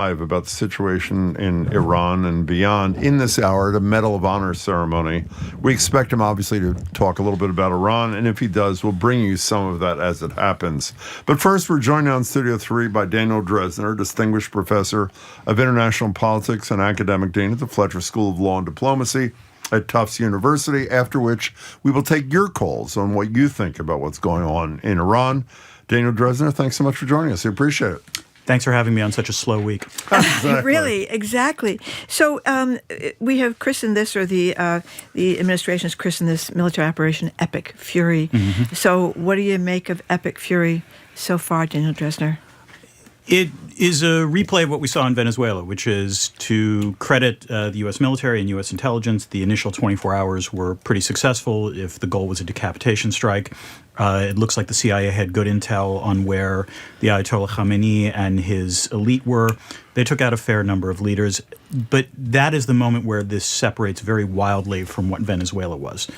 about the situation in Iran and beyond in this hour at a Medal of Honor ceremony. We expect him, obviously, to talk a little bit about Iran, and if he does, we'll bring you some of that as it happens. But first, we're joined on Studio 3 by Daniel Drezner, Distinguished Professor of International Politics and Academic Dean at the Fletcher School of Law and Diplomacy at Tufts University, after which we will take your calls on what you think about what's going on in Iran. Daniel Drezner, thanks so much for joining us. We appreciate it. Thanks for having me on such a slow week. Exactly. Really, exactly. So we have christened this, or the administration has christened this military operation Epic Fury. Mm-hmm. So what do you make of Epic Fury so far, Daniel Drezner? It is a replay of what we saw in Venezuela, which is to credit the U.S. military and U.S. intelligence. The initial 24 hours were pretty successful if the goal was a decapitation strike. It looks like the CIA had good intel on where the Ayatollah Khamenei and his elite were. They took out a fair number of leaders. But that is the moment where this separates very wildly from what Venezuela was.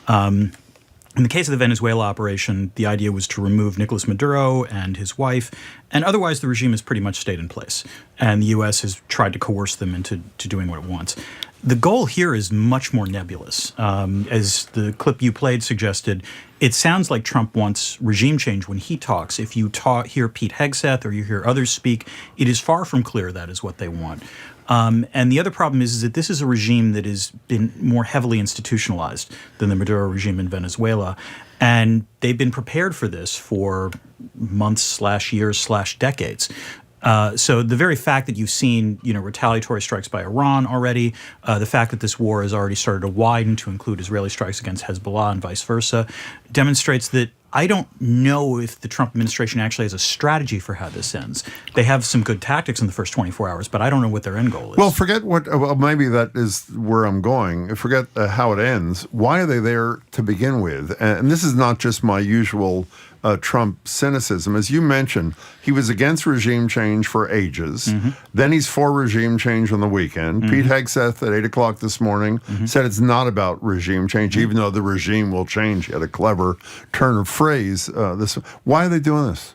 In the case of the Venezuela operation, the idea was to remove Nicolas Maduro and his wife, and otherwise the regime has pretty much stayed in place. And the U.S. has tried to coerce them into doing what it wants. The goal here is much more nebulous. As the clip you played suggested, it sounds like Trump wants regime change when he talks. If you hear Pete Hegseth or you hear others speak, it is far from clear that is what they want. And the other problem is that this is a regime that has been more heavily institutionalized than the Maduro regime in Venezuela. And they've been prepared for this for months/years/decades. So the very fact that you've seen, retaliatory strikes by Iran already, the fact that this war has already started to widen to include Israeli strikes against Hezbollah and vice versa, demonstrates that I don't know if the Trump administration actually has a strategy for how this ends. They have some good tactics in the first 24 hours, but I don't know what their end goal is. Well, maybe that is where I'm going. Forget how it ends. Why are they there to begin with? And this is not just my usual Trump cynicism. As you mentioned, he was against regime change for ages. Mm-hmm. Then he's for regime change on the weekend. Mm-hmm. Pete Hegseth at 8 o'clock this morning said it's not about regime change, even though the regime will change. He had a clever turn of phrase. Why are they doing this?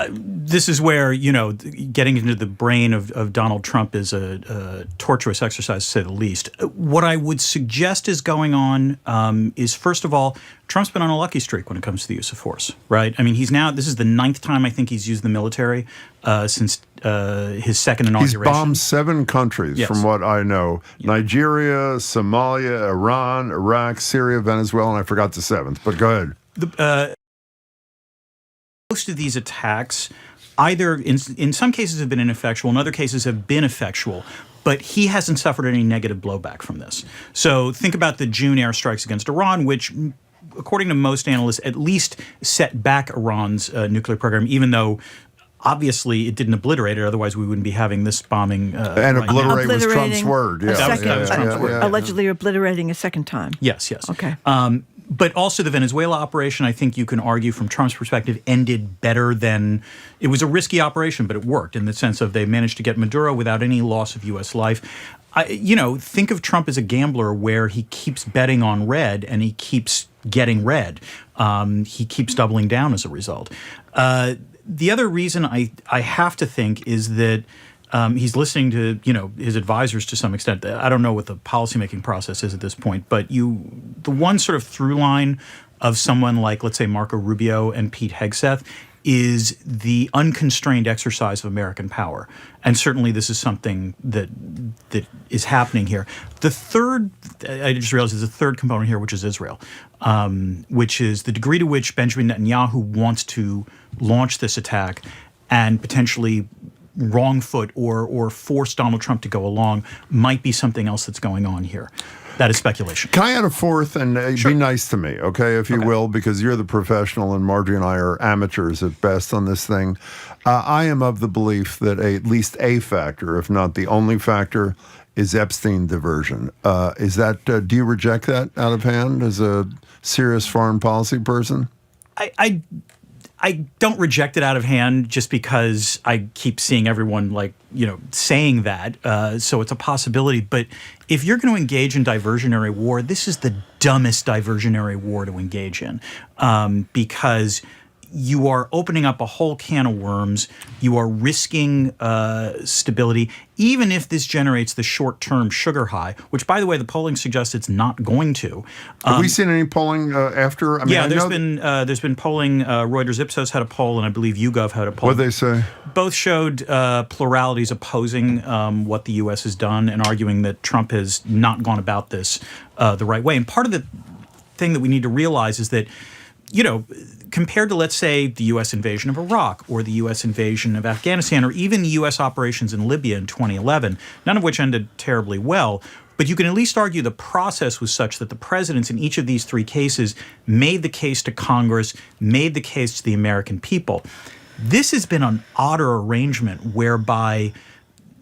This is where, getting into the brain of Donald Trump is a tortuous exercise, to say the least. What I would suggest is going on is, first of all, Trump's been on a lucky streak when it comes to the use of force, right? I mean, this is the 9th time I think he's used the military since his second inauguration. He's bombed 7 countries, yes, from what I know. Yeah. Nigeria, Somalia, Iran, Iraq, Syria, Venezuela, and I forgot the 7th, but go ahead. Most of these attacks, either in some cases have been ineffectual, in other cases have been effectual, but he hasn't suffered any negative blowback from this. So think about the June airstrikes against Iran, which, according to most analysts, at least set back Iran's nuclear program, even though obviously it didn't obliterate it, otherwise we wouldn't be having this bombing. And obliterate was Trump's word. Yeah. That was Trump's word. Allegedly obliterating a second time. Yes. Okay. But also the Venezuela operation, I think you can argue from Trump's perspective, ended better than – it was a risky operation, but it worked in the sense of they managed to get Maduro without any loss of U.S. life. Think of Trump as a gambler where he keeps betting on red and he keeps getting red. He keeps doubling down as a result. The other reason I have to think is that he's listening to, his advisors to some extent. I don't know what the policymaking process is at this point, but the one sort of through line of someone like, let's say, Marco Rubio and Pete Hegseth is the unconstrained exercise of American power. And certainly this is something that is happening here. The third, I just realized there's a third component here, which is Israel, which is the degree to which Benjamin Netanyahu wants to launch this attack and potentially wrong foot or force Donald Trump to go along might be something else that's going on here. That is speculation. Can I add a fourth and Sure. Be nice to me, okay, if you will, because you're the professional and Margie and I are amateurs at best on this thing. I am of the belief that at least a factor, if not the only factor, is Epstein diversion. Is that? Do you reject that out of hand as a serious foreign policy person? I don't reject it out of hand just because I keep seeing everyone saying that. So it's a possibility. But if you're going to engage in diversionary war, this is the dumbest diversionary war to engage in because you are opening up a whole can of worms. You are risking stability, even if this generates the short-term sugar high, which, by the way, the polling suggests it's not going to. Have we seen any polling after? I mean, Yeah, there's been polling. Reuters Ipsos had a poll, and I believe YouGov had a poll. What did they say? Both showed pluralities opposing what the U.S. has done and arguing that Trump has not gone about this the right way. And part of the thing that we need to realize is that, compared to, let's say, the U.S. invasion of Iraq or the U.S. invasion of Afghanistan or even the U.S. operations in Libya in 2011, none of which ended terribly well, but you can at least argue the process was such that the presidents in each of these three cases made the case to Congress, made the case to the American people. This has been an odder arrangement whereby,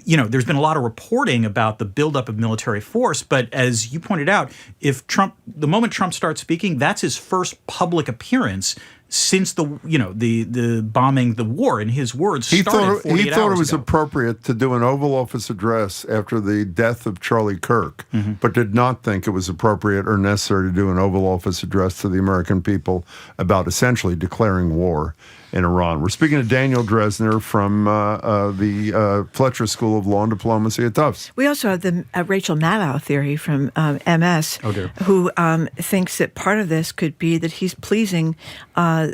there's been a lot of reporting about the buildup of military force, but as you pointed out, the moment Trump starts speaking, that's his first public appearance since the bombing, the war, in his words, started 48 hours ago. He thought it was appropriate to do an Oval Office address after the death of Charlie Kirk, but did not think it was appropriate or necessary to do an Oval Office address to the American people about essentially declaring war in Iran. We're speaking to Daniel Drezner from the Fletcher School of Law and Diplomacy at Tufts. We also have the Rachel Maddow theory from MS, who thinks that part of this could be that he's pleasing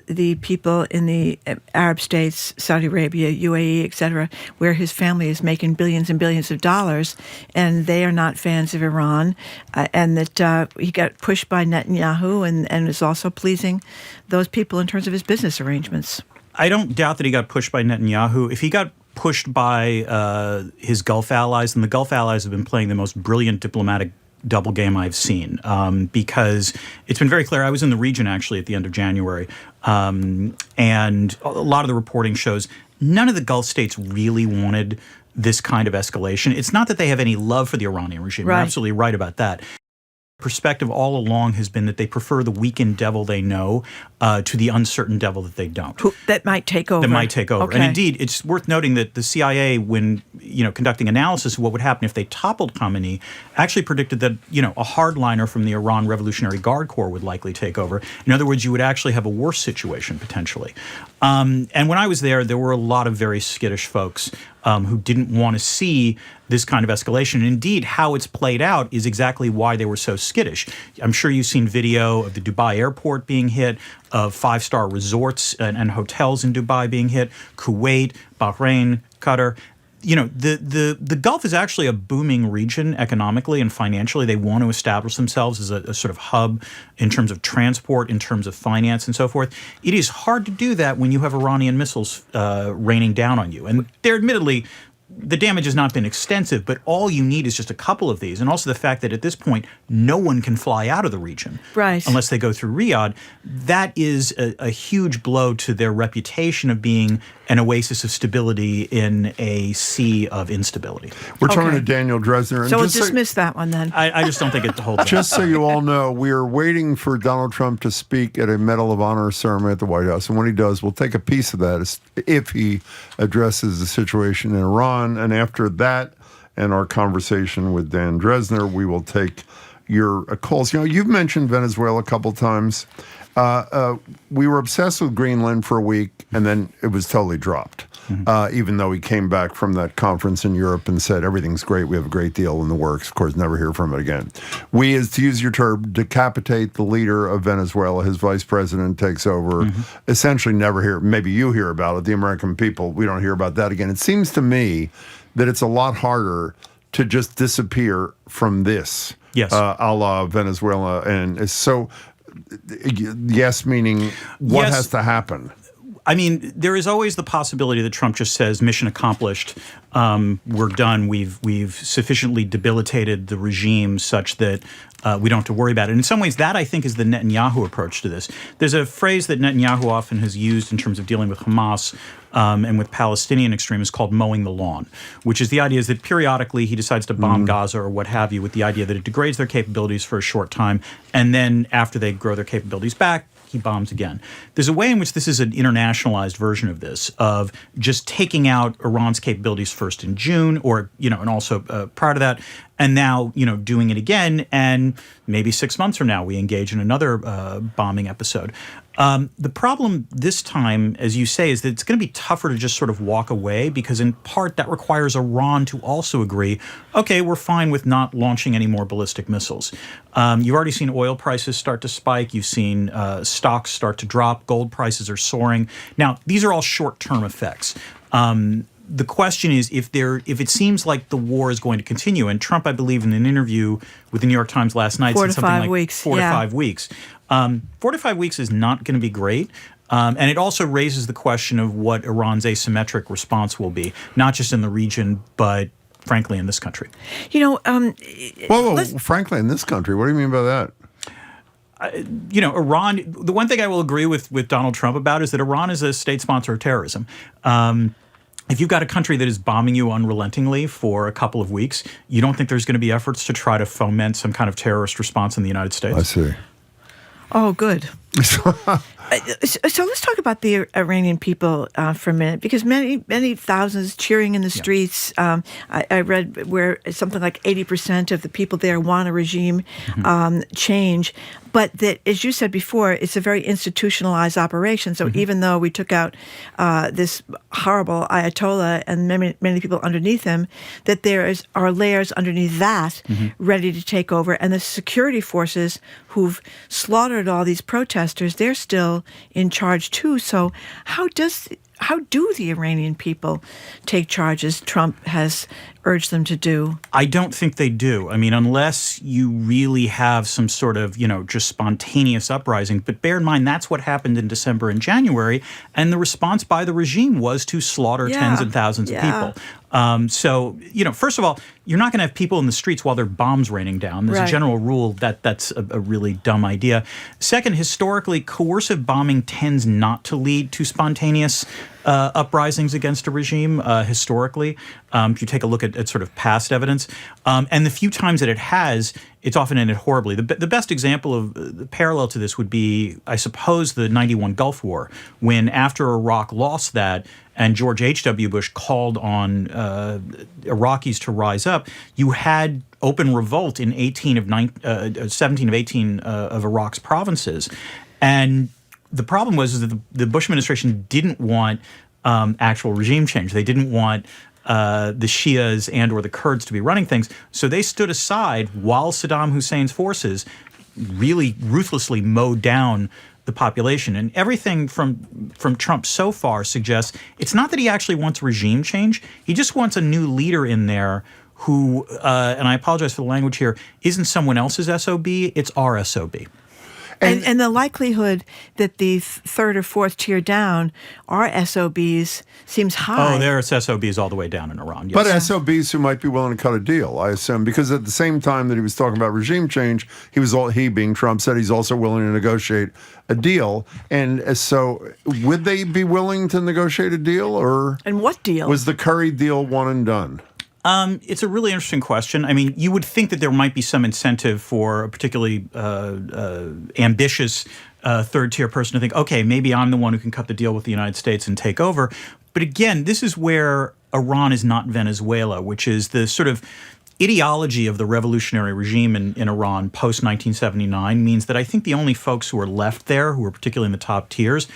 the people in the Arab states, Saudi Arabia, UAE, etc., where his family is making billions and billions of dollars, and they are not fans of Iran, and that he got pushed by Netanyahu and is also pleasing those people in terms of his business arrangements. I don't doubt that he got pushed by Netanyahu. If he got pushed by his Gulf allies, and the Gulf allies have been playing the most brilliant diplomatic double game I've seen, because it's been very clear. I was in the region actually at the end of January, and a lot of the reporting shows none of the Gulf states really wanted this kind of escalation. It's not that they have any love for the Iranian regime. Right. You're absolutely right about that. Perspective all along has been that they prefer the weakened devil they know to the uncertain devil that they don't. That might take over. Okay. And indeed, it's worth noting that the CIA, when conducting analysis of what would happen if they toppled Khamenei, actually predicted that a hardliner from the Iran Revolutionary Guard Corps would likely take over. In other words, you would actually have a worse situation potentially. And when I was there were a lot of very skittish folks who didn't want to see this kind of escalation. And indeed, how it's played out is exactly why they were so skittish. I'm sure you've seen video of the Dubai airport being hit, of five-star resorts and hotels in Dubai being hit, Kuwait, Bahrain, Qatar. The Gulf is actually a booming region economically and financially. They want to establish themselves as a sort of hub in terms of transport, in terms of finance and so forth. It is hard to do that when you have Iranian missiles raining down on you. And they're admittedly, the damage has not been extensive, but all you need is just a couple of these. And also the fact that at this point, no one can fly out of the region unless they go through Riyadh. That is a huge blow to their reputation of being an oasis of stability in a sea of instability. We're talking to Daniel Drezner. And so we'll dismiss that one then. I just don't think it holds up. Just so you all know, we are waiting for Donald Trump to speak at a Medal of Honor ceremony at the White House. And when he does, we'll take a piece of that if he addresses the situation in Iran. And after that and our conversation with Dan Drezner, we will take your calls. You've mentioned Venezuela a couple times. We were obsessed with Greenland for a week, and then it was totally dropped, even though he came back from that conference in Europe and said, everything's great, we have a great deal in the works. Of course, never hear from it again. We, as to use your term, decapitate the leader of Venezuela. His vice president takes over. Essentially never hear, maybe you hear about it, the American people, we don't hear about that again. It seems to me that it's a lot harder to just disappear from this, a la Venezuela. And so... Yes, meaning what has to happen? I mean, there is always the possibility that Trump just says, mission accomplished, we're done, we've sufficiently debilitated the regime such that we don't have to worry about it. And in some ways, that, I think, is the Netanyahu approach to this. There's a phrase that Netanyahu often has used in terms of dealing with Hamas and with Palestinian extremists called mowing the lawn, which is the idea is that periodically he decides to bomb Gaza or what have you with the idea that it degrades their capabilities for a short time, and then after they grow their capabilities back, he bombs again. There's a way in which this is an internationalized version of this, of just taking out Iran's capabilities first in June, or, and also prior to that, and now, doing it again, and maybe 6 months from now we engage in another bombing episode. The problem this time, as you say, is that it's going to be tougher to just sort of walk away because in part that requires Iran to also agree, okay, we're fine with not launching any more ballistic missiles. You've already seen oil prices start to spike. You've seen stocks start to drop. Gold prices are soaring. Now, these are all short-term effects. The question is if it seems like the war is going to continue, and Trump, I believe, in an interview with the New York Times last night said something like 4 to 5 weeks. 4 to 5 weeks is not going to be great. And it also raises the question of what Iran's asymmetric response will be, not just in the region, but frankly in this country. Frankly, in this country, what do you mean by that? Iran, the one thing I will agree with Donald Trump about is that Iran is a state sponsor of terrorism. If you've got a country that is bombing you unrelentingly for a couple of weeks, you don't think there's going to be efforts to try to foment some kind of terrorist response in the United States? I see. Oh, good. So let's talk about the Iranian people for a minute, because many thousands cheering in the streets. I read where something like 80% of the people there want a regime change. But that, as you said before, it's a very institutionalized operation. So even though we took out this horrible Ayatollah and many people underneath him, that there are layers underneath that ready to take over. And the security forces who've slaughtered all these protesters, they're still in charge too. So how do the Iranian people take charge as Trump has urged them to do? I don't think they do. I mean, unless you really have some sort of, just spontaneous uprising. But bear in mind, that's what happened in December and January. And the response by the regime was to slaughter tens and thousands of people. So, first of all, you're not going to have people in the streets while there are bombs raining down. There's a general rule that's a really dumb idea. Second, historically, coercive bombing tends not to lead to spontaneous uprisings against a regime, historically. If you take a look at sort of past evidence. And the few times that it has, it's often ended horribly. The best example of the parallel to this would be, I suppose, the 91 Gulf War, when after Iraq lost that, and George H.W. Bush called on Iraqis to rise up, you had open revolt in 17 of 18 of Iraq's provinces. And the problem was that the Bush administration didn't want actual regime change. They didn't want the Shias and or the Kurds to be running things. So they stood aside while Saddam Hussein's forces really ruthlessly mowed down the population. And everything from Trump so far suggests it's not that he actually wants regime change. He just wants a new leader in there who, and I apologize for the language here, isn't someone else's SOB, it's our SOB. And the likelihood that the third or fourth tier down are SOBs seems high. Oh, there's SOBs all the way down in Iran. Yes. But SOBs who might be willing to cut a deal, I assume, because at the same time that he was talking about regime change, he being Trump, said he's also willing to negotiate a deal. And so would they be willing to negotiate a deal? And what deal? Was the Curry deal one and done? It's a really interesting question. I mean, you would think that there might be some incentive for a particularly ambitious third-tier person to think, okay, maybe I'm the one who can cut the deal with the United States and take over. But again, this is where Iran is not Venezuela, which is the sort of ideology of the revolutionary regime in Iran post-1979 means that I think the only folks who are left there, who are particularly in the top tiers,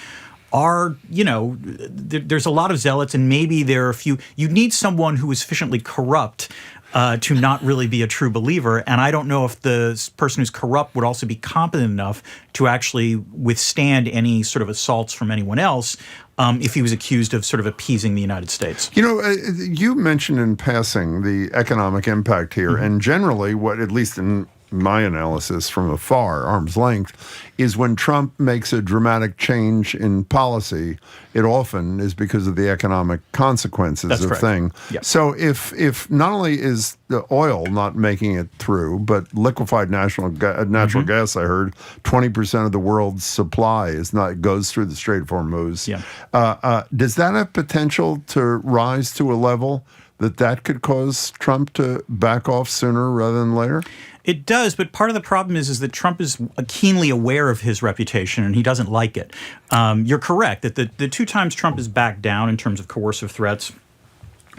are, there's a lot of zealots, and maybe there are a few. You need someone who is sufficiently corrupt to not really be a true believer. And I don't know if the person who's corrupt would also be competent enough to actually withstand any sort of assaults from anyone else if he was accused of sort of appeasing the United States. You mentioned in passing the economic impact here, and generally what, at least in my analysis from afar, arm's length, is when Trump makes a dramatic change in policy, it often is because of the economic consequences of thing. Yep. So if not only is the oil not making it through, but liquefied natural gas, I heard 20% of the world's supply goes through the Strait of Hormuz. Yeah. Does that have potential to rise to a level that could cause Trump to back off sooner rather than later? It does, but part of the problem is that Trump is keenly aware of his reputation, and he doesn't like it. You're correct that the two times Trump has backed down in terms of coercive threats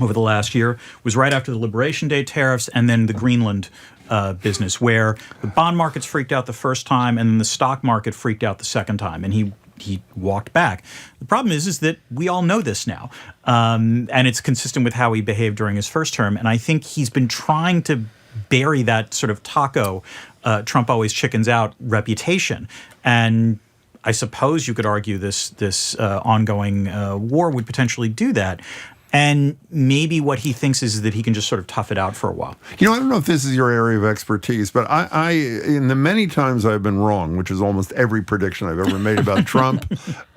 over the last year was right after the Liberation Day tariffs and then the Greenland business, where the bond markets freaked out the first time and then the stock market freaked out the second time. And he he walked back. The problem is that we all know this now, and it's consistent with how he behaved during his first term. And I think he's been trying to bury that sort of taco, Trump always chickens out reputation. And I suppose you could argue this ongoing war would potentially do that. And maybe what he thinks is that he can just sort of tough it out for a while. I don't know if this is your area of expertise, but I in the many times I've been wrong, which is almost every prediction I've ever made about Trump,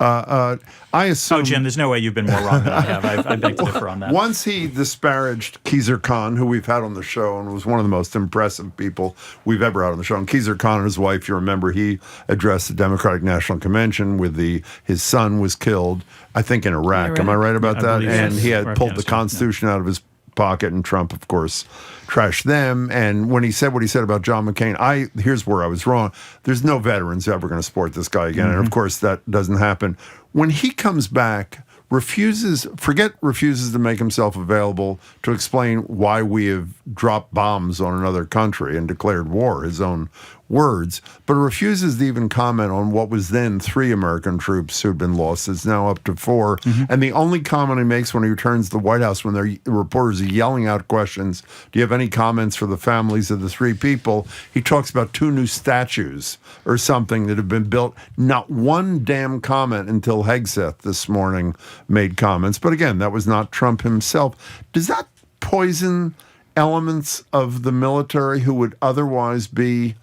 I assume... Oh, Jim, there's no way you've been more wrong than I have. I beg to differ on that. Once he disparaged Khizr Khan, who we've had on the show and was one of the most impressive people we've ever had on the show. And Khizr Khan and his wife, you remember, he addressed the Democratic National Convention with his son was killed, I think, in Iraq. Am I right about that? And he had pulled the Constitution out of his pocket, and Trump, of course, trashed them. And when he said what he said about John McCain, here's where I was wrong. There's no veterans ever going to support this guy again. And of course, that doesn't happen. When he comes back, refuses to make himself available to explain why we have dropped bombs on another country and declared war, his own words, but refuses to even comment on what was then 3 American troops who'd been lost. It's now up to 4. And the only comment he makes when he returns to the White House, when the reporters are yelling out questions, do you have any comments for the families of the 3 people? He talks about 2 new statues or something that have been built. Not one damn comment until Hegseth this morning made comments. But again, that was not Trump himself. Does that poison elements of the military who would otherwise be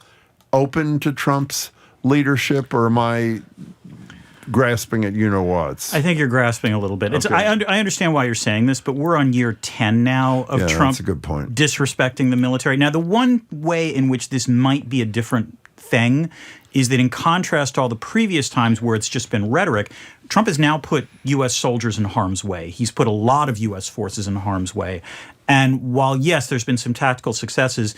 open to Trump's leadership, or am I grasping at you-know-whats? I think you're grasping a little bit. Okay. I understand why you're saying this, but we're on year 10 now of Trump that's a good point. Disrespecting the military. Now, the one way in which this might be a different thing is that in contrast to all the previous times where it's just been rhetoric, Trump has now put U.S. soldiers in harm's way. He's put a lot of U.S. forces in harm's way. And while, yes, there's been some tactical successes,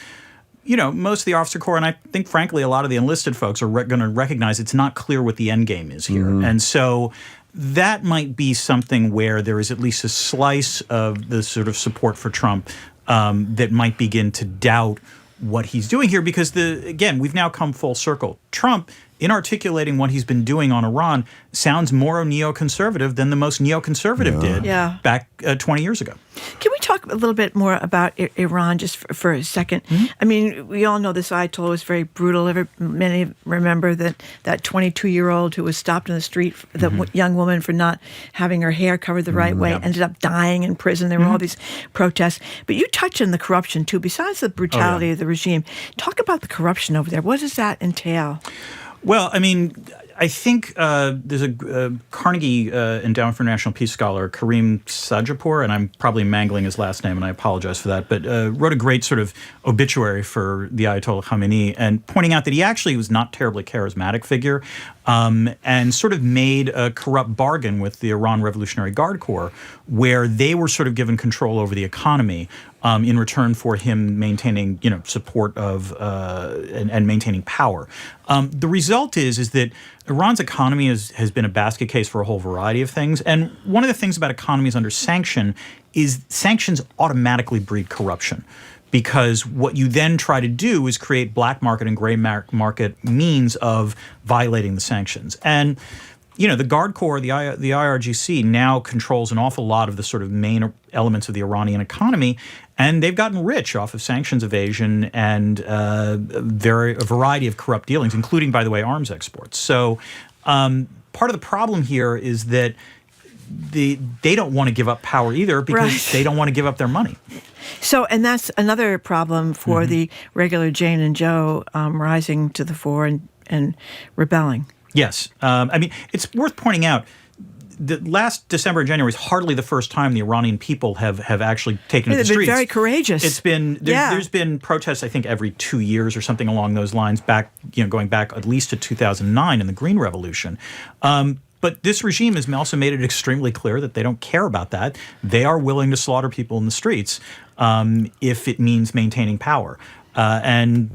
most of the officer corps, and I think, frankly, a lot of the enlisted folks are going to recognize it's not clear what the end game is here. And so that might be something where there is at least a slice of the sort of support for Trump that might begin to doubt what he's doing here, because again, we've now come full circle. Trump, in articulating what he's been doing on Iran, sounds more neoconservative than the most neoconservative did back 20 years ago. Can we talk a little bit more about Iran just for a second? I mean, we all know this Ayatollah was very brutal. Many remember that 22-year-old who was stopped in the street, the young woman, for not having her hair covered the right way, ended up dying in prison. There were all these protests. But you touch on the corruption, too. Besides the brutality of the regime, talk about the corruption over there. What does that entail? Well, I mean, I think there's a Carnegie Endowment for National Peace scholar, Karim Sajapur, and I'm probably mangling his last name, and I apologize for that, but wrote a great sort of obituary for the Ayatollah Khamenei, and pointing out that he actually was not terribly charismatic figure, and sort of made a corrupt bargain with the Iran Revolutionary Guard Corps, where they were sort of given control over the economy in return for him maintaining, support of and maintaining power. The result is that Iran's economy has been a basket case for a whole variety of things. And one of the things about economies under sanction is sanctions automatically breed corruption, because what you then try to do is create black market and gray market means of violating the sanctions. And the Guard Corps, the IRGC, now controls an awful lot of the sort of main elements of the Iranian economy, and they've gotten rich off of sanctions evasion and a variety of corrupt dealings, including, by the way, arms exports. So part of the problem here is that they don't want to give up power either, because they don't want to give up their money. So, and that's another problem for the regular Jane and Joe rising to the fore and rebelling. Yes. I mean, it's worth pointing out that last December and January is hardly the first time the Iranian people have actually taken to the streets. They've been very courageous. It's been there's been protests, I think, every 2 years or something along those lines, going back at least to 2009 in the Green Revolution. But this regime has also made it extremely clear that they don't care about that. They are willing to slaughter people in the streets if it means maintaining power. And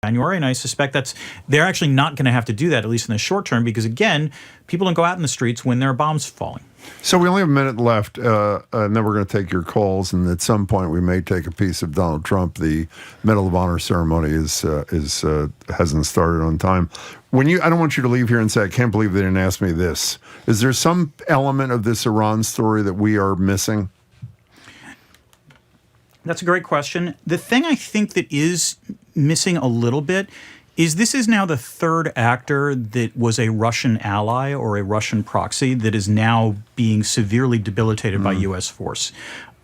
January, and I suspect they're actually not going to have to do that, at least in the short term, because again, people don't go out in the streets when there are bombs falling. So we only have a minute left, and then we're going to take your calls, and at some point we may take a piece of Donald Trump. The Medal of Honor ceremony hasn't started on time. I don't want you to leave here and say, I can't believe they didn't ask me this. Is there some element of this Iran story that we are missing? That's a great question. The thing I think that is missing a little bit is this is now the third actor that was a Russian ally or a Russian proxy that is now being severely debilitated by U.S. force.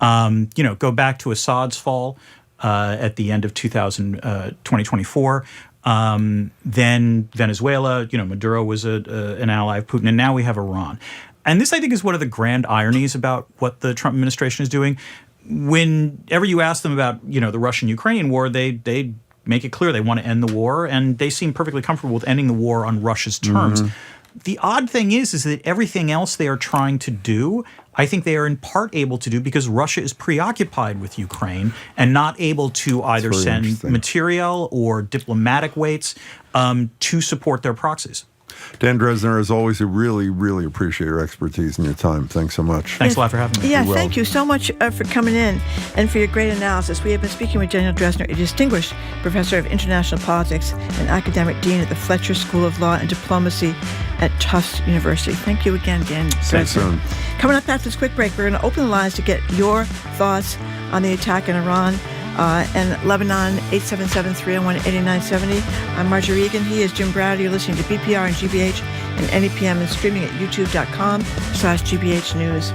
Go back to Assad's fall at the end of 2024. Then Venezuela, Maduro was an ally of Putin, and now we have Iran. And this, I think, is one of the grand ironies about what the Trump administration is doing. Whenever you ask them about, the Russian-Ukrainian war, they make it clear they want to end the war, and they seem perfectly comfortable with ending the war on Russia's terms. The odd thing is that everything else they are trying to do, I think they are in part able to do because Russia is preoccupied with Ukraine and not able to either send material or diplomatic weights to support their proxies. Dan Drezner, as always, we really, really appreciate your expertise and your time. Thanks so much. Thanks a lot for having me. Yeah, thank you so much for coming in and for your great analysis. We have been speaking with Daniel Drezner, a distinguished professor of international politics and academic dean at the Fletcher School of Law and Diplomacy at Tufts University. Thank you again, Dan Drezner. See you soon. Coming up after this quick break, we're going to open the lines to get your thoughts on the attack in Iran and Lebanon, 877-301-8970. I'm Marjorie Egan. He is Jim Browder. You're listening to BPR and GBH and NEPM and streaming at youtube.com/GBH News.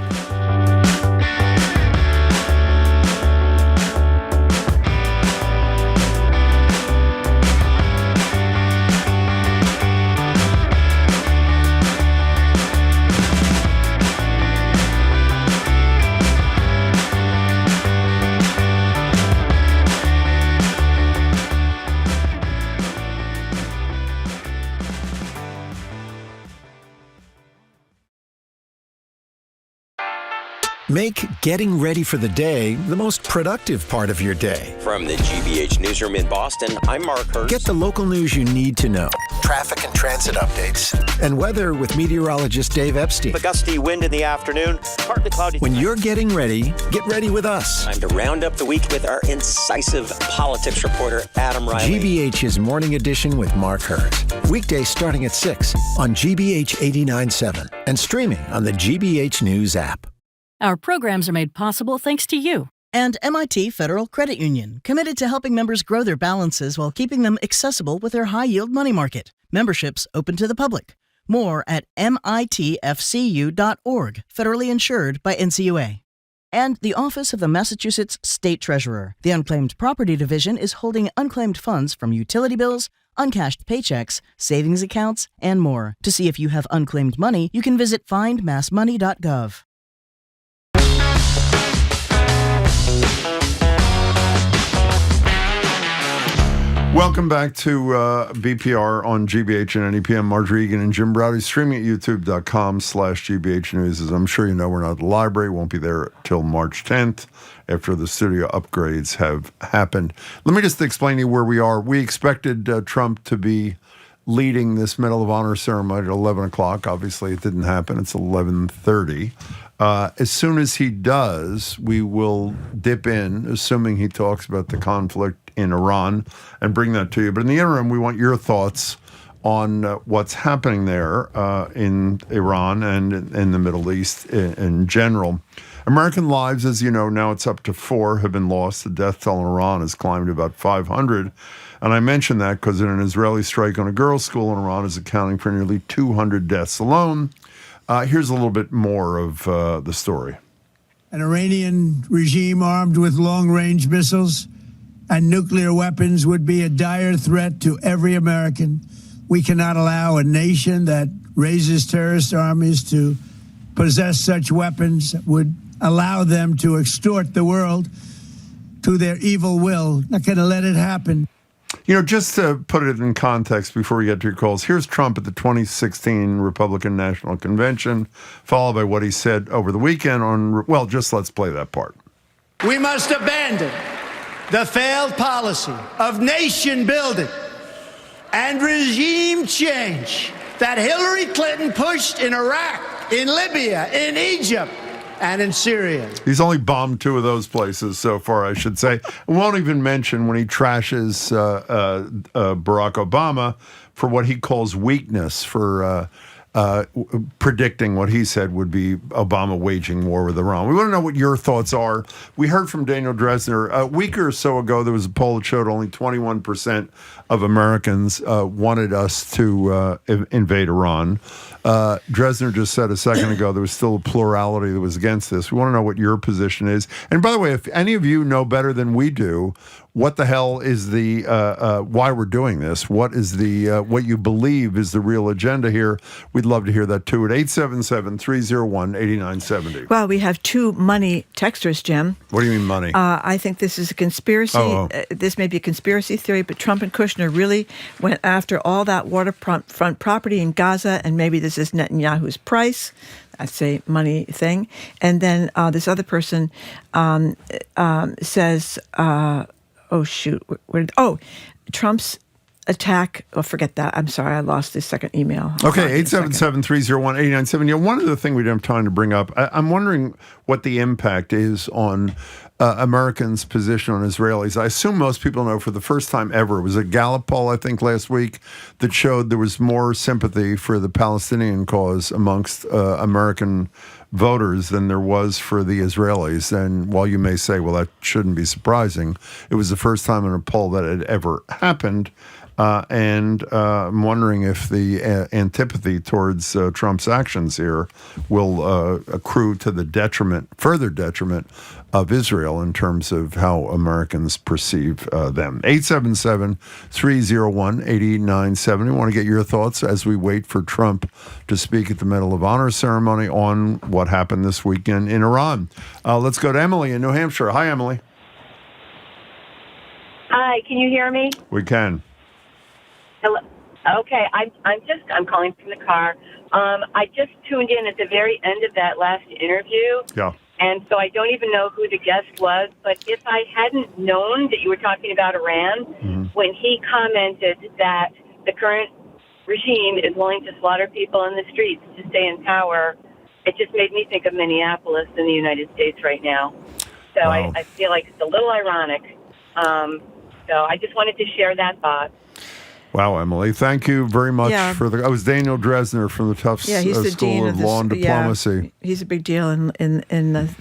Make getting ready for the day the most productive part of your day. From the GBH Newsroom in Boston, I'm Mark Hurst. Get the local news you need to know. Traffic and transit updates. And weather with meteorologist Dave Epstein. The gusty wind in the afternoon, partly cloudy. When you're getting ready, get ready with us. Time to round up the week with our incisive politics reporter, Adam Riley. GBH's Morning Edition with Mark Hurst. Weekdays starting at 6 on GBH 89.7 and streaming on the GBH News app. Our programs are made possible thanks to you. And MIT Federal Credit Union, committed to helping members grow their balances while keeping them accessible with their high-yield money market. Memberships open to the public. More at mitfcu.org, federally insured by NCUA. And the Office of the Massachusetts State Treasurer. The Unclaimed Property Division is holding unclaimed funds from utility bills, uncashed paychecks, savings accounts, and more. To see if you have unclaimed money, you can visit findmassmoney.gov. Welcome back to BPR on GBH and NEPM. Marjorie Egan and Jim Browder, streaming at youtube.com/GBH News. As I'm sure you know, we're not at the library. Won't be there till March 10th after the studio upgrades have happened. Let me just explain to you where we are. We expected Trump to be leading this Medal of Honor ceremony at 11 o'clock. Obviously, it didn't happen. It's 11:30. As soon as he does, we will dip in, assuming he talks about the conflict in Iran, and bring that to you. But in the interim, we want your thoughts on what's happening there in Iran and in the Middle East in general. American lives, as you know, now it's up to 4, have been lost. The death toll in Iran has climbed to about 500. And I mention that because an Israeli strike on a girls' school in Iran is accounting for nearly 200 deaths alone. Here's a little bit more of the story. An Iranian regime armed with long-range missiles and nuclear weapons would be a dire threat to every American. We cannot allow a nation that raises terrorist armies to possess such weapons, would allow them to extort the world to their evil will. Not going to let it happen. You know, just to put it in context before we get to your calls, here's Trump at the 2016 Republican National Convention, followed by what he said over the weekend on, well, just let's play that part. We must abandon the failed policy of nation building and regime change that Hillary Clinton pushed in Iraq, in Libya, in Egypt, and in Syria. He's only bombed 2 of those places so far, I should say. Won't even mention when he trashes Barack Obama for what he calls weakness, for predicting what he said would be Obama waging war with Iran. We want to know what your thoughts are. We heard from Daniel Drezner a week or so ago. There was a poll that showed only 21% of Americans wanted us to invade Iran. Drezner just said a second ago there was still a plurality that was against this. We want to know what your position is. And by the way, if any of you know better than we do, what the hell is the why we're doing this? What is the what you believe is the real agenda here? We'd love to hear that too at 877-301-8970. Well, we have 2 money texters, Jim. What do you mean money? I think this is a conspiracy. This may be a conspiracy theory, but Trump and Kushner really went after all that waterfront property in Gaza, and maybe this is Netanyahu's price. That's a money thing. And then this other person says, Trump's attack. Oh, forget that. I'm sorry. I lost this second email. Okay, 877-301-8970. One other thing we didn't have time to bring up, I'm wondering what the impact is on Americans' position on Israelis. I assume most people know for the first time ever, it was a Gallup poll, I think, last week that showed there was more sympathy for the Palestinian cause amongst American voters than there was for the Israelis. And while you may say, well, that shouldn't be surprising, it was the first time in a poll that had ever happened. And I'm wondering if the antipathy towards Trump's actions here will accrue to the further detriment of Israel in terms of how Americans perceive them. 877-301-8970. I want to get your thoughts as we wait for Trump to speak at the Medal of Honor ceremony on what happened this weekend in Iran. Let's go to Emily in New Hampshire. Hi, Emily. Hi, can you hear me? We can. Hello. Okay, I'm calling from the car. I just tuned in at the very end of that last interview. Yeah. And so I don't even know who the guest was, but if I hadn't known that you were talking about Iran, when he commented that the current regime is willing to slaughter people in the streets to stay in power, it just made me think of Minneapolis in the United States right now. So Wow. I feel like it's a little ironic. So I just wanted to share that thought. Wow, Emily, thank you very much for the. I was Daniel Drezner from the Tufts he's the School dean of Law and Diplomacy. Yeah, he's a big deal in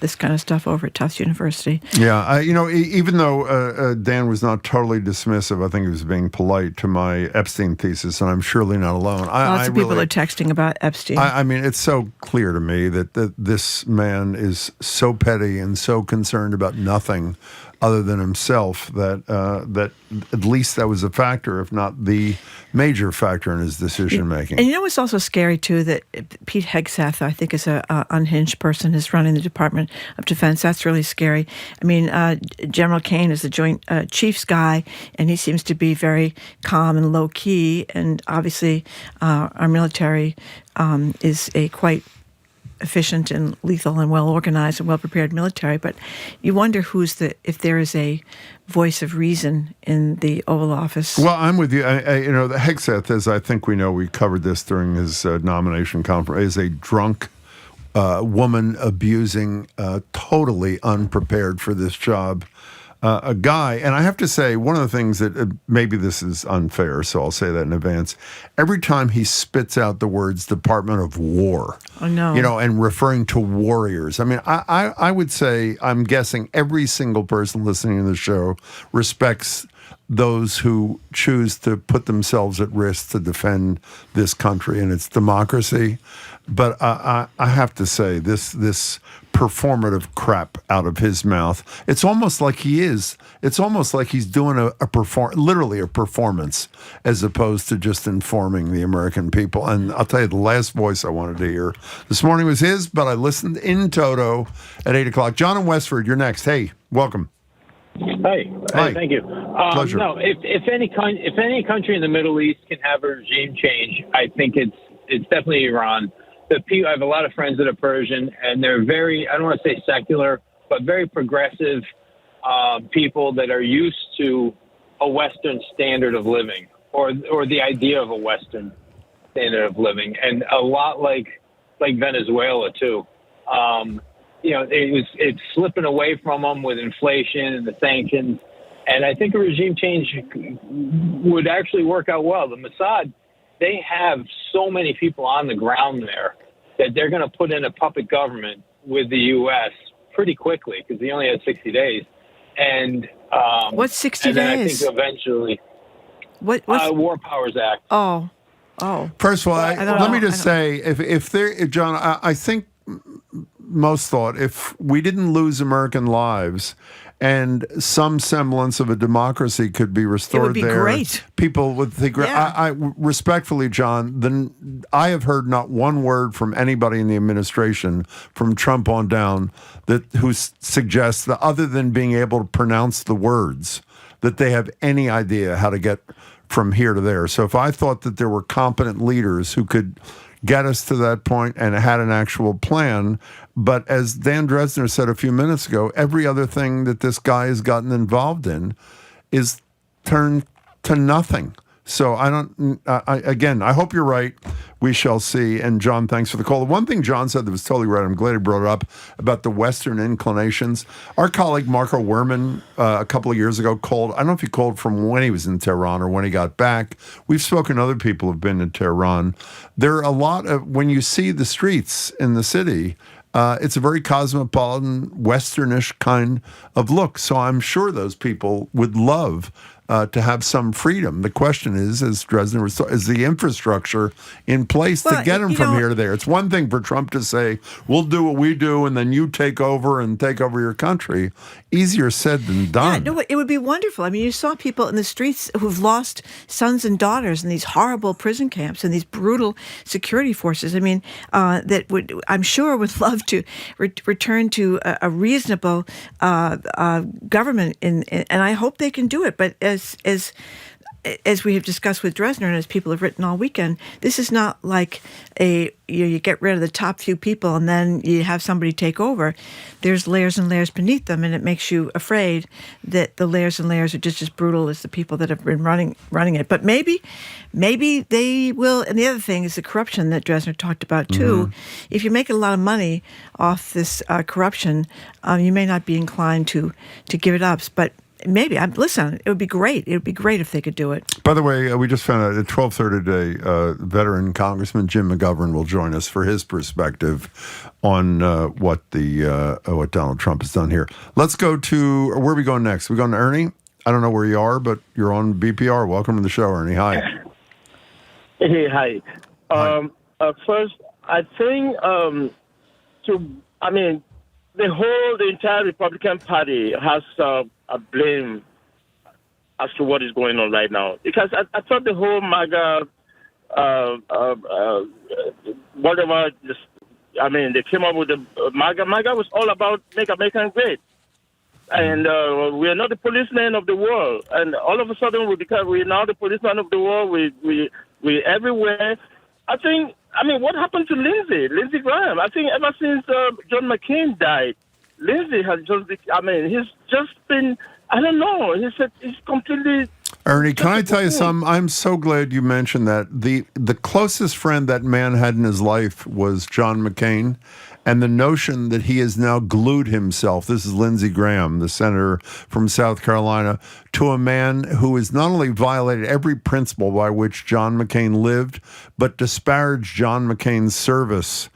this kind of stuff over at Tufts University. Yeah, even though Dan was not totally dismissive, I think he was being polite to my Epstein thesis, and I'm surely not alone. Lots of people are texting about Epstein. I mean, it's so clear to me that this man is so petty and so concerned about nothing other than himself that at least that was a factor, if not the major factor in his decision making. And what's also scary too, that Pete Hegseth, I think, is a unhinged person, is running the Department of Defense. That's really scary. I mean, General Kane is the Joint Chiefs guy, and he seems to be very calm and low key. And obviously, our military is a quite efficient and lethal and well organized and well prepared military, but you wonder if there is a voice of reason in the Oval Office. Well, I'm with you. The Hegseth, as I think we know, we covered this during his nomination conference, is a drunk woman abusing, totally unprepared for this job. A guy, and I have to say, one of the things that maybe this is unfair, so I'll say that in advance. Every time he spits out the words Department of War, and referring to warriors. I mean, I would say, I'm guessing every single person listening to the show respects those who choose to put themselves at risk to defend this country and its democracy. But I have to say, this performative crap out of his mouth, it's almost like he's doing literally a performance, as opposed to just informing the American people. And I'll tell you, the last voice I wanted to hear this morning was his, but I listened in toto at 8 o'clock. John in Westford, you're next. Hey, welcome. Hi. Thank you. Pleasure. No, if any country in the Middle East can have a regime change, I think it's definitely Iran. I have a lot of friends that are Persian, and they're very, I don't want to say secular, but very progressive people that are used to a Western standard of living. or the idea of a Western standard of living, and a lot like Venezuela too. It's slipping away from them with inflation and the sanctions, and I think a regime change would actually work out well. The Mossad, they have so many people on the ground there that they're going to put in a puppet government with the U.S. pretty quickly because he only had 60 days. And what's 60 and then days? I think eventually, what's War Powers Act. Oh. First of all, let me just say, if there, John, I think most thought if we didn't lose American lives and some semblance of a democracy could be restored, it would be there, great. People would think. Yeah. I respectfully, John, I have heard not one word from anybody in the administration, from Trump on down, who suggests that other than being able to pronounce the words, that they have any idea how to get from here to there. So if I thought that there were competent leaders who could get us to that point and had an actual plan, but as Dan Drezner said a few minutes ago, every other thing that this guy has gotten involved in is turned to nothing. So I hope you're right. We shall see. And John, thanks for the call. The one thing John said that was totally right, I'm glad he brought it up, about the Western inclinations. Our colleague Marco Werman a couple of years ago called, I don't know if he called from when he was in Tehran or when he got back. We've spoken to other people who've been in Tehran. There are a lot of, when you see the streets in the city, it's a very cosmopolitan, Westernish kind of look. So I'm sure those people would love to have some freedom. The question is, as Drezner was, is the infrastructure in place to get them from here to there? It's one thing for Trump to say, we'll do what we do, and then you take over your country. Easier said than done. Yeah, no, it would be wonderful. I mean, you saw people in the streets who've lost sons and daughters in these horrible prison camps and these brutal security forces. I mean, I'm sure would love to return to a reasonable government, and I hope they can do it. But as we have discussed with Drezner and as people have written all weekend, this is not like you get rid of the top few people and then you have somebody take over. There's layers and layers beneath them, and it makes you afraid that the layers and layers are just as brutal as the people that have been running it. But maybe they will. And the other thing is the corruption that Drezner talked about too. Mm-hmm. If you're making a lot of money off this corruption, you may not be inclined to give it up. But maybe. Listen, it would be great. It would be great if they could do it. By the way, we just found out at 12:30 today, veteran Congressman Jim McGovern will join us for his perspective on what Donald Trump has done here. Let's go to, where are we going next? We're going to Ernie? I don't know where you are, but you're on BPR. Welcome to the show, Ernie. Hi. Hey, hi. First, I think the entire Republican Party has a blame as to what is going on right now. Because I thought the whole MAGA, they came up with the MAGA. MAGA was all about make America great. And we are not the policemen of the world. And all of a sudden we're now the policemen of the world. We're everywhere. What happened to Lindsey Graham? I think ever since John McCain died, Lindsey has he's just been, I don't know, he's completely... Ernie, can I tell you something? I'm so glad you mentioned that. The closest friend that man had in his life was John McCain, and the notion that he has now glued himself, this is Lindsey Graham, the senator from South Carolina, to a man who has not only violated every principle by which John McCain lived, but disparaged John McCain's service,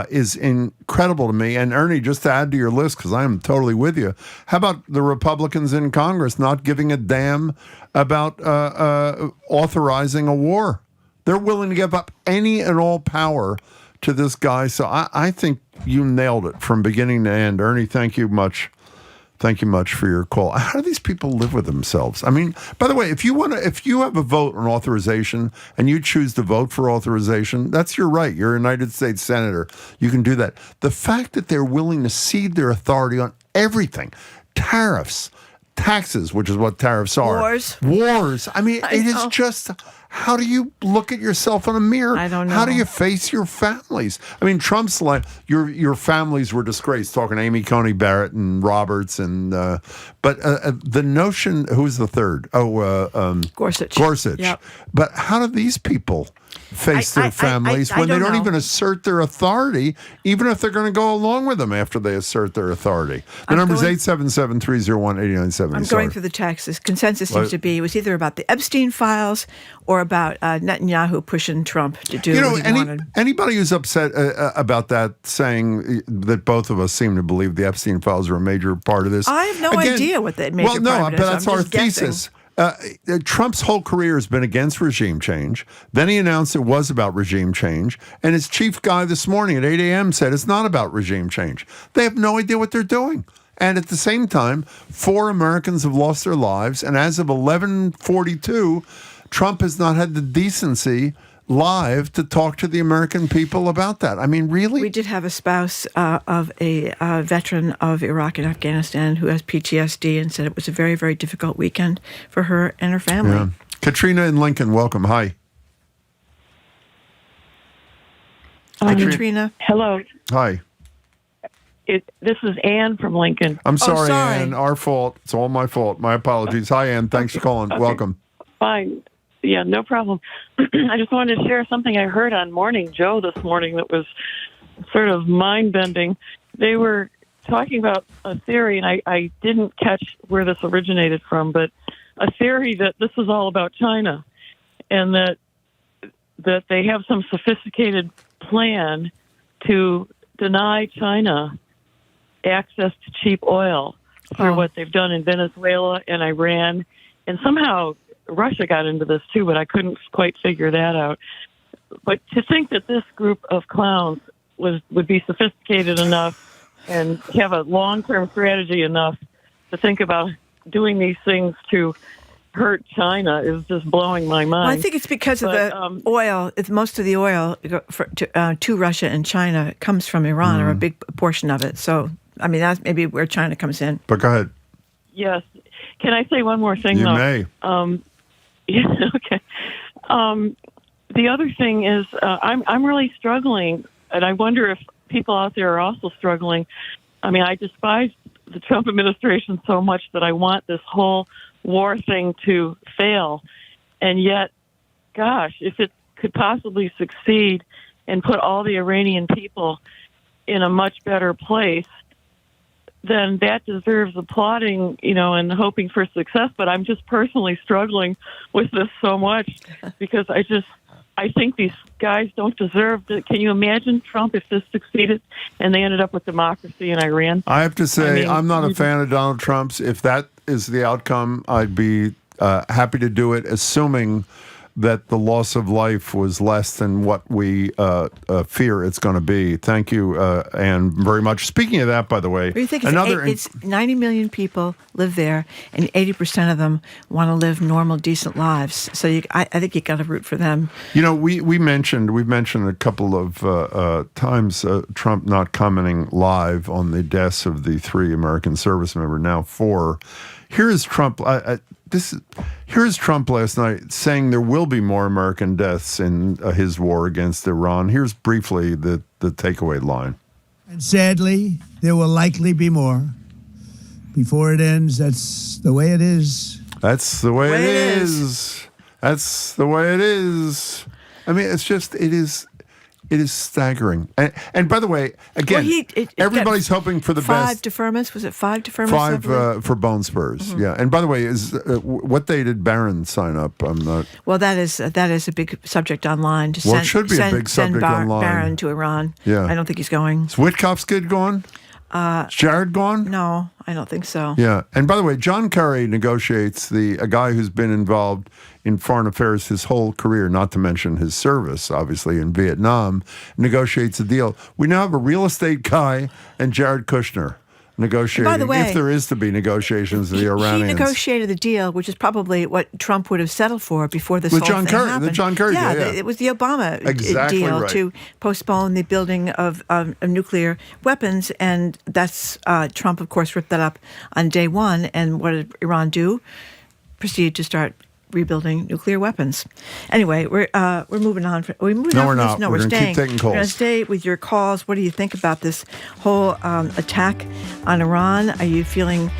is incredible to me. And Ernie, just to add to your list, because I am totally with you, how about the Republicans in Congress not giving a damn about authorizing a war? They're willing to give up any and all power to this guy. So I think you nailed it from beginning to end. Ernie, thank you much. Thank you much for your call. How do these people live with themselves? I mean, by the way, if you have a vote on authorization and you choose to vote for authorization, that's your right. You're a United States senator. You can do that. The fact that they're willing to cede their authority on everything, tariffs, taxes, which is what tariffs are. Wars. I mean, it is just, how do you look at yourself in a mirror? I don't know. How do you face your families? I mean, Trump's like, your families were disgraced, talking Amy Coney Barrett and Roberts, and but the notion, who's the third? Gorsuch. Gorsuch. Yep. But how do these people face their families when they don't even assert their authority, even if they're going to go along with them after they assert their authority? The number is 877-301-8970. I'm going through the text. This consensus seems to be it was either about the Epstein files or about Netanyahu pushing Trump to do what he wanted. Anybody who's upset about that, saying that both of us seem to believe the Epstein files are a major part of this. I have no idea what that major part of it is. But that's I'm our just guessing. thesis. Trump's whole career has been against regime change. Then he announced it was about regime change. And his chief guy this morning at 8 a.m. said it's not about regime change. They have no idea what they're doing. And at the same time, 4 Americans have lost their lives. And as of 11:42, Trump has not had the decency live to talk to the American people about that. I mean, really? We did have a spouse of a veteran of Iraq and Afghanistan who has PTSD and said it was a very, very difficult weekend for her and her family. Yeah. Katrina in Lincoln, welcome. Hi. Hi, Katrina. Hello. Hi. This is Ann from Lincoln. I'm sorry, Ann. Our fault. It's all my fault. My apologies. Hi, Ann. Thanks for calling. Okay. Welcome. Fine. Yeah, no problem. I just wanted to share something I heard on Morning Joe this morning that was sort of mind-bending. They were talking about a theory, and I didn't catch where this originated from, but a theory that this is all about China and that they have some sophisticated plan to deny China access to cheap oil through what they've done in Venezuela and Iran. And somehow Russia got into this too, but I couldn't quite figure that out. But to think that this group of clowns would be sophisticated enough and have a long-term strategy enough to think about doing these things to hurt China is just blowing my mind. Well, I think it's because of the oil. Most of the oil to Russia and China comes from Iran, or a big portion of it. So, I mean, that's maybe where China comes in. But go ahead. Yes. Can I say one more thing, You though? may. Yeah, okay. The other thing is I'm really struggling, and I wonder if people out there are also struggling. I mean, I despise the Trump administration so much that I want this whole war thing to fail. And yet, gosh, if it could possibly succeed and put all the Iranian people in a much better place, then that deserves applauding, and hoping for success. But I'm just personally struggling with this so much because I think these guys don't deserve it. Can you imagine Trump if this succeeded and they ended up with democracy in Iran? I have to say, I'm not a fan of Donald Trump's. If that is the outcome, I'd be happy to do it, assuming that the loss of life was less than what we fear it's going to be. Thank you, Anne, very much. Speaking of that, by the way, you think it's 90 million people live there, and 80% of them want to live normal, decent lives. So I think you got to root for them. We've mentioned a couple of times Trump not commenting live on the deaths of the 3 American service members, now 4. Here's Trump. Here's Trump last night saying there will be more American deaths in his war against Iran. Here's briefly the takeaway line. And sadly, there will likely be more. Before it ends, that's the way it is. That's the way it is. That's the way it is. I mean, it's just, it is staggering. And by the way, again, everybody's hoping for the best. 5 deferments? Was it 5 deferments? 5 for bone spurs. Mm-hmm. Yeah. And by the way, what day did Barron sign up? I'm not. Well, that is a big subject online. It should be a big subject online. Barron to Iran. Yeah. I don't think he's going. Is Witkoff's kid gone? Is Jared gone? No, I don't think so. Yeah. And by the way, John Kerry negotiates a guy who's been involved in foreign affairs his whole career, not to mention his service, obviously, in Vietnam, negotiates a deal. We now have a real estate guy and Jared Kushner negotiating, by the way, if there is to be negotiations with the Iranians. He negotiated the deal, which is probably what Trump would have settled for before this with whole John thing Kerry, happened. The John Kerry deal, yeah. It was the Obama deal right. to postpone the building of nuclear weapons, and that's Trump, of course, ripped that up on day one. And what did Iran do? Proceed to start rebuilding nuclear weapons. Anyway, we're moving on. Are we moving No, on we're from this? not. No, We're we're gonna keep staying. taking We're going to calls. stay with your calls. What do you think about this whole attack on Iran? Are you feeling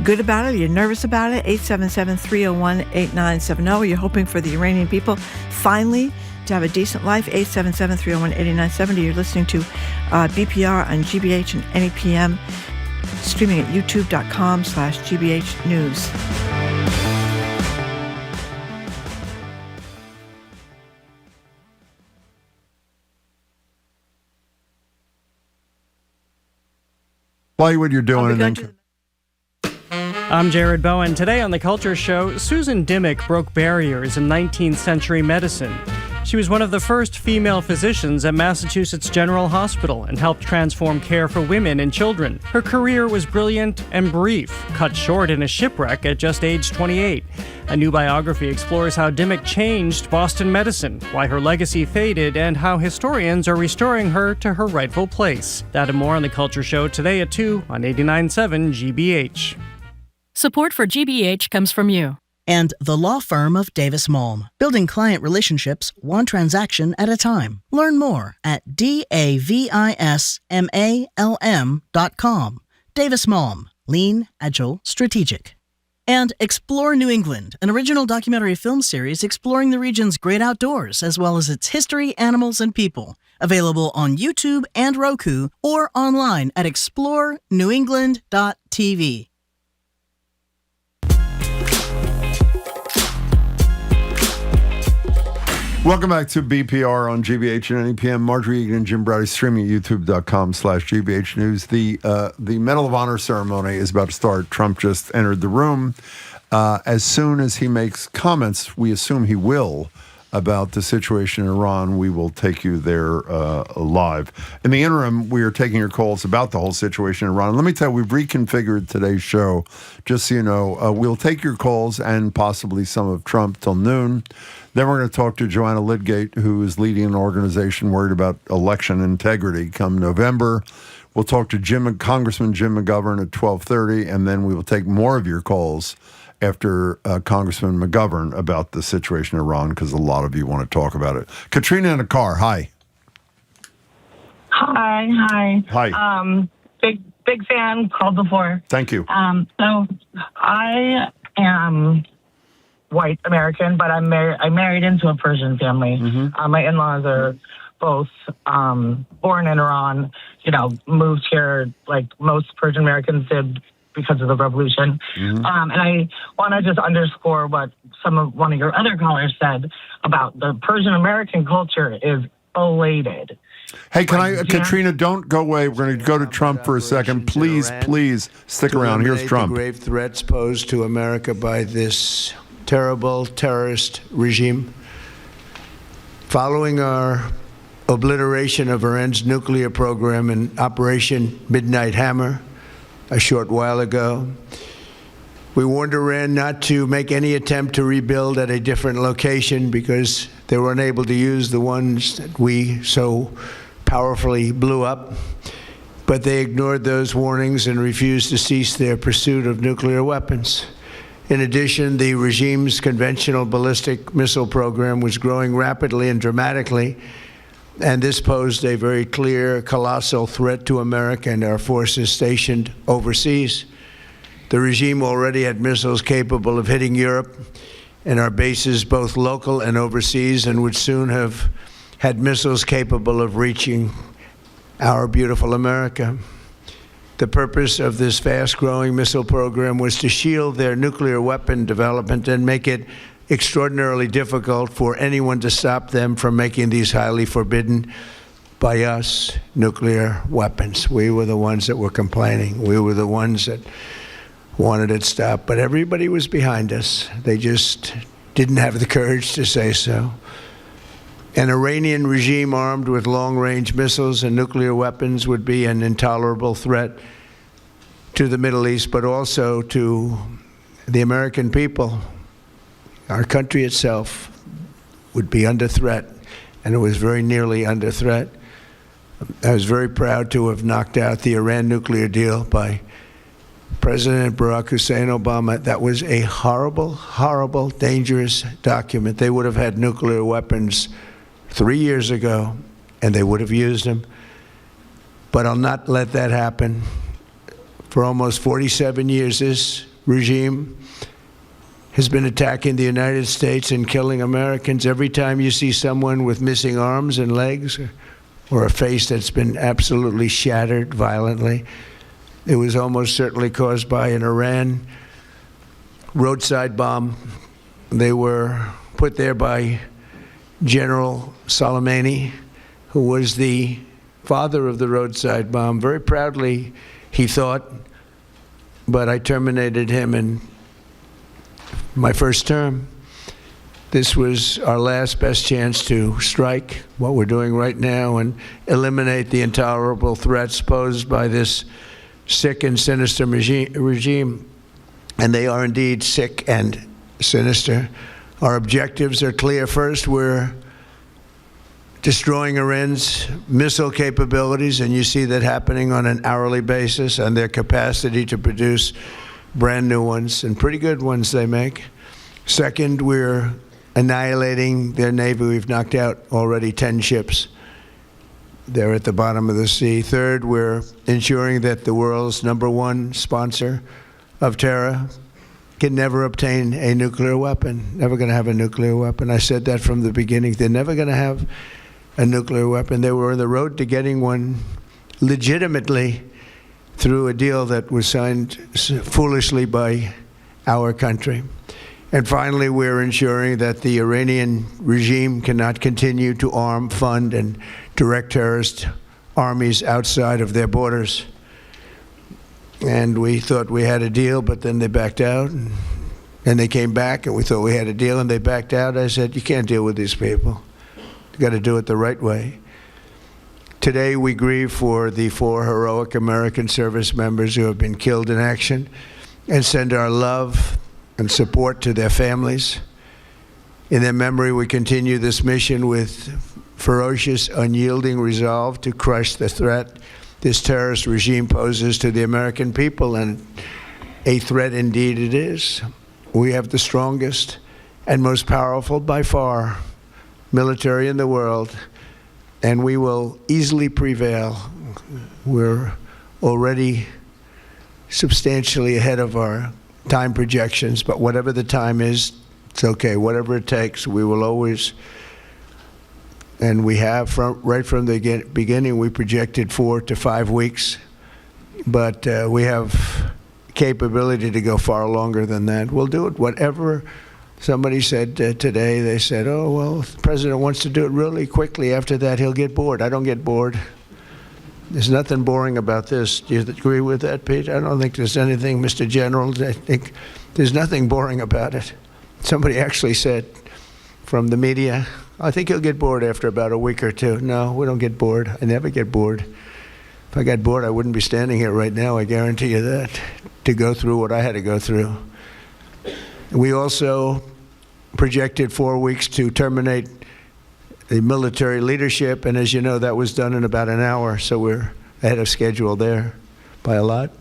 good about it? Are you nervous about it? 877-301-8970. Are you hoping for the Iranian people finally to have a decent life? 877-301-8970. You're listening to BPR on GBH and NEPM, streaming at youtube.com/GBH News. Play what you're doing and then. I'm Jared Bowen. Today on The Culture Show, Susan Dimock broke barriers in 19th century medicine. She was one of the first female physicians at Massachusetts General Hospital and helped transform care for women and children. Her career was brilliant and brief, cut short in a shipwreck at just age 28. A new biography explores how Dimock changed Boston medicine, why her legacy faded, and how historians are restoring her to her rightful place. That and more on The Culture Show today at 2 on 89.7 GBH. Support for GBH comes from you. And the law firm of Davis Malm, building client relationships one transaction at a time. Learn more at DAVISMALM.com. Davis Malm, lean, agile, strategic. And Explore New England, an original documentary film series exploring the region's great outdoors as well as its history, animals, and people. Available on YouTube and Roku or online at explorenewengland.tv. Welcome back to BPR on GBH and NEPM. Marjorie Egan and Jim Browdy streaming at youtube.com/GBH News. The Medal of Honor ceremony is about to start. Trump just entered the room. As soon as he makes comments, we assume he will, about the situation in Iran, we will take you there live. In the interim, we are taking your calls about the whole situation in Iran. And let me tell you, we've reconfigured today's show, just so you know. We'll take your calls and possibly some of Trump till noon. Then we're going to talk to Joanna Lydgate, who is leading an organization worried about election integrity come November. We'll talk to Congressman Jim McGovern at 12:30, and then we will take more of your calls after Congressman McGovern about the situation in Iran, because a lot of you want to talk about it. Katrina in a car, hi. Hi. Hi. Big fan, called before. Thank you. So I am white American, but I married into a Persian family. Mm-hmm. My in-laws are both born in Iran, moved here like most Persian Americans did because of the revolution. Mm-hmm. And I want to just underscore what one of your other callers said about the Persian American culture is elated. Hey, Katrina, don't go away. We're going to go to Trump for a second. Please stick around. Here's Trump. The grave threats posed to America by this terrible terrorist regime. Following our obliteration of Iran's nuclear program in Operation Midnight Hammer a short while ago, we warned Iran not to make any attempt to rebuild at a different location because they were unable to use the ones that we so powerfully blew up. But they ignored those warnings and refused to cease their pursuit of nuclear weapons. In addition, the regime's conventional ballistic missile program was growing rapidly and dramatically, and this posed a very clear, colossal threat to America and our forces stationed overseas. The regime already had missiles capable of hitting Europe and our bases, both local and overseas, and would soon have had missiles capable of reaching our beautiful America. The purpose of this fast-growing missile program was to shield their nuclear weapon development and make it extraordinarily difficult for anyone to stop them from making these highly forbidden by us nuclear weapons. We were the ones that were complaining. We were the ones that wanted it stopped. But everybody was behind us. They just didn't have the courage to say so. An Iranian regime armed with long-range missiles and nuclear weapons would be an intolerable threat to the Middle East, but also to the American people. Our country itself would be under threat, and it was very nearly under threat. I was very proud to have knocked out the Iran nuclear deal by President Barack Hussein Obama, that was a horrible, horrible, dangerous document. They would have had nuclear weapons 3 years ago, and they would have used them. But I'll not let that happen. For almost 47 years, this regime has been attacking the United States and killing Americans. Every time you see someone with missing arms and legs or a face that's been absolutely shattered violently, it was almost certainly caused by an Iran roadside bomb. They were put there by General Soleimani, who was the father of the roadside bomb. Very proudly, he thought, but I terminated him in my first term. This was our last best chance to strike what we're doing right now and eliminate the intolerable threats posed by this sick and sinister regime. And they are indeed sick and sinister. Our objectives are clear. First, we're destroying Iran's missile capabilities, and you see that happening on an hourly basis, and their capacity to produce brand new ones, and pretty good ones they make. Second, we're annihilating their Navy. We've knocked out already 10 ships. They're at the bottom of the sea. Third, we're ensuring that the world's #1 sponsor of terror can never obtain a nuclear weapon. Never going to have a nuclear weapon. I said that from the beginning. They're never going to have a nuclear weapon. They were on the road to getting one legitimately through a deal that was signed foolishly by our country. And finally, we're ensuring that the Iranian regime cannot continue to arm, fund, and direct terrorist armies outside of their borders. And we thought we had a deal, but then they backed out. And they came back, and we thought we had a deal, and they backed out. I said, you can't deal with these people. You got to do it the right way. Today, we grieve for the 4 heroic American service members who have been killed in action and send our love and support to their families. In their memory, we continue this mission with ferocious, unyielding resolve to crush the threat this terrorist regime poses to the American people, and a threat indeed it is. We have the strongest and most powerful, by far, military in the world, and we will easily prevail. We're already substantially ahead of our time projections, but whatever the time is, it's okay. Whatever it takes, we will always, and we have right from the beginning, we projected 4 to 5 weeks, but we have capability to go far longer than that. We'll do it. Whatever somebody said today, they said, oh, well, if the president wants to do it really quickly, after that he'll get bored. I don't get bored. There's nothing boring about this. Do you agree with that, Pete? I don't think there's anything, Mr. General. I think there's nothing boring about it. Somebody actually said from the media, I think he'll get bored after about a week or two. No, we don't get bored. I never get bored. If I got bored, I wouldn't be standing here right now, I guarantee you that, to go through what I had to go through. We also projected 4 weeks to terminate the military leadership, and as you know, that was done in about an hour, so we're ahead of schedule there by a lot.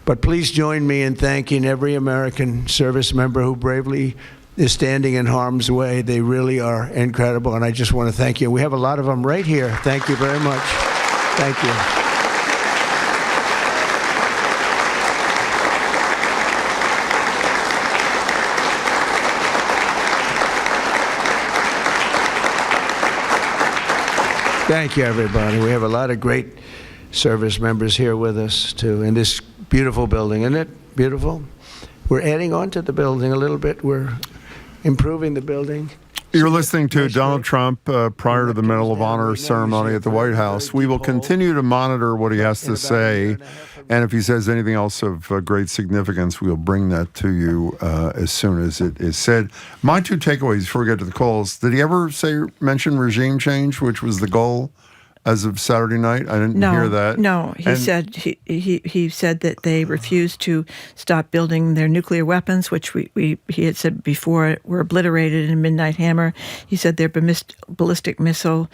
But please join me in thanking every American service member who bravely is standing in harm's way. They really are incredible, and I just want to thank you. We have a lot of them right here. Thank you very much. Thank you. Thank you, everybody. We have a lot of great service members here with us, too, in this beautiful building. Isn't it beautiful? We're adding on to the building a little bit. We're improving the building. You're listening to Donald Trump prior to the Medal of Honor ceremony at the White House. We will continue to monitor what he has to say, and if he says anything else of great significance, we'll bring that to you as soon as it is said. My 2 takeaways before we get to the calls: did he ever mention regime change, which was the goal as of Saturday night? I didn't hear that. No, he said he said that they refused to stop building their nuclear weapons, which he had said before were obliterated in Midnight Hammer. He said their ballistic missile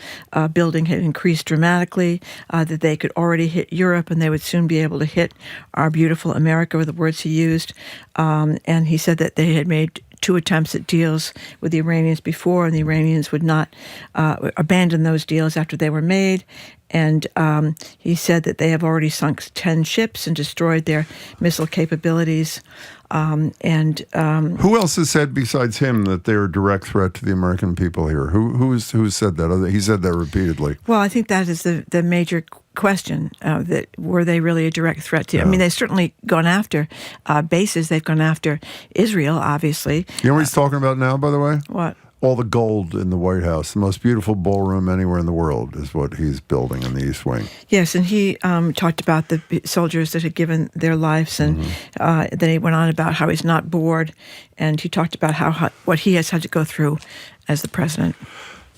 building had increased dramatically, that they could already hit Europe and they would soon be able to hit our beautiful America, were the words he used. And he said that they had made 2 attempts at deals with the Iranians before, and the Iranians would not abandon those deals after they were made. And he said that they have already sunk 10 ships and destroyed their missile capabilities. Who else has said besides him that they're a direct threat to the American people here? Who said that? He said that repeatedly. Well, I think that is the major question, that were they really a direct threat to? I mean, they've certainly gone after bases. They've gone after Israel, obviously. You know what he's talking about now, by the way? What? All the gold in the White House. The most beautiful ballroom anywhere in the world is what he's building in the East Wing. Yes, and he talked about the soldiers that had given their lives, and then he went on about how he's not bored, and he talked about what he has had to go through as the president.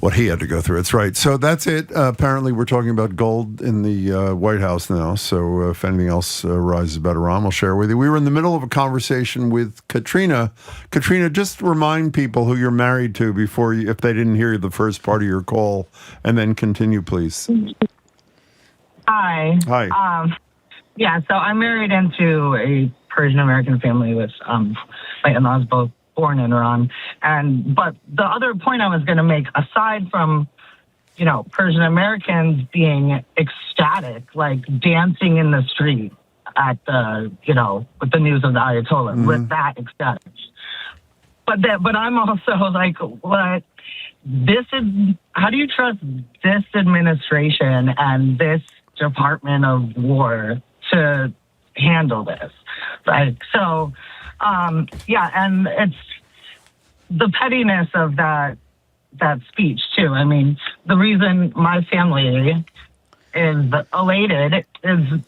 What he had to go through. That's right. So that's it. Apparently, we're talking about gold in the White House now. So if anything else arises about Iran, we'll share with you. We were in the middle of a conversation with Katrina. Katrina, just remind people who you're married to before you, if they didn't hear the first part of your call, and then continue, please. Hi. Hi. Yeah, so I'm married into a Persian-American family with my in-laws both born in Iran. But the other point I was going to make, aside from, Persian Americans being ecstatic, like dancing in the street at the, with the news of the Ayatollah, with that ecstatic. But I'm also like, what? How do you trust this administration and this Department of War to handle this? Like, so, and it's the pettiness of that speech too. I mean, the reason my family is elated is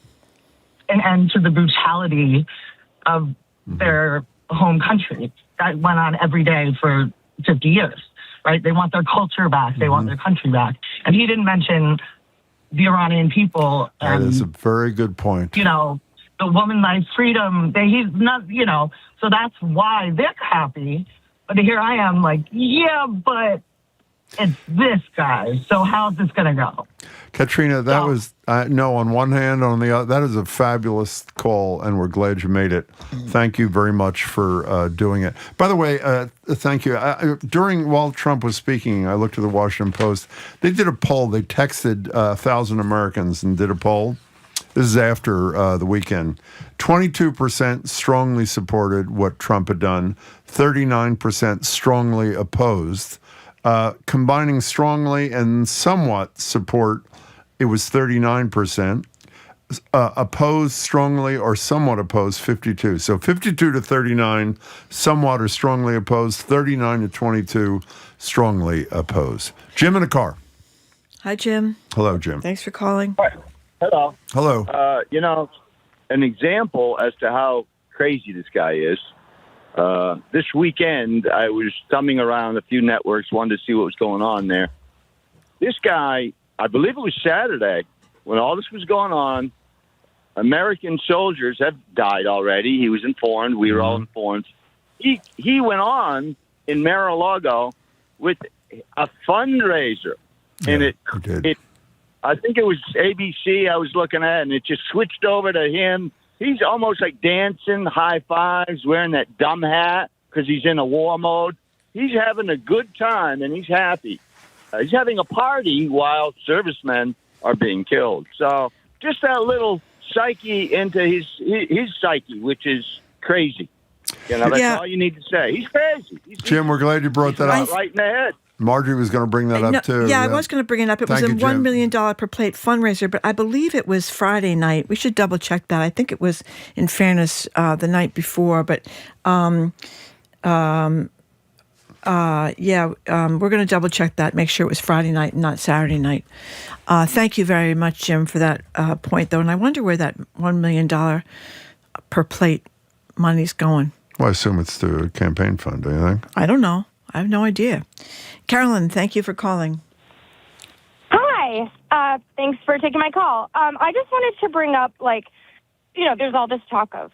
an end to the brutality of their home country that went on every day for 50 years, right? They want their culture back. They want their country back. And he didn't mention the Iranian people. That is a very good point. The woman life freedom, he's not, so that's why they're happy. But here I am like, yeah, but it's this guy. So how's this going to go? Katrina, that was, no, on one hand, on the other, that is a fabulous call, and we're glad you made it. Thank you very much for doing it. By the way, thank you. While Trump was speaking, I looked at the Washington Post. They did a poll. They texted 1,000 Americans and did a poll. This is after the weekend. 22% strongly supported what Trump had done. 39% strongly opposed. Combining strongly and somewhat support, it was 39%. Opposed strongly or somewhat opposed, 52. So 52 to 39, somewhat or strongly opposed. 39 to 22, strongly opposed. Jim in a car. Hi, Jim. Hello, Jim. Thanks for calling. Hello. Hello. An example as to how crazy this guy is. This weekend, I was thumbing around a few networks, wanted to see what was going on there. This guy, I believe it was Saturday, when all this was going on, American soldiers have died already. He was informed. We were all informed. He went on in Mar-a-Lago with a fundraiser. And I think it was ABC I was looking at, and it just switched over to him. He's almost like dancing, high fives, wearing that dumb hat because he's in a war mode. He's having a good time, and he's happy. He's having a party while servicemen are being killed. So just that little psyche into his psyche, which is crazy. That's all you need to say. He's crazy. Jim, we're glad you brought that up. Right in the head. Marjorie was going to bring that up, too. Yeah, I was going to bring it up. It was a $1 million per plate fundraiser, but I believe it was Friday night. We should double-check that. I think it was, in fairness, the night before. But, we're going to double-check that, make sure it was Friday night and not Saturday night. Thank you very much, Jim, for that point, though. And I wonder where that $1 million per plate money's going. Well, I assume it's the campaign fund, do you think? I don't know. I have no idea. Carolyn, thank you for calling. Hi. Hi. Thanks for taking my call. I just wanted to bring up, there's all this talk of,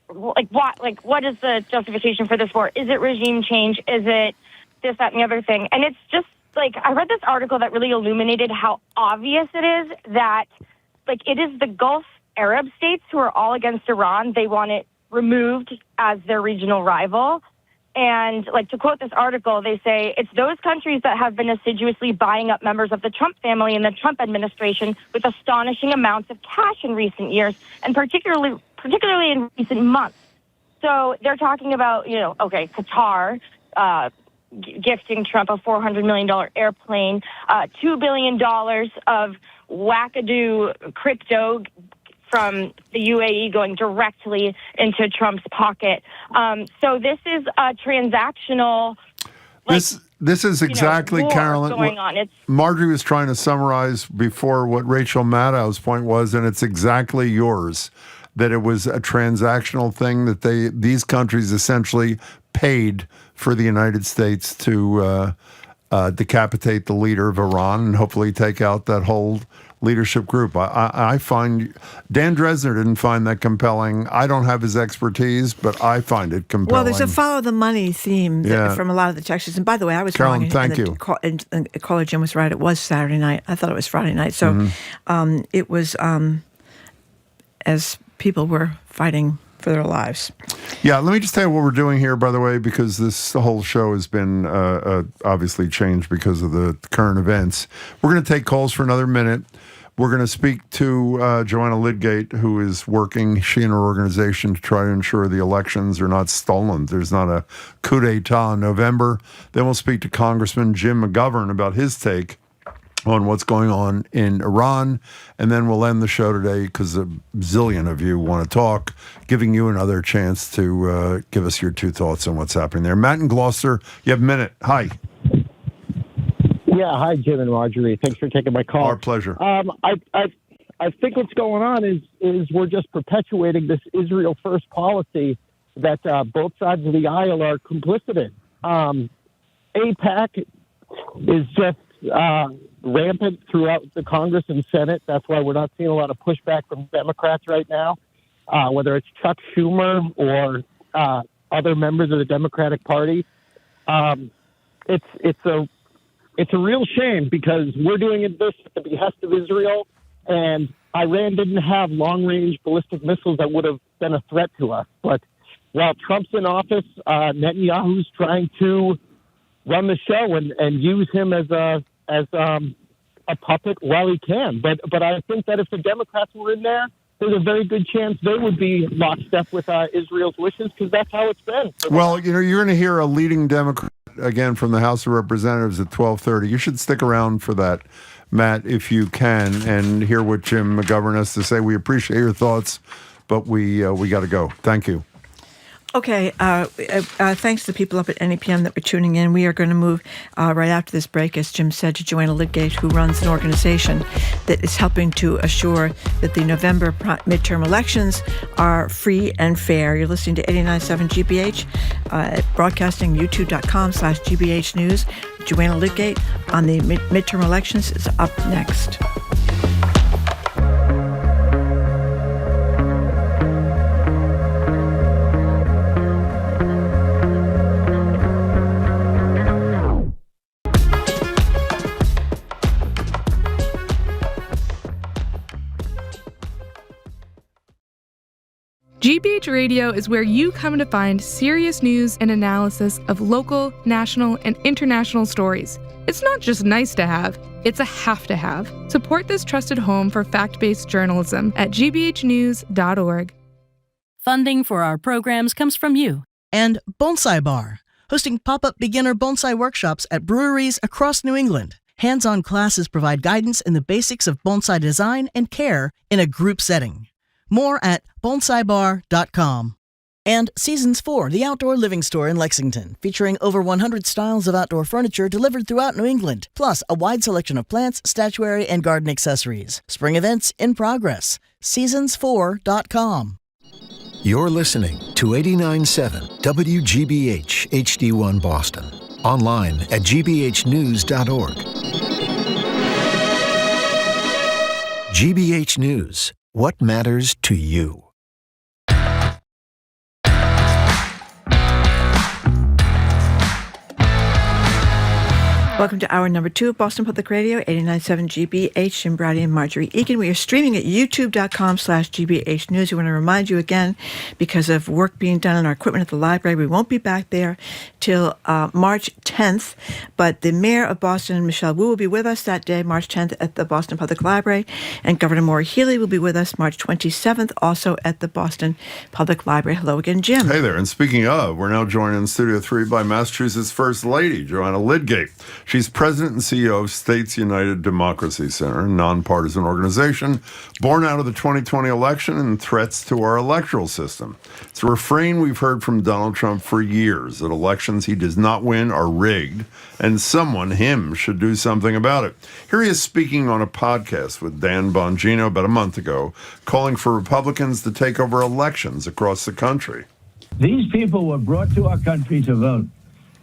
what is the justification for this war? Is it regime change? Is it this, that, and the other thing? And it's just, I read this article that really illuminated how obvious it is that, it is the Gulf Arab states who are all against Iran. They want it removed as their regional rival. And, to quote this article, they say, it's those countries that have been assiduously buying up members of the Trump family and the Trump administration with astonishing amounts of cash in recent years, and particularly in recent months. So they're talking about, Qatar gifting Trump a $400 million airplane, $2 billion of wackadoo crypto from the UAE going directly into Trump's pocket. So this is a transactional. This is exactly, war Carolyn, going on. Marjorie was trying to summarize before what Rachel Maddow's point was, and it's exactly yours, that it was a transactional thing, that these countries essentially paid for the United States to decapitate the leader of Iran and hopefully take out that whole leadership group. I find Dan Drezner didn't find that compelling. I don't have his expertise, but I find it compelling. Well, there's a follow the money theme from a lot of the texts. And by the way, I was Carolyn, wrong. Thank you. And caller Jim was right. It was Saturday night. I thought it was Friday night. So it was as people were fighting for their lives. Yeah, let me just tell you what we're doing here, by the way, because the whole show has been obviously changed because of the current events. We're going to take calls for another minute. We're going to speak to Joanna Lydgate, who is working, she and her organization, to try to ensure the elections are not stolen. There's not a coup d'etat in November. Then we'll speak to Congressman Jim McGovern about his take on what's going on in Iran. And then we'll end the show today, because a zillion of you want to talk, giving you another chance to give us your two thoughts on what's happening there. Matt in Gloucester, you have a minute. Hi. Yeah, hi, Jim and Marjorie. Thanks for taking my call. Our pleasure. I think what's going on is we're just perpetuating this Israel first policy that both sides of the aisle are complicit in. AIPAC is just rampant throughout the Congress and Senate. That's why we're not seeing a lot of pushback from Democrats right now, whether it's Chuck Schumer or other members of the Democratic Party. It's a real shame, because we're doing this at the behest of Israel, and Iran didn't have long-range ballistic missiles that would have been a threat to us. But while Trump's in office, Netanyahu's trying to run the show and use him as a puppet while he can. But I think that if the Democrats were in there, there's a very good chance they would be lockstep with Israel's wishes, because that's how it's been. Well, you're going to hear a leading Democrat again from the House of Representatives at 12:30. You should stick around for that, Matt, if you can, and hear what Jim McGovern has to say. We appreciate your thoughts, but we got to go. Thank you. Okay, thanks to the people up at NEPM that were tuning in. We are going to move right after this break, as Jim said, to Joanna Lydgate, who runs an organization that is helping to assure that the November midterm elections are free and fair. You're listening to 89.7 GBH, broadcasting youtube.com/GBH News. Joanna Lydgate on the midterm elections is up next. GBH Radio is where you come to find serious news and analysis of local, national, and international stories. It's not just nice to have, it's a have to have. Support this trusted home for fact-based journalism at gbhnews.org. Funding for our programs comes from you. And Bonsai Bar, hosting pop-up beginner bonsai workshops at breweries across New England. Hands-on classes provide guidance in the basics of bonsai design and care in a group setting. More at bonsaibar.com. And Seasons 4, the outdoor living store in Lexington, featuring over 100 styles of outdoor furniture delivered throughout New England, plus a wide selection of plants, statuary, and garden accessories. Spring events in progress. Seasons4.com. You're listening to 89.7 WGBH HD1 Boston. Online at gbhnews.org. GBH News. What matters to you? Welcome to hour number 2 of Boston Public Radio, 89.7 GBH, Jim Brady and Marjorie Egan. We are streaming at youtube.com/GBH News. We want to remind you again, because of work being done on our equipment at the library, we won't be back there till March 10th. But the mayor of Boston, Michelle Wu, will be with us that day, March 10th, at the Boston Public Library. And Governor Maura Healey will be with us March 27th, also at the Boston Public Library. Hello again, Jim. Hey there. And speaking of, we're now joined in Studio 3 by Massachusetts First Lady Joanna Lydgate. She's president and CEO of States United Democracy Center, a nonpartisan organization born out of the 2020 election and threats to our electoral system. It's a refrain we've heard from Donald Trump for years, that elections he does not win are rigged, and someone, him, should do something about it. Here he is speaking on a podcast with Dan Bongino about a month ago, calling for Republicans to take over elections across the country. These people were brought to our country to vote,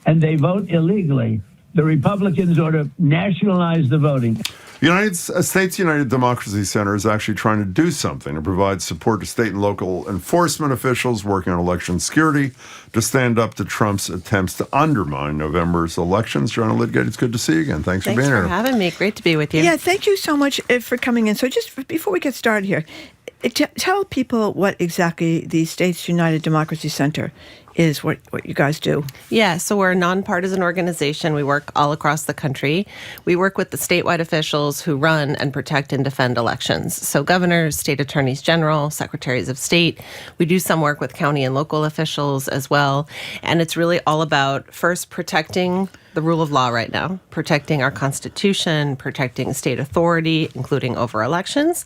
and they vote illegally. The Republicans ought to nationalize the voting. States United Democracy Center is actually trying to do something to provide support to state and local enforcement officials working on election security to stand up to Trump's attempts to undermine November's elections. Joanna Lydgate, it's good to see you again. Thanks for being here. Thanks for having me. Great to be with you. Yeah, thank you so much for coming in. So just before we get started here, tell people what exactly the States United Democracy Center is, what you guys do. Yeah, so we're a nonpartisan organization. We work all across the country. We work with the statewide officials who run and protect and defend elections. So governors, state attorneys general, secretaries of state. We do some work with county and local officials as well. And it's really all about first protecting the rule of law right now, protecting our Constitution, protecting state authority, including over elections,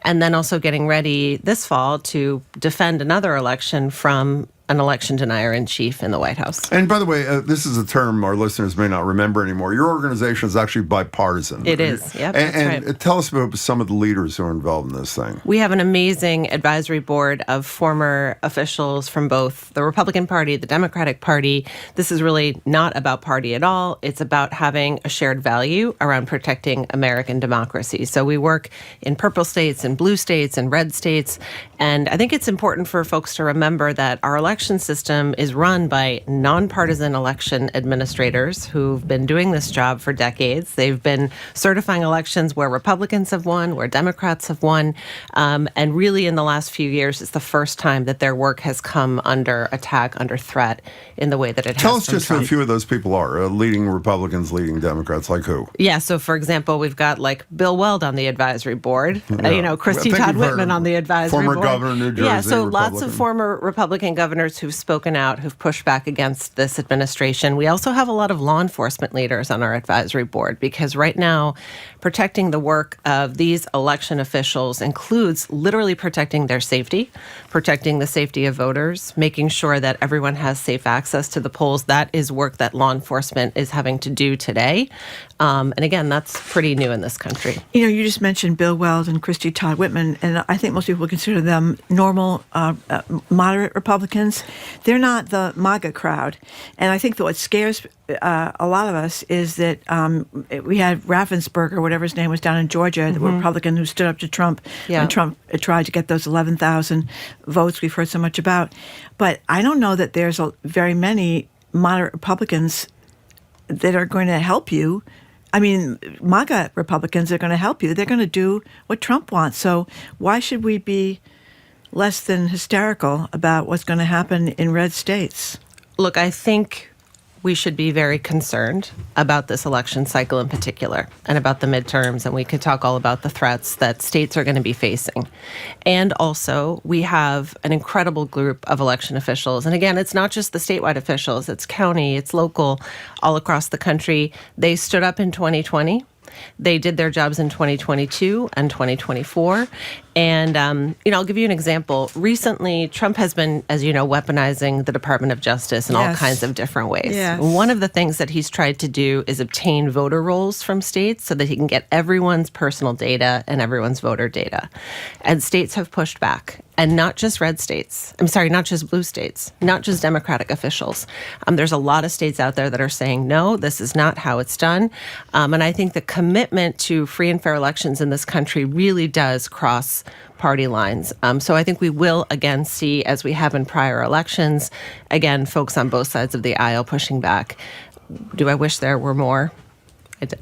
and then also getting ready this fall to defend another election from an election denier-in-chief in the White House. And by the way, this is a term our listeners may not remember anymore. Your organization is actually bipartisan. It is, yep, that's and right. Tell us about some of the leaders who are involved in this thing. We have an amazing advisory board of former officials from both the Republican Party, the Democratic Party. This is really not about party at all. It's about having a shared value around protecting American democracy. So we work in purple states and blue states and red states. And I think it's important for folks to remember that our election system is run by nonpartisan election administrators who've been doing this job for decades. They've been certifying elections where Republicans have won, where Democrats have won. And really in the last few years, it's the first time that their work has come under attack, under threat in the way that it has. Tell us just who a few of those people are, leading Republicans, leading Democrats, like who? Yeah, so for example, we've got like Bill Weld on the advisory board, Christy Todd Whitman on the advisory board. Former governor of New Jersey. Yeah, so Republican. Lots of former Republican governors who've spoken out, who've pushed back against this administration. We also have a lot of law enforcement leaders on our advisory board, because right now, protecting the work of these election officials includes literally protecting their safety, protecting the safety of voters, making sure that everyone has safe access to the polls. That is work that law enforcement is having to do today. And again, that's pretty new in this country. You just mentioned Bill Weld and Christy Todd Whitman, and I think most people consider them normal, moderate Republicans. They're not the MAGA crowd. And I think that what scares a lot of us is that we had Raffensperger, whatever his name was, down in Georgia, the Republican who stood up to Trump when Trump tried to get those 11,000 votes we've heard so much about. But I don't know that there's very many moderate Republicans that are going to help you. I mean, MAGA Republicans are going to help you. They're going to do what Trump wants. So why should we be less than hysterical about what's going to happen in red states? Look, I think we should be very concerned about this election cycle in particular, and about the midterms, and we could talk all about the threats that states are going to be facing. And also, we have an incredible group of election officials. And again, it's not just the statewide officials, it's county, it's local, all across the country. They stood up in 2020. They did their jobs in 2022 and 2024. And, I'll give you an example. Recently, Trump has been, as you know, weaponizing the Department of Justice in all kinds of different ways. Yes. One of the things that he's tried to do is obtain voter rolls from states so that he can get everyone's personal data and everyone's voter data. And states have pushed back. and not just red states. I'm sorry, not just blue states, not just Democratic officials. There's a lot of states out there that are saying, no, this is not how it's done. And I think the commitment to free and fair elections in this country really does cross party lines. So I think we will again see, as we have in prior elections, again, folks on both sides of the aisle pushing back. Do I wish there were more?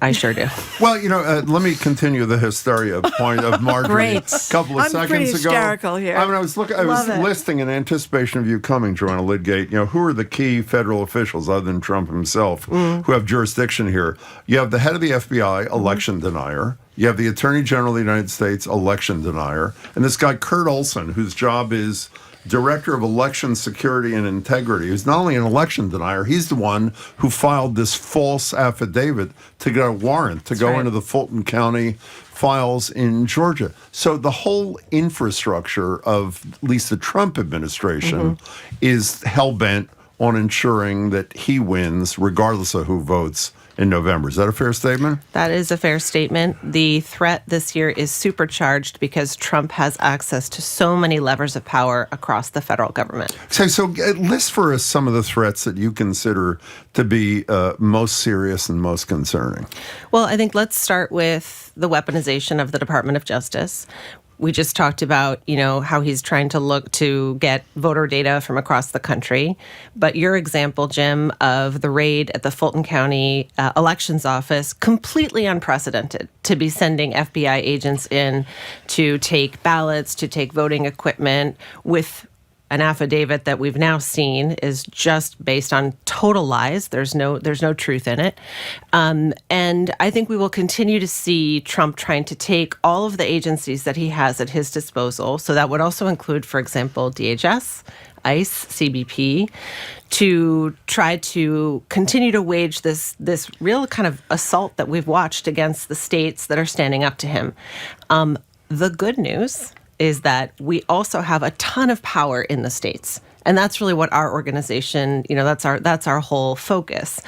I sure do. Well, let me continue the hysteria point of Marjorie. Great. A couple of I'm seconds pretty ago. hysterical here. I was listing in anticipation of you coming, Joanna Lydgate. Who are the key federal officials other than Trump himself who have jurisdiction here? You have the head of the FBI, election denier. You have the Attorney General of the United States, election denier, and this guy Kurt Olson, whose job is Director of Election Security and Integrity, who's not only an election denier, he's the one who filed this false affidavit to get a warrant to go into the Fulton County files in Georgia. So the whole infrastructure of at least the Trump administration is hell-bent on ensuring that he wins regardless of who votes in November. Is that a fair statement? That is a fair statement. The threat this year is supercharged because Trump has access to so many levers of power across the federal government. So list for us some of the threats that you consider to be most serious and most concerning. Well, I think let's start with the weaponization of the Department of Justice. We just talked about, how he's trying to look to get voter data from across the country. But your example, Jim, of the raid at the Fulton County Elections Office, completely unprecedented to be sending FBI agents in to take ballots, to take voting equipment with an affidavit that we've now seen is just based on total lies. There's no truth in it. And I think we will continue to see Trump trying to take all of the agencies that he has at his disposal. So that would also include, for example, DHS, ICE, CBP, to try to continue to wage this real kind of assault that we've watched against the states that are standing up to him. The good news is that we also have a ton of power in the states. And that's really what our organization, that's our whole focus.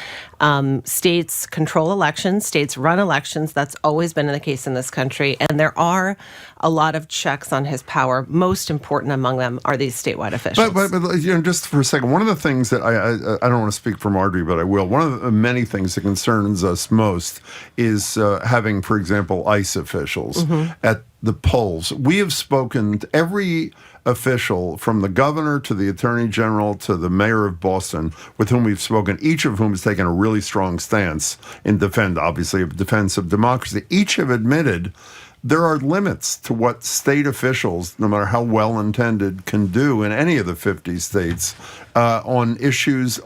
States control elections, states run elections. That's always been the case in this country. And there are a lot of checks on his power. Most important among them are these statewide officials. But just for a second, one of the things that I don't want to speak for Marjorie, but I will. One of the many things that concerns us most is having, for example, ICE officials at the polls. We have spoken to every official, from the governor to the attorney general to the mayor of Boston, with whom we've spoken, each of whom has taken a really strong stance in defense of democracy. Each have admitted there are limits to what state officials, no matter how well-intended, can do in any of the 50 states on issues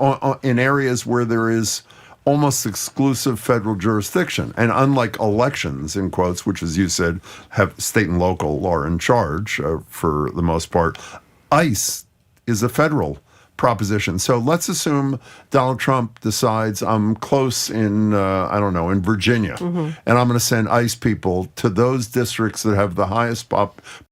in areas where there is almost exclusive federal jurisdiction. And unlike elections, in quotes, which, as you said, have state and local are in charge for the most part, ICE is a federal proposition. So let's assume Donald Trump decides I'm close in, in Virginia, and I'm going to send ICE people to those districts that have the highest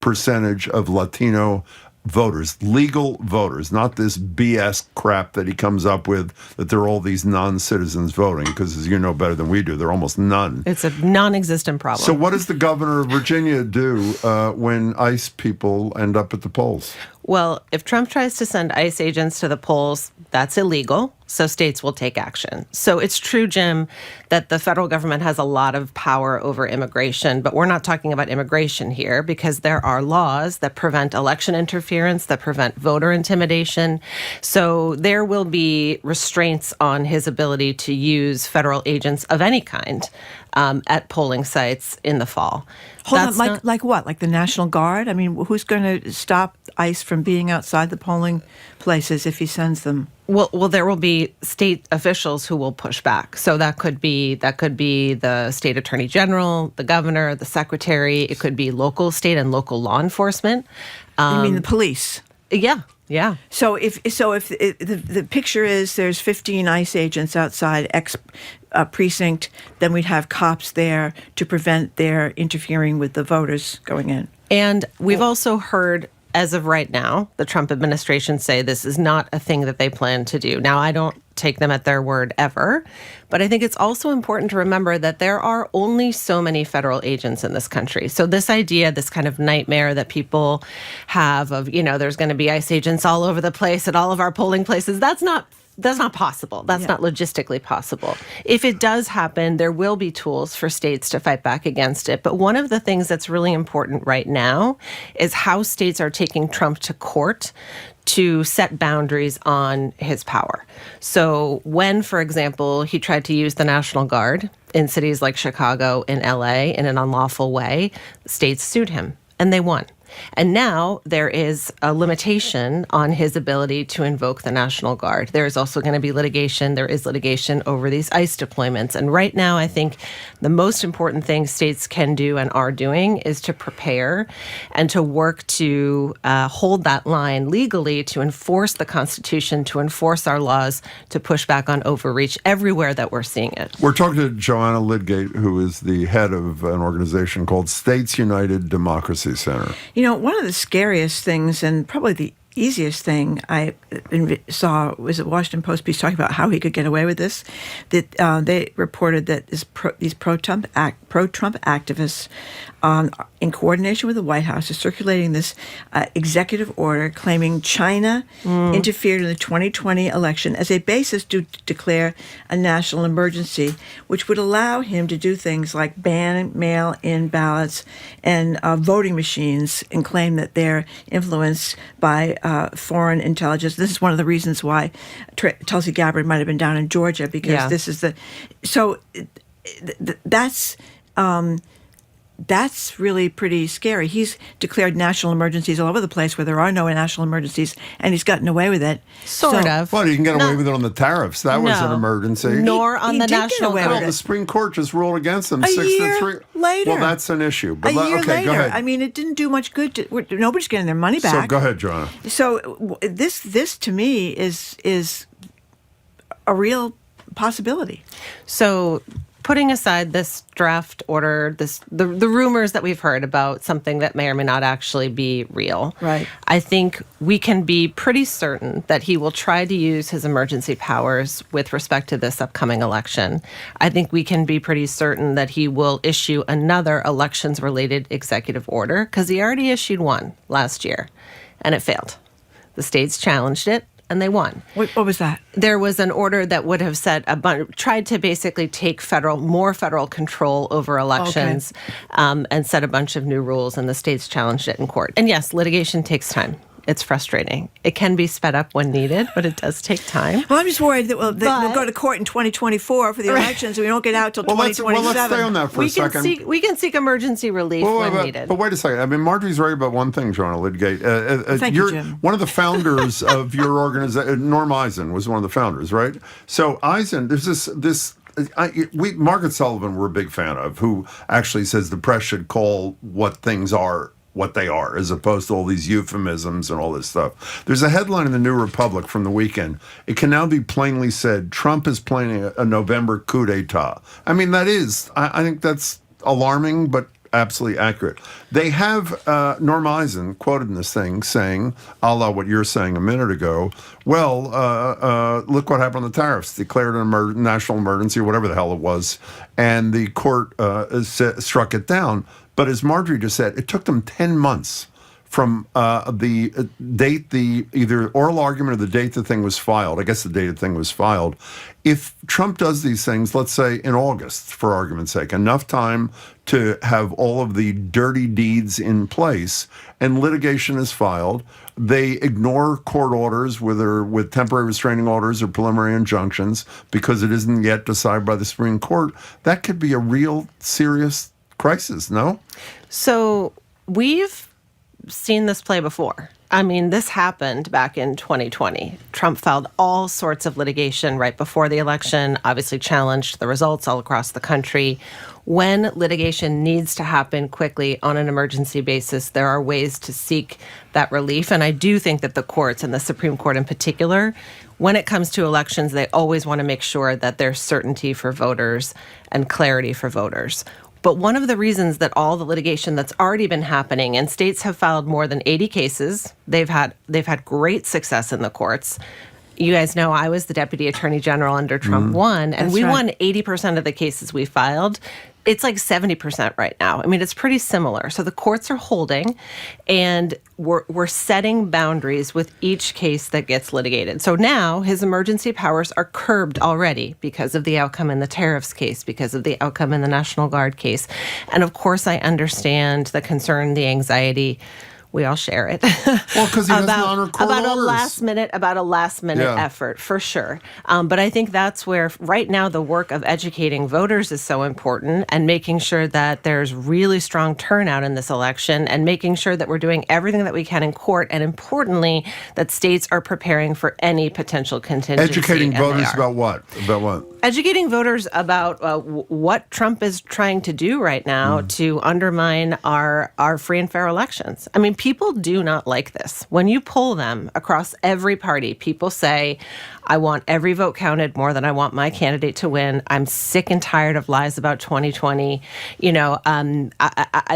percentage of Latino voters, legal voters, not this BS crap that he comes up with that there are all these non-citizens voting, because as you know better than we do, there are almost none. It's a non-existent problem. So what does the governor of Virginia do when ICE people end up at the polls? Well, if Trump tries to send ICE agents to the polls, that's illegal. So states will take action. So it's true, Jim, that the federal government has a lot of power over immigration, but we're not talking about immigration here because there are laws that prevent election interference, that prevent voter intimidation. So there will be restraints on his ability to use federal agents of any kind at polling sites in the fall. Hold on, like what? Like the National Guard? I mean, who's going to stop ICE from being outside the polling places if he sends them? Well, there will be state officials who will push back. So that could be the state attorney general, the governor, the secretary. It could be local, state, and local law enforcement. You mean the police? Yeah. Yeah. So if the picture is there's 15 ICE agents outside X precinct, then we'd have cops there to prevent their interfering with the voters going in. And we've also heard as of right now, the Trump administration say this is not a thing that they plan to do. Now, I don't take them at their word ever, but I think it's also important to remember that there are only so many federal agents in this country. So this idea, this kind of nightmare that people have of, there's going to be ICE agents all over the place at all of our polling places, that's not possible. That's not logistically possible. If it does happen, there will be tools for states to fight back against it. But one of the things that's really important right now is how states are taking Trump to court to set boundaries on his power. So when, for example, he tried to use the National Guard in cities like Chicago and LA in an unlawful way, states sued him and they won. And now there is a limitation on his ability to invoke the National Guard. There is also going to be litigation. There is litigation over these ICE deployments. And right now, I think the most important thing states can do and are doing is to prepare and to work to hold that line legally, to enforce the Constitution, to enforce our laws, to push back on overreach everywhere that we're seeing it. We're talking to Joanna Lydgate, who is the head of an organization called States United Democracy Center. One of the scariest things, and probably the easiest thing I saw, was a Washington Post piece talking about how he could get away with this. That they reported that these pro-Trump activists, in coordination with the White House, are circulating this executive order claiming China interfered in the 2020 election as a basis to declare a national emergency, which would allow him to do things like ban mail-in ballots and voting machines, and claim that they're influenced by foreign intelligence. This is one of the reasons why Tulsi Gabbard might have been down in Georgia, because this is that's really pretty scary. He's declared national emergencies all over the place where there are no national emergencies, and he's gotten away with it. Sort of. Well, you can get away with it on the tariffs. That was an emergency. Nor on the national guard. Well, the Supreme Court just ruled against him. A year later. Well, that's an issue. But a year okay, later. go ahead. I mean, it didn't do much good. Nobody's getting their money back. So go ahead, Joanna. So this to me is a real possibility. So putting aside this draft order, the rumors that we've heard about something that may or may not actually be real, right? I think we can be pretty certain that he will try to use his emergency powers with respect to this upcoming election. I think we can be pretty certain that he will issue another elections-related executive order, because he already issued one last year, and it failed. The states challenged it, and they won. What was that? There was an order that would have tried to basically take more federal control over elections, and set a bunch of new rules, and the states challenged it in court. And yes, litigation takes time. It's frustrating. It can be sped up when needed, but it does take time. Well, I'm just worried that we'll go to court in 2024 for the elections, and we don't get out till 2027. Well, let's stay on that for a second. We can seek emergency relief when needed. But wait a second. I mean, Marjorie's right about one thing, Joanna Lydgate. Thank you, Jim. One of the founders of your organization, Norm Eisen, was one of the founders, right? So Eisen, there's Margaret Sullivan we're a big fan of, who actually says the press should call what things are what they are, as opposed to all these euphemisms and all this stuff. There's a headline in the New Republic from the weekend. It can now be plainly said, Trump is planning a November coup d'etat. I mean, I think that's alarming, but absolutely accurate. They have Norm Eisen quoted in this thing saying, a la what you're saying a minute ago, well, look what happened on the tariffs, declared a national emergency, or whatever the hell it was, and the court struck it down. But as Marjorie just said, it took them 10 months from the date, either oral argument or the date the thing was filed. I guess the date the thing was filed. If Trump does these things, let's say in August, for argument's sake, enough time to have all of the dirty deeds in place and litigation is filed, they ignore court orders, whether with temporary restraining orders or preliminary injunctions, because it isn't yet decided by the Supreme Court, that could be a real serious crisis, no? So we've seen this play before. I mean, this happened back in 2020. Trump filed all sorts of litigation right before the election, obviously challenged the results all across the country. When litigation needs to happen quickly on an emergency basis, there are ways to seek that relief. And I do think that the courts, and the Supreme Court in particular, when it comes to elections, they always want to make sure that there's certainty for voters and clarity for voters. But one of the reasons that all the litigation that's already been happening, and states have filed more than 80 cases, they've had great success in the courts. You guys know I was the Deputy Attorney General under Trump 1, and we won 80% of the cases we filed. It's like 70% right now. I mean, it's pretty similar. So the courts are holding, and we're setting boundaries with each case that gets litigated. So now his emergency powers are curbed already because of the outcome in the tariffs case, because of the outcome in the National Guard case. And of course, I understand the concern, the anxiety. We all share it. Well, because he doesn't honor court about orders. a last minute effort, for sure. But I think that's where right now the work of educating voters is so important, and making sure that there's really strong turnout in this election, and making sure that we're doing everything that we can in court, and importantly, that states are preparing for any potential contingency. Educating voters about what? About what? Educating voters about what Trump is trying to do right now to undermine our free and fair elections. I mean, people do not like this. When you poll them across every party, people say, I want every vote counted more than I want my candidate to win. I'm sick and tired of lies about 2020. You know,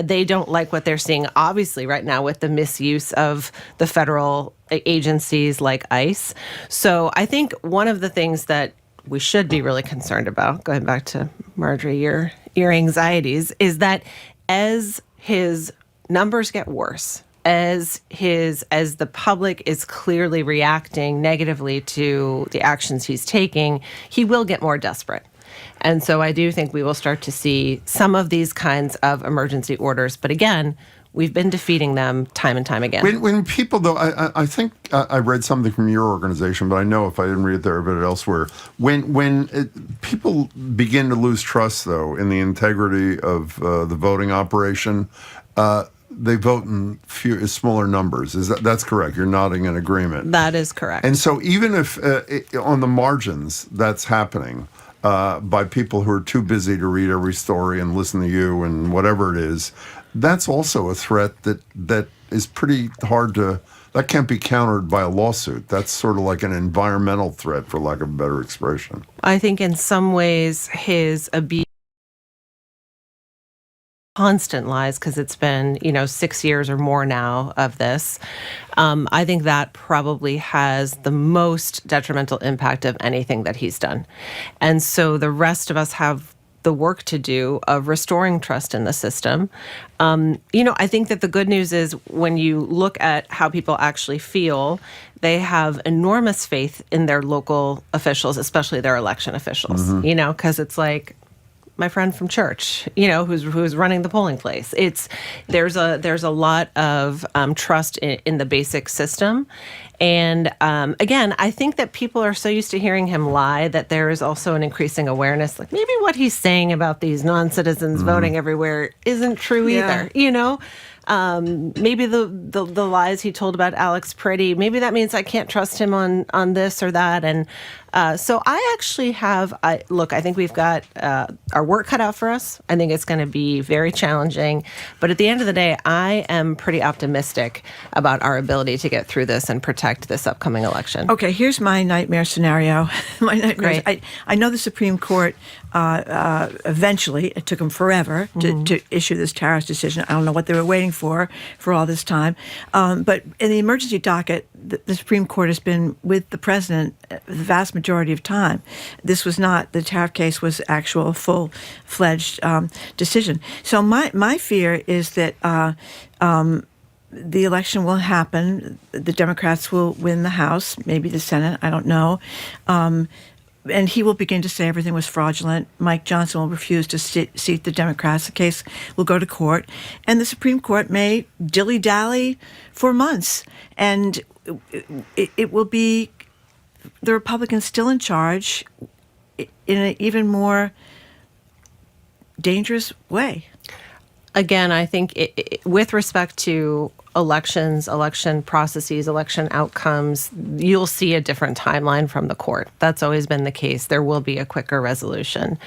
they don't like what they're seeing, obviously, right now with the misuse of the federal agencies like ICE. So I think one of the things that we should be really concerned about, going back to Marjorie, your anxieties, is that as his numbers get worse, as the public is clearly reacting negatively to the actions he's taking, he will get more desperate. And so I do think we will start to see some of these kinds of emergency orders. But again, we've been defeating them time and time again. When people, though, I think I read something from your organization, but I know if I didn't read it there, I read it elsewhere. When people begin to lose trust, though, in the integrity of the voting operation, they vote in smaller numbers. That's correct? You're nodding in agreement. That is correct. And so even if on the margins that's happening by people who are too busy to read every story and listen to you and whatever it is, that's also a threat that is pretty hard to, that can't be countered by a lawsuit. That's sort of like an environmental threat, for lack of a better expression. I think in some ways his abuse, constant lies, because it's been 6 years or more now of this, I think that probably has the most detrimental impact of anything that he's done. And so the rest of us have the work to do of restoring trust in the system. I think that the good news is when you look at how people actually feel, they have enormous faith in their local officials, especially their election officials, because it's like my friend from church, who's running the polling place. There's a lot of trust in the basic system. And again, I think that people are so used to hearing him lie that there is also an increasing awareness, like maybe what he's saying about these non-citizens voting everywhere isn't true either, maybe the lies he told about Alex Priddy, maybe that means I can't trust him on this or that. And so I actually I think we've got our work cut out for us. I think it's going to be very challenging. But at the end of the day, I am pretty optimistic about our ability to get through this and protect this upcoming election. Okay, here's my nightmare scenario. I know the Supreme Court eventually, it took them forever to issue this tariff decision. I don't know what they were waiting for all this time. But in the emergency docket, the Supreme Court has been with the president the vast majority of time. This was not, the tariff case was actual full-fledged decision. So my fear is that the election will happen. The Democrats will win the House, maybe the Senate, I don't know. And he will begin to say everything was fraudulent. Mike Johnson will refuse to seat the Democrats. The case will go to court. And the Supreme Court may dilly-dally for months. And it will be the Republicans still in charge in an even more dangerous way. Again, I think with respect to elections, election processes, election outcomes, you'll see a different timeline from the court. That's always been the case. There will be a quicker resolution.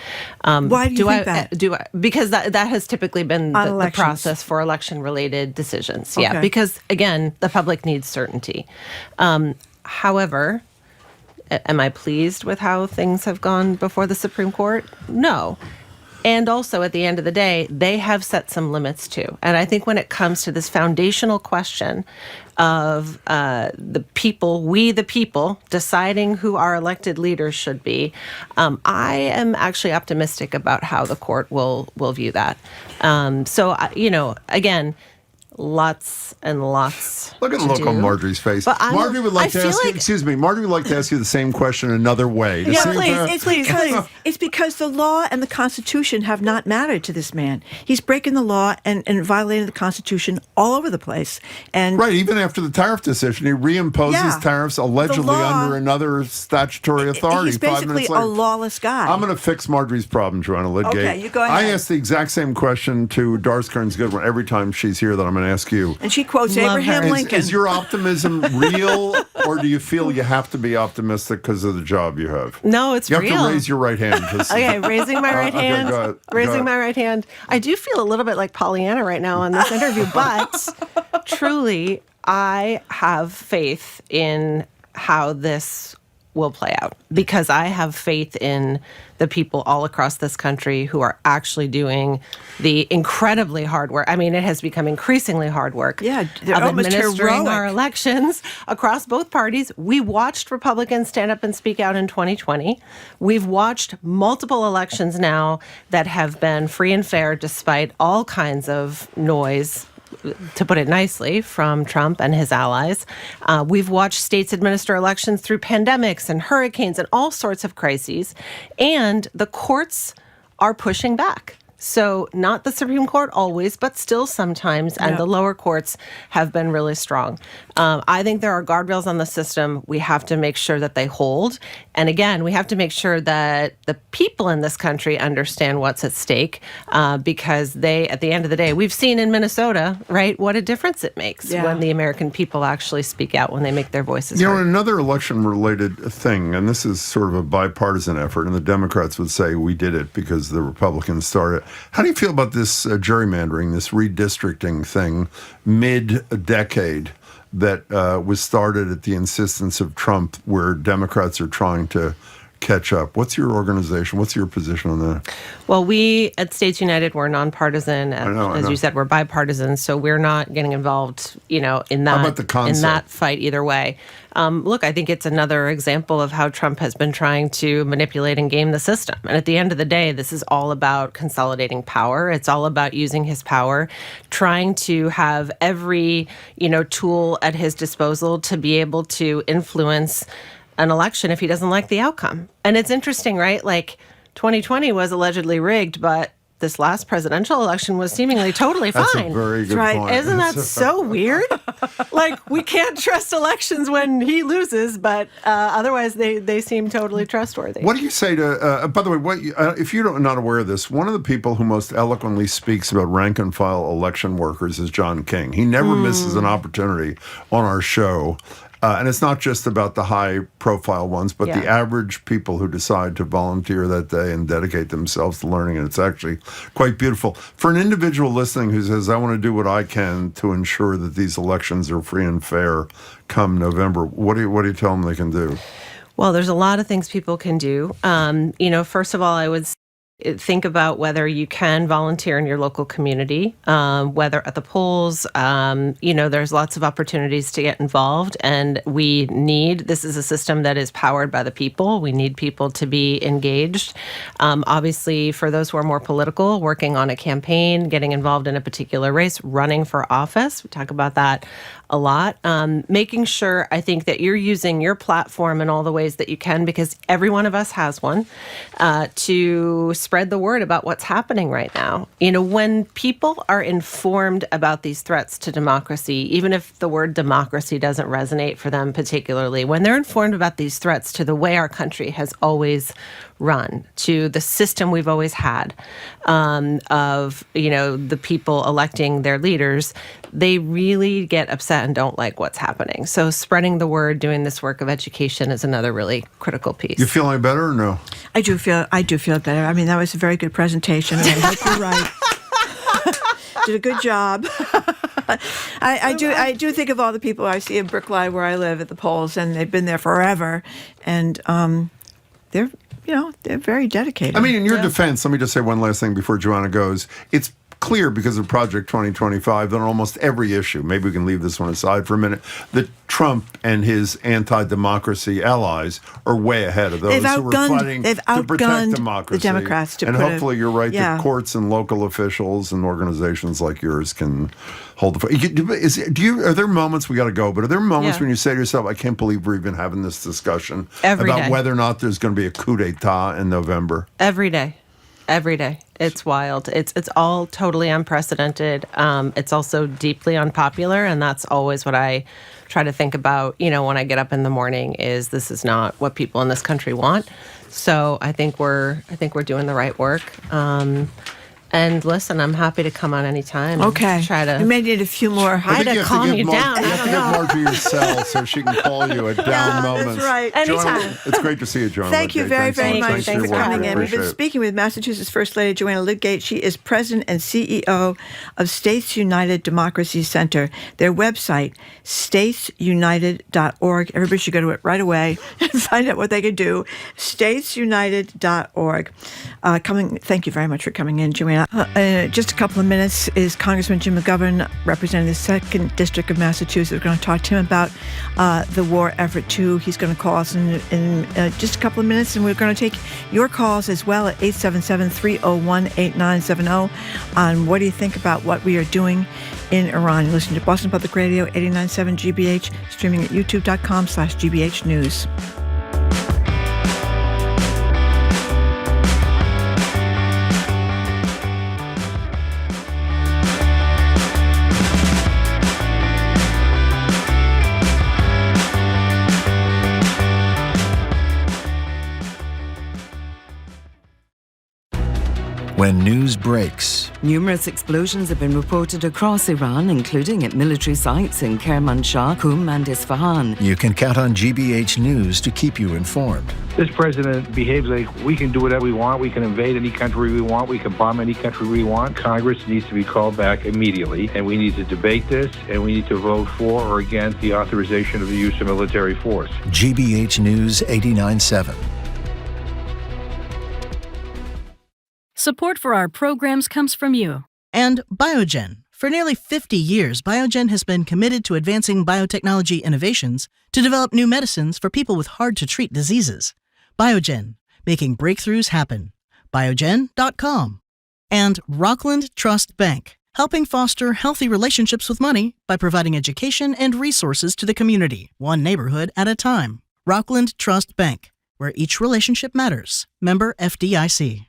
Why do you think that? Because that has typically been the process for election-related decisions. Okay. Yeah, because, again, the public needs certainty. However, am I pleased with how things have gone before the Supreme Court? No. And also, at the end of the day, they have set some limits too. And I think when it comes to this foundational question of the people, we the people, deciding who our elected leaders should be, I am actually optimistic about how the court will view that. So, again, lots and lots. Look at the look on Marjorie's face. Marjorie would like to ask you, excuse me, Marjorie would like to ask you the same question another way. Please. It's because the law and the Constitution have not mattered to this man. He's breaking the law and violating the Constitution all over the place. And right, even after the tariff decision, he reimposes tariffs allegedly under another statutory authority. He's basically a lawless guy. I'm going to fix Marjorie's problem, Joanna Lydgate. Okay, you go ahead. I ask the exact same question to Doris Kearns Goodwin every time she's here that I'm going to ask you. And she quotes Abraham Lincoln. Is your optimism real, or do you feel you have to be optimistic because of the job you have? No, it's real. real. You have to raise your right hand. Okay, raising my right hand. Go ahead. Raising my right hand. I do feel a little bit like Pollyanna right now on this interview, but truly, I have faith in how this will play out because I have faith in the people all across this country who are actually doing the incredibly hard work. I mean, it has become increasingly hard work of administering our elections across both parties. We watched Republicans stand up and speak out in 2020. We've watched multiple elections now that have been free and fair despite all kinds of noise, to put it nicely, from Trump and his allies. We've watched states administer elections through pandemics and hurricanes and all sorts of crises. And the courts are pushing back. So not the Supreme Court always, but still sometimes. And the lower courts have been really strong. I think there are guardrails on the system. We have to make sure that they hold. And again, we have to make sure that the people in this country understand what's at stake because they, at the end of the day, we've seen in Minnesota, right, what a difference it makes when the American people actually speak out, when they make their voices heard. Another election-related thing, and this is sort of a bipartisan effort, and the Democrats would say we did it because the Republicans started. How do you feel about this gerrymandering, this redistricting thing mid-decade that was started at the insistence of Trump, where Democrats are trying to catch up? What's your organization? What's your position on that? Well, we at States United, we're nonpartisan. I know. You said, we're bipartisan, so we're not getting involved, in that fight either way. Look, I think it's another example of how Trump has been trying to manipulate and game the system. And at the end of the day, this is all about consolidating power. It's all about using his power, trying to have every, tool at his disposal to be able to influence an election if he doesn't like the outcome. And it's interesting, right? Like 2020 was allegedly rigged, but this last presidential election was seemingly totally fine. That's a very good point. Isn't that so weird? Like, we can't trust elections when he loses, but otherwise they seem totally trustworthy. What do you say to, by the way, if you're not aware of this, one of the people who most eloquently speaks about rank and file election workers is John King. He never misses an opportunity on our show. And it's not just about the high-profile ones, but the average people who decide to volunteer that day and dedicate themselves to learning. And it's actually quite beautiful. For an individual listening who says, I want to do what I can to ensure that these elections are free and fair come November, what do you tell them they can do? Well, there's a lot of things people can do. First of all, I would think about whether you can volunteer in your local community, whether at the polls. There's lots of opportunities to get involved, and this is a system that is powered by the people. We need people to be engaged. Obviously, for those who are more political, working on a campaign, getting involved in a particular race, running for office. We talk about that a lot. Making sure, I think, that you're using your platform in all the ways that you can, because every one of us has one, to spread the word about what's happening right now. When people are informed about these threats to democracy, even if the word democracy doesn't resonate for them particularly, when they're informed about these threats to the way our country has always run, to the system we've always had, of the people electing their leaders, they really get upset and don't like what's happening. So spreading the word, doing this work of education is another really critical piece. You feel any better or no? I do feel better. I mean, that was a very good presentation, and I hope you're right. Did a good job. I do think of all the people I see in Brookline where I live at the polls, and they've been there forever, and they're they're very dedicated. I mean, in your defense, let me just say one last thing before Joanna goes. It's clear because of Project 2025 that on almost every issue, maybe we can leave this one aside for a minute, that Trump and his anti-democracy allies are way ahead of those who are fighting to protect democracy. The Democrats to and put hopefully you're right that courts and local officials and organizations like yours can hold the. Are there moments, we got to go, but are there moments when you say to yourself, I can't believe we're even having this discussion Every about day. whether or not there's going to be a coup d'etat in November? Every day. Every day. It's wild. It's all totally unprecedented. It's also deeply unpopular, and that's always what I try to think about, when I get up in the morning, is this is not what people in this country want. So I think we're doing the right work. And listen, I'm happy to come on anytime. Okay. Try to. You may need a few more. Try to calm you down. You have to give Marjorie your cell so she can call you at down moments. That's right. Anytime. Joanna, it's great to see you, Joanna. Thank you very, very much Thanks for coming in. We've been Appreciate it. speaking with Massachusetts First Lady Joanna Lydgate. She is president and CEO of States United Democracy Center. Their website, statesunited.org. Everybody should go to it right away and find out what they can do. statesunited.org. Thank you very much for coming in, Joanna. Just a couple of minutes is Congressman Jim McGovern, representing the 2nd District of Massachusetts. We're going to talk to him about the war effort, too. He's going to call us in just a couple of minutes, and we're going to take your calls as well at 877-301-8970 on what do you think about what we are doing in Iran. You're listening to Boston Public Radio, 89.7 GBH, streaming at youtube.com/GBH News. When news breaks, Numerous explosions have been reported across Iran, including at military sites in Kermanshah, Qum, and Isfahan. you can count on GBH News to keep you informed. This president behaves like we can do whatever we want. We can invade any country we want. We can bomb any country we want. Congress needs to be called back immediately, and we need to debate this, and we need to vote for or against the authorization of the use of military force. GBH News 89.7. Support for our programs comes from you. And Biogen. For nearly 50 years, Biogen has been committed to advancing biotechnology innovations to develop new medicines for people with hard-to-treat diseases. Biogen, making breakthroughs happen. Biogen.com. And Rockland Trust Bank, helping foster healthy relationships with money by providing education and resources to the community, one neighborhood at a time. Rockland Trust Bank, where each relationship matters. Member FDIC.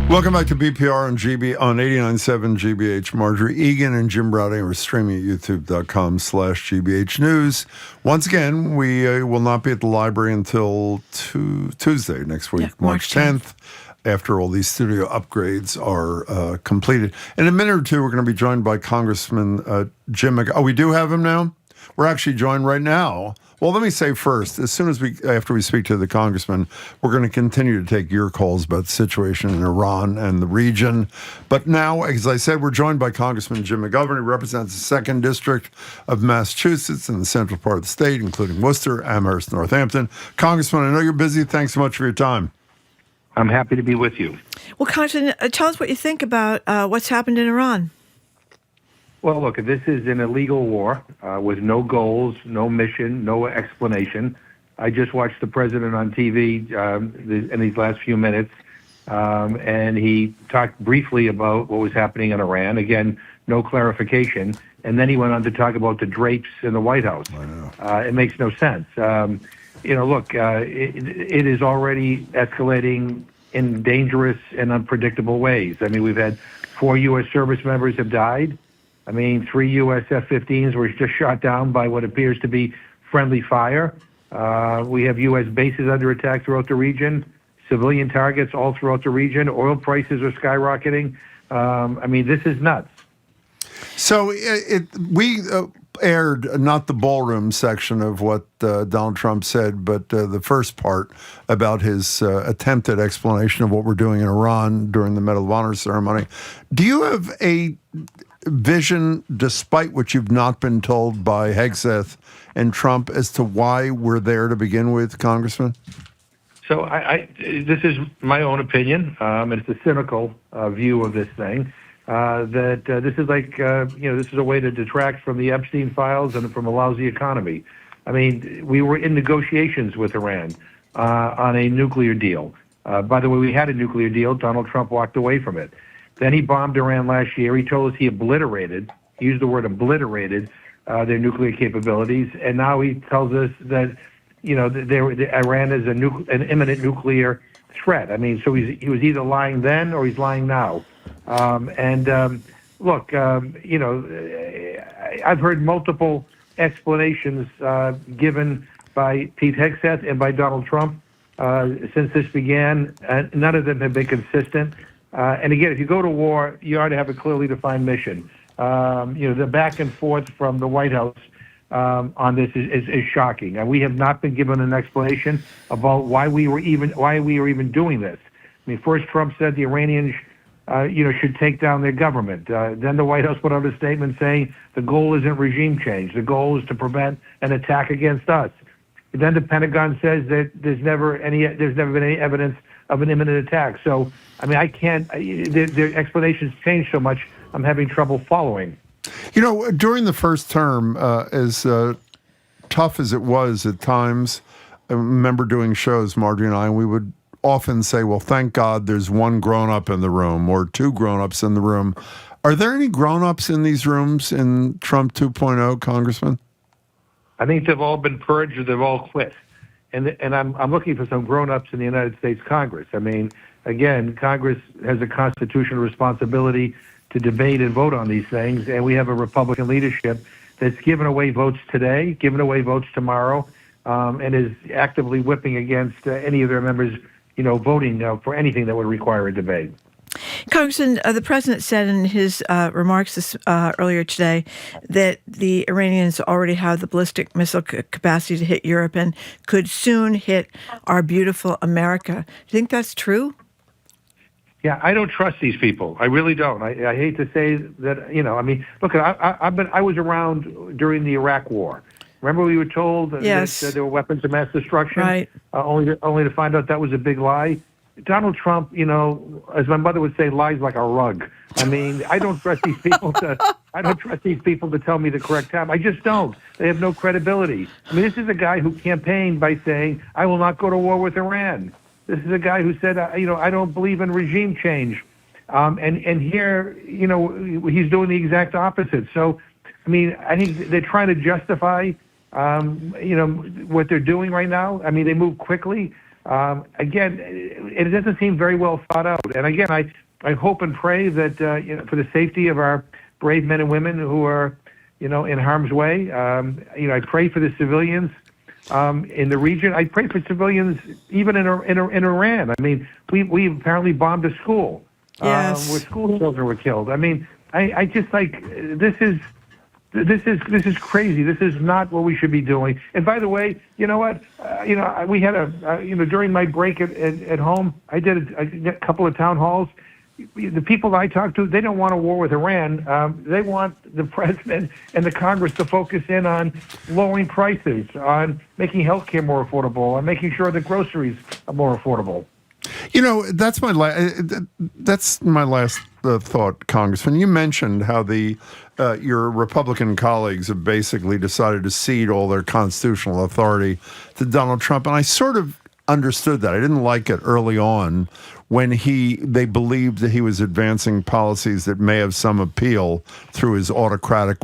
Welcome back to BPR on 89.7 GBH. Marjorie Egan and Jim Browning are streaming at youtube.com/GBH News. Once again, we will not be at the library until Tuesday next week, March 10th, after all these studio upgrades are completed. In a minute or two, we're going to be joined by Congressman Jim McGee. Oh, we do have him now? We're actually joined right now. Well, let me say first, after we speak to the congressman, we're going to continue to take your calls about the situation in Iran and the region. But now, as I said, we're joined by Congressman Jim McGovern, who represents the 2nd District of Massachusetts in the central part of the state, including Worcester, Amherst, Northampton. Congressman, I know you're busy. Thanks so much for your time. I'm happy to be with you. Well, Congressman, tell us what you think about what's happened in Iran. Well, look, this is an illegal war with no goals, no mission, no explanation. I just watched the president on TV in these last few minutes, and he talked briefly about what was happening in Iran. Again, no clarification. And then he went on to talk about the drapes in the White House. It makes no sense. Look, it is already escalating in dangerous and unpredictable ways. I mean, we've had 4 U.S. service members have died. I mean, 3 U.S. F-15s were just shot down by what appears to be friendly fire. We have U.S. bases under attack throughout the region, civilian targets all throughout the region. Oil prices are skyrocketing. I mean, this is nuts. So we aired not the ballroom section of what Donald Trump said, but the first part about his attempted explanation of what we're doing in Iran during the Medal of Honor ceremony. Do you have vision, despite what you've not been told by Hegseth and Trump, as to why we're there to begin with, Congressman? So this is my own opinion, and it's a cynical view of this thing. This is like, this is a way to detract from the Epstein files and from a lousy economy. I mean, we were in negotiations with Iran on a nuclear deal. By the way, we had a nuclear deal. Donald Trump walked away from it. Then he bombed Iran last year. He told us he used the word obliterated their nuclear capabilities. And now he tells us that, Iran is an imminent nuclear threat. I mean, so he was either lying then or he's lying now. Look, I've heard multiple explanations given by Pete Hegseth and by Donald Trump since this began. None of them have been consistent. And again, if you go to war, you ought to have a clearly defined mission. The back and forth from the White House on this is shocking. And we have not been given an explanation about why we were even doing this. I mean, first Trump said the Iranians should take down their government. Then the White House put out a statement saying the goal isn't regime change. The goal is to prevent an attack against us. Then the Pentagon says that there's never been any evidence of an imminent attack. So, I mean, I can't. Their explanations change so much. I'm having trouble following. During the first term, as tough as it was at times, I remember doing shows, Marjorie and I, and we would often say, well, thank God there's one grown-up in the room or two grown-ups in the room. Are there any grown-ups in these rooms in Trump 2.0, Congressman? I think they've all been purged or they've all quit. And I'm looking for some grown-ups in the United States Congress. I mean, again, Congress has a constitutional responsibility to debate and vote on these things, and we have a Republican leadership that's given away votes today, given away votes tomorrow, and is actively whipping against any of their members, voting for anything that would require a debate. Congressman, the president said in his remarks earlier today that the Iranians already have the ballistic missile capacity to hit Europe and could soon hit our beautiful America. Do you think that's true? Yeah, I don't trust these people. I really don't. I hate to say that. I mean, look, I was around during the Iraq War. Remember, we were told that there were weapons of mass destruction, right? Only to find out that was a big lie. Donald Trump, as my mother would say, lies like a rug. I mean, I don't trust these people to tell me the correct time. I just don't. They have no credibility. I mean, this is a guy who campaigned by saying, "I will not go to war with Iran." This is a guy who said, "I don't believe in regime change," and here, he's doing the exact opposite. So, I mean, I think they're trying to justify, what they're doing right now. I mean, they move quickly. Again, it doesn't seem very well thought out. And again, I hope and pray that for the safety of our brave men and women who are, in harm's way. I pray for the civilians in the region. I pray for civilians even in Iran. I mean, we apparently bombed a school where school children were killed. I mean, I just this is crazy. This is not what we should be doing. And by the way, you know what? We had during my break at home, I did a couple of town halls. The people that I talked to, they don't want a war with Iran. They want the president and the Congress to focus in on lowering prices, on making healthcare more affordable, on making sure that groceries are more affordable. That's my last thought, Congressman. You mentioned how your Republican colleagues have basically decided to cede all their constitutional authority to Donald Trump, and I sort of understood that. I didn't like it early on when they believed that he was advancing policies that may have some appeal through his autocratic.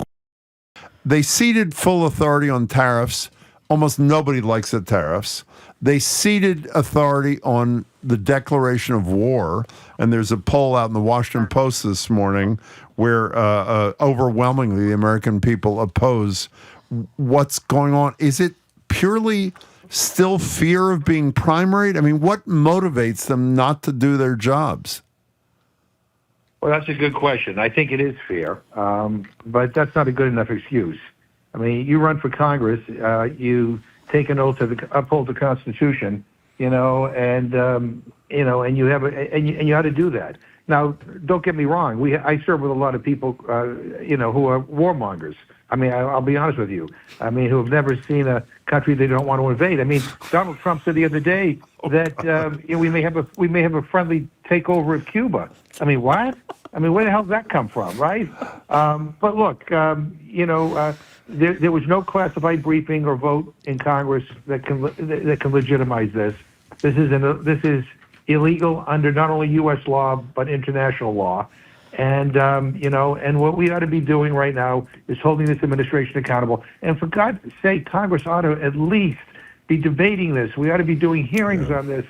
They ceded full authority on tariffs. Almost nobody likes the tariffs. They ceded authority on the declaration of war, and there's a poll out in the Washington Post this morning where overwhelmingly the American people oppose what's going on. Is it purely still fear of being primaried? I mean, what motivates them not to do their jobs? Well, that's a good question. I think it is fear, but that's not a good enough excuse. I mean, you run for Congress, you take an oath to uphold the Constitution, and you have and you ought to do that. Now, don't get me wrong. I serve with a lot of people, who are warmongers. I mean, I'll be honest with you. I mean, who have never seen a country they don't want to invade. I mean, Donald Trump said the other day that we may have a friendly takeover of Cuba. I mean, what? I mean, where the hell did that come from, right? But look, there was no classified briefing or vote in Congress that can legitimize this. This is illegal under not only U.S. law but international law. And, and what we ought to be doing right now is holding this administration accountable. And for God's sake, Congress ought to at least be debating this. We ought to be doing hearings on this.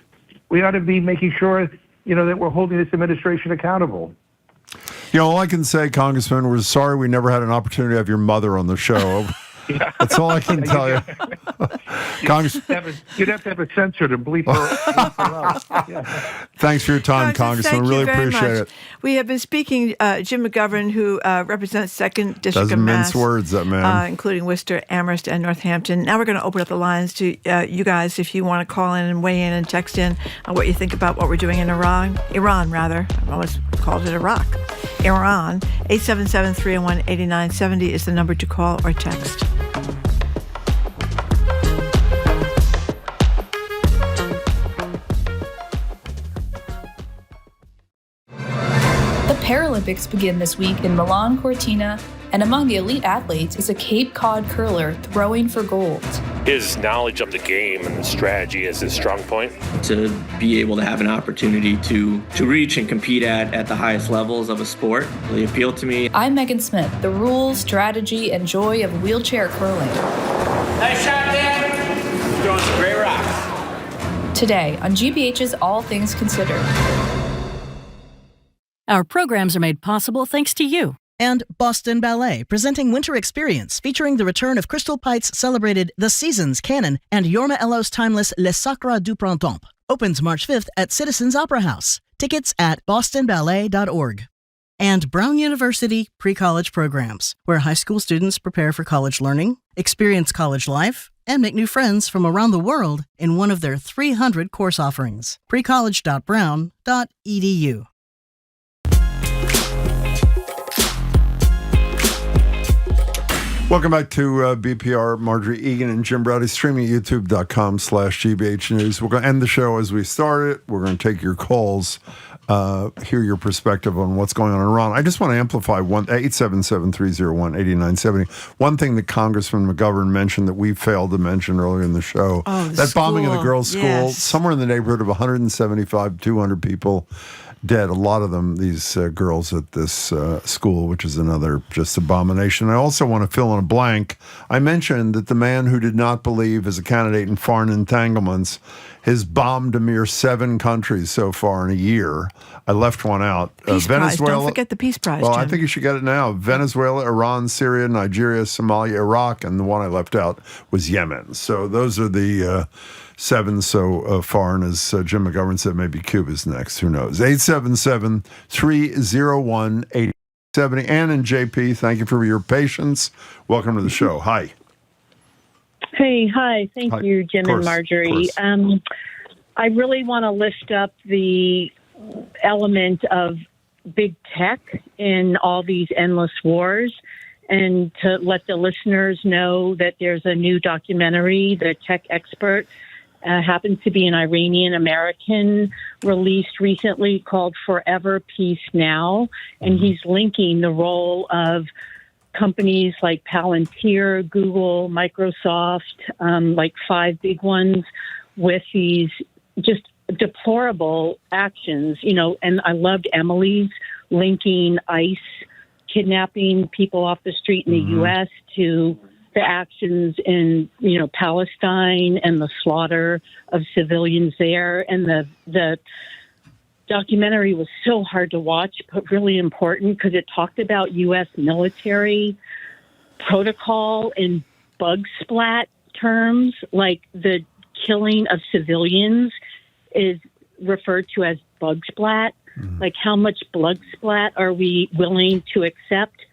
We ought to be making sure, that we're holding this administration accountable. All I can say, Congressman, we're sorry we never had an opportunity to have your mother on the show. That's all I can tell you. You'd have to have a censor to bleep her out. Yeah. Thanks for your time, Congressman. Really appreciate it. We have been speaking Jim McGovern, who represents 2nd District Doesn't of Mass. mince words, that man. Including Worcester, Amherst, and Northampton. Now we're going to open up the lines to you guys if you want to call in and weigh in and text in on what you think about what we're doing in Iran, rather. I almost called it Iraq. Iran. 877-301-8970 is the number to call or text. The Paralympics begin this week in Milan Cortina, and among the elite athletes is a Cape Cod curler throwing for gold. His knowledge of the game and the strategy is his strong point. To be able to have an opportunity to reach and compete at the highest levels of a sport really appealed to me. I'm Megan Smith, the rules, strategy, and joy of wheelchair curling. Nice shot, Dan. Throwing some great rocks. Today on GBH's All Things Considered. Our programs are made possible thanks to you. And Boston Ballet, presenting Winter Experience, featuring the return of Crystal Pite's celebrated The Seasons canon and Yorma Ello's timeless Le Sacre du Printemps. Opens March 5th at Citizens Opera House. Tickets at bostonballet.org. And Brown University Pre-College Programs, where high school students prepare for college learning, experience college life, and make new friends from around the world in one of their 300 course offerings. precollege.brown.edu. Welcome back to BPR. Marjorie Egan and Jim Browdy, streaming at youtube.com/GBH News. We're going to end the show as we started. We're going to take your calls, hear your perspective on what's going on in Iran. I just want to amplify 877-301-8970. One thing that Congressman McGovern mentioned that we failed to mention earlier in the show, that bombing of the girls' school, somewhere in the neighborhood of 175, 200 people dead, a lot of them, these girls at this school, which is another just abomination. I also want to fill in a blank. I mentioned that the man who did not believe as a candidate in foreign entanglements has bombed a mere 7 countries so far in a year. I left one out. Peace Prize. Don't forget the Peace Prize, Well, Jim. I think you should get it now. Venezuela, Iran, Syria, Nigeria, Somalia, Iraq, and the one I left out was Yemen. So those are the 7 so far, and as Jim McGovern said, maybe Cuba's next. Who knows? 877-301-8070. Ann and JP, thank you for your patience. Welcome to the show. Hi. Hey, hi. Thank you, Jim and Marjorie. I really want to lift up the element of big tech in all these endless wars, and to let the listeners know that there's a new documentary, The Tech Expert, happens to be an Iranian American, released recently, called Forever Peace Now. And he's linking the role of companies like Palantir, Google, Microsoft, like 5 big ones, with these just deplorable actions, and I loved Emily's linking ICE kidnapping people off the street in the U.S. to the actions in, Palestine and the slaughter of civilians there. And the documentary was so hard to watch, but really important because it talked about U.S. military protocol in bug splat terms, like the killing of civilians is referred to as bug splat. Like, how much blood splat are we willing to accept?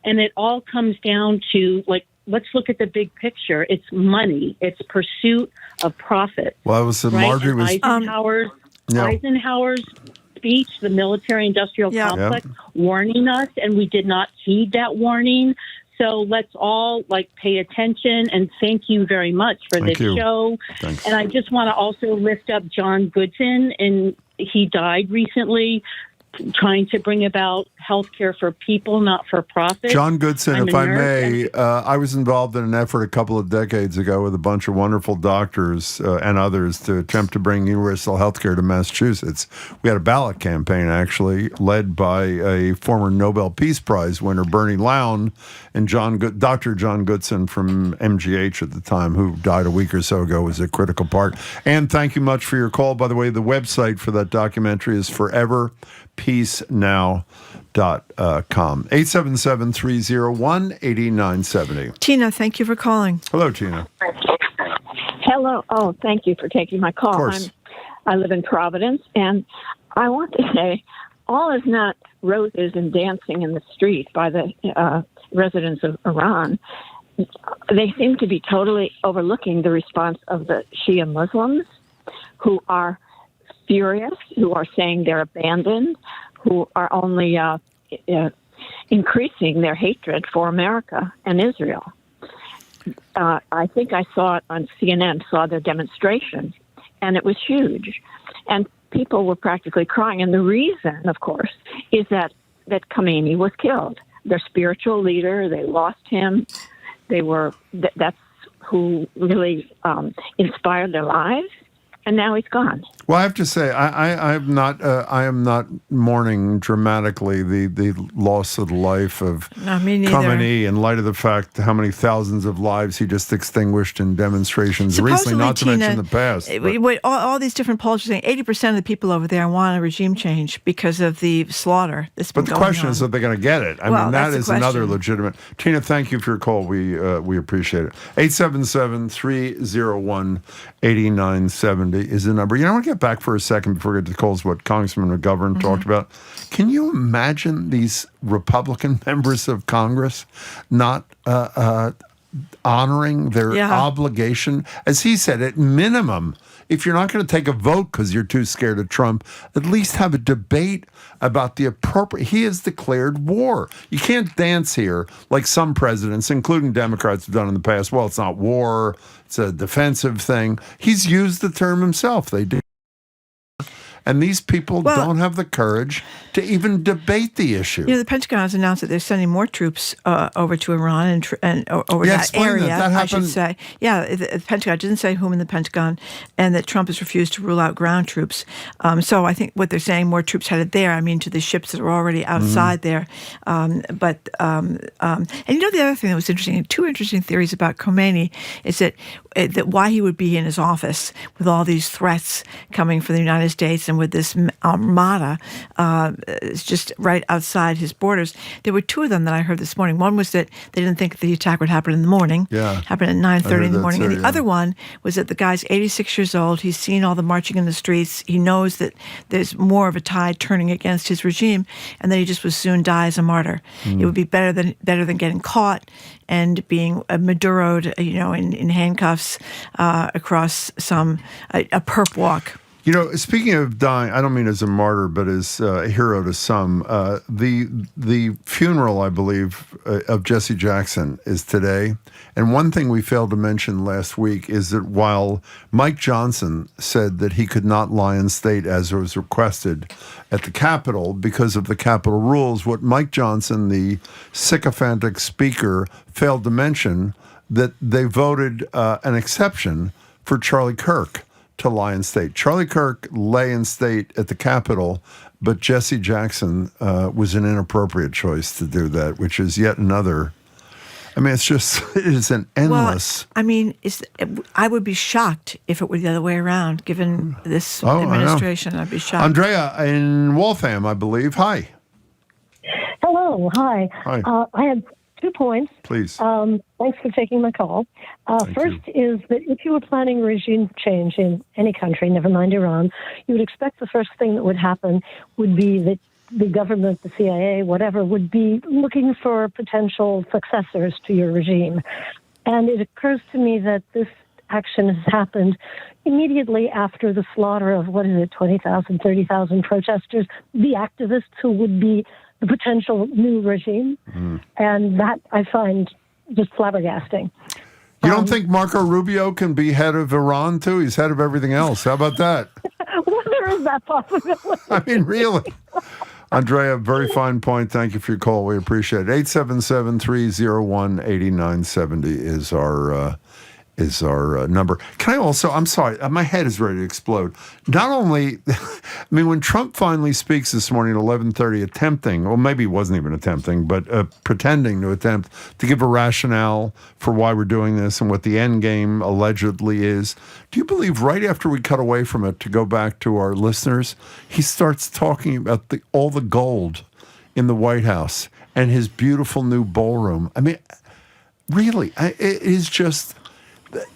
And it all comes down to, let's look at the big picture. It's money. It's pursuit of profit. Well, I was right? Marjorie was Eisenhower's speech, the military-industrial complex, warning us, and we did not heed that warning. So let's all pay attention, and thank you very much for this show. Thanks. And I just want to also lift up John Goodson, and he died recently, trying to bring about health care for people, not for profit. John Goodson, if I may, I was involved in an effort a couple of decades ago with a bunch of wonderful doctors and others to attempt to bring universal health care to Massachusetts. We had a ballot campaign, actually, led by a former Nobel Peace Prize winner, Bernie Lown, and Dr. John Goodson from MGH at the time, who died a week or so ago, was a critical part. And thank you much for your call. By the way, the website for that documentary is foreverpeacenow.com. 877-301-8970. Tina, thank you for calling. Hello, Tina. Hello. Oh, thank you for taking my call. Of course. I live in Providence, and I want to say all is not roses and dancing in the street by the residents of Iran. They seem to be totally overlooking the response of the Shia Muslims, who are furious, who are saying they're abandoned, who are only increasing their hatred for America and Israel. I think I saw it on CNN, saw their demonstration, and it was huge. And people were practically crying. And the reason, of course, is that Khomeini was killed. Their spiritual leader, they lost him. That's who really inspired their lives. And now he's gone. Well, I have to say, I am not mourning dramatically the loss of the life of Khomeini in light of the fact how many thousands of lives he just extinguished in demonstrations recently, not to mention the past. All these different polls are saying 80% of the people over there want a regime change because of the slaughter that's been going on. But the question is, are they going to get it? I mean, that is another legitimate. Tina, thank you for your call. We appreciate it. 877-301-8970 is the number. I want to get back for a second before we get to calls what Congressman McGovern talked about. Can you imagine these Republican members of Congress not honoring their obligation? As he said, at minimum, if you're not going to take a vote because you're too scared of Trump, at least have a debate about the appropriate. He has declared war. You can't dance here like some presidents, including Democrats, have done in the past. Well, it's not war. It's a defensive thing. He's used the term himself. They do. And these people don't have the courage to even debate the issue. The Pentagon has announced that they're sending more troops over to Iran and over that area, I should say. Yeah, the Pentagon didn't say whom in the Pentagon, and that Trump has refused to rule out ground troops. So I think what they're saying, more troops headed there, to the ships that are already outside there. And the other thing that was interesting, two interesting theories about Khomeini is that why he would be in his office with all these threats coming from the United States and with this armada just right outside his borders. There were two of them that I heard this morning. One was that they didn't think the attack would happen in the morning. Happened at 9:30 in the morning. And the other one was that the guy's 86 years old. He's seen all the marching in the streets. He knows that there's more of a tide turning against his regime, and that he just would soon die as a martyr. It would be better than getting caught and being Maduro'd, in handcuffs across a perp walk. Speaking of dying, I don't mean as a martyr, but as a hero to some. The funeral, I believe, of Jesse Jackson is today. And one thing we failed to mention last week is that while Mike Johnson said that he could not lie in state as was requested at the Capitol because of the Capitol rules, what Mike Johnson, the sycophantic speaker, failed to mention that they voted an exception for Charlie Kirk to lie in state. Charlie Kirk lay in state at the Capitol, but Jesse Jackson was an inappropriate choice to do that, which is yet another. It is an endless. Well, I would be shocked if it were the other way around, given this administration. I'd be shocked. Andrea in Waltham, I believe. Hi. Hello. Hi. Hi. I had 2 points. Please. Thanks for taking my call. First is that if you were planning regime change in any country, never mind Iran, you would expect the first thing that would happen would be that the government, the CIA, whatever, would be looking for potential successors to your regime. And it occurs to me that this action has happened immediately after the slaughter of, 20,000, 30,000 protesters, the activists who would be the potential new regime. And that I find just flabbergasting. You don't think Marco Rubio can be head of Iran, too? He's head of everything else. How about that? Well, there is that possibility. I mean, really. Andrea, very fine point. Thank you for your call. We appreciate it. 877-301-8970 is our number. Can I also, I'm sorry, my head is ready to explode. Not only, when Trump finally speaks this morning at 11:30, attempting, well, maybe he wasn't even attempting, but pretending to attempt to give a rationale for why we're doing this and what the end game allegedly is. Do you believe right after we cut away from it, to go back to our listeners, he starts talking about all the gold in the White House and his beautiful new ballroom? I mean, really, it is just...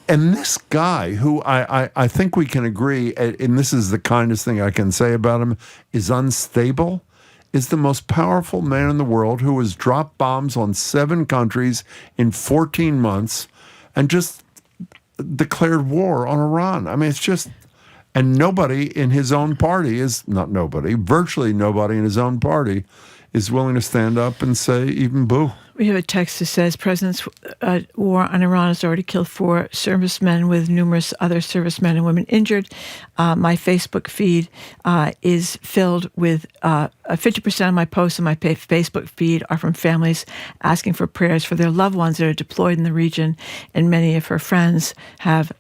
And this guy, who I think we can agree, and this is the kindest thing I can say about him, is unstable, is the most powerful man in the world who has dropped bombs on 7 countries in 14 months and just declared war on Iran. I mean, it's just... And nobody in his own party virtually nobody in his own party is willing to stand up and say even boo. We have a text that says President's war on Iran has already killed 4 servicemen with numerous other servicemen and women injured. My Facebook feed is filled with 50% of my posts on my Facebook feed are from families asking for prayers for their loved ones that are deployed in the region, and many of her friends have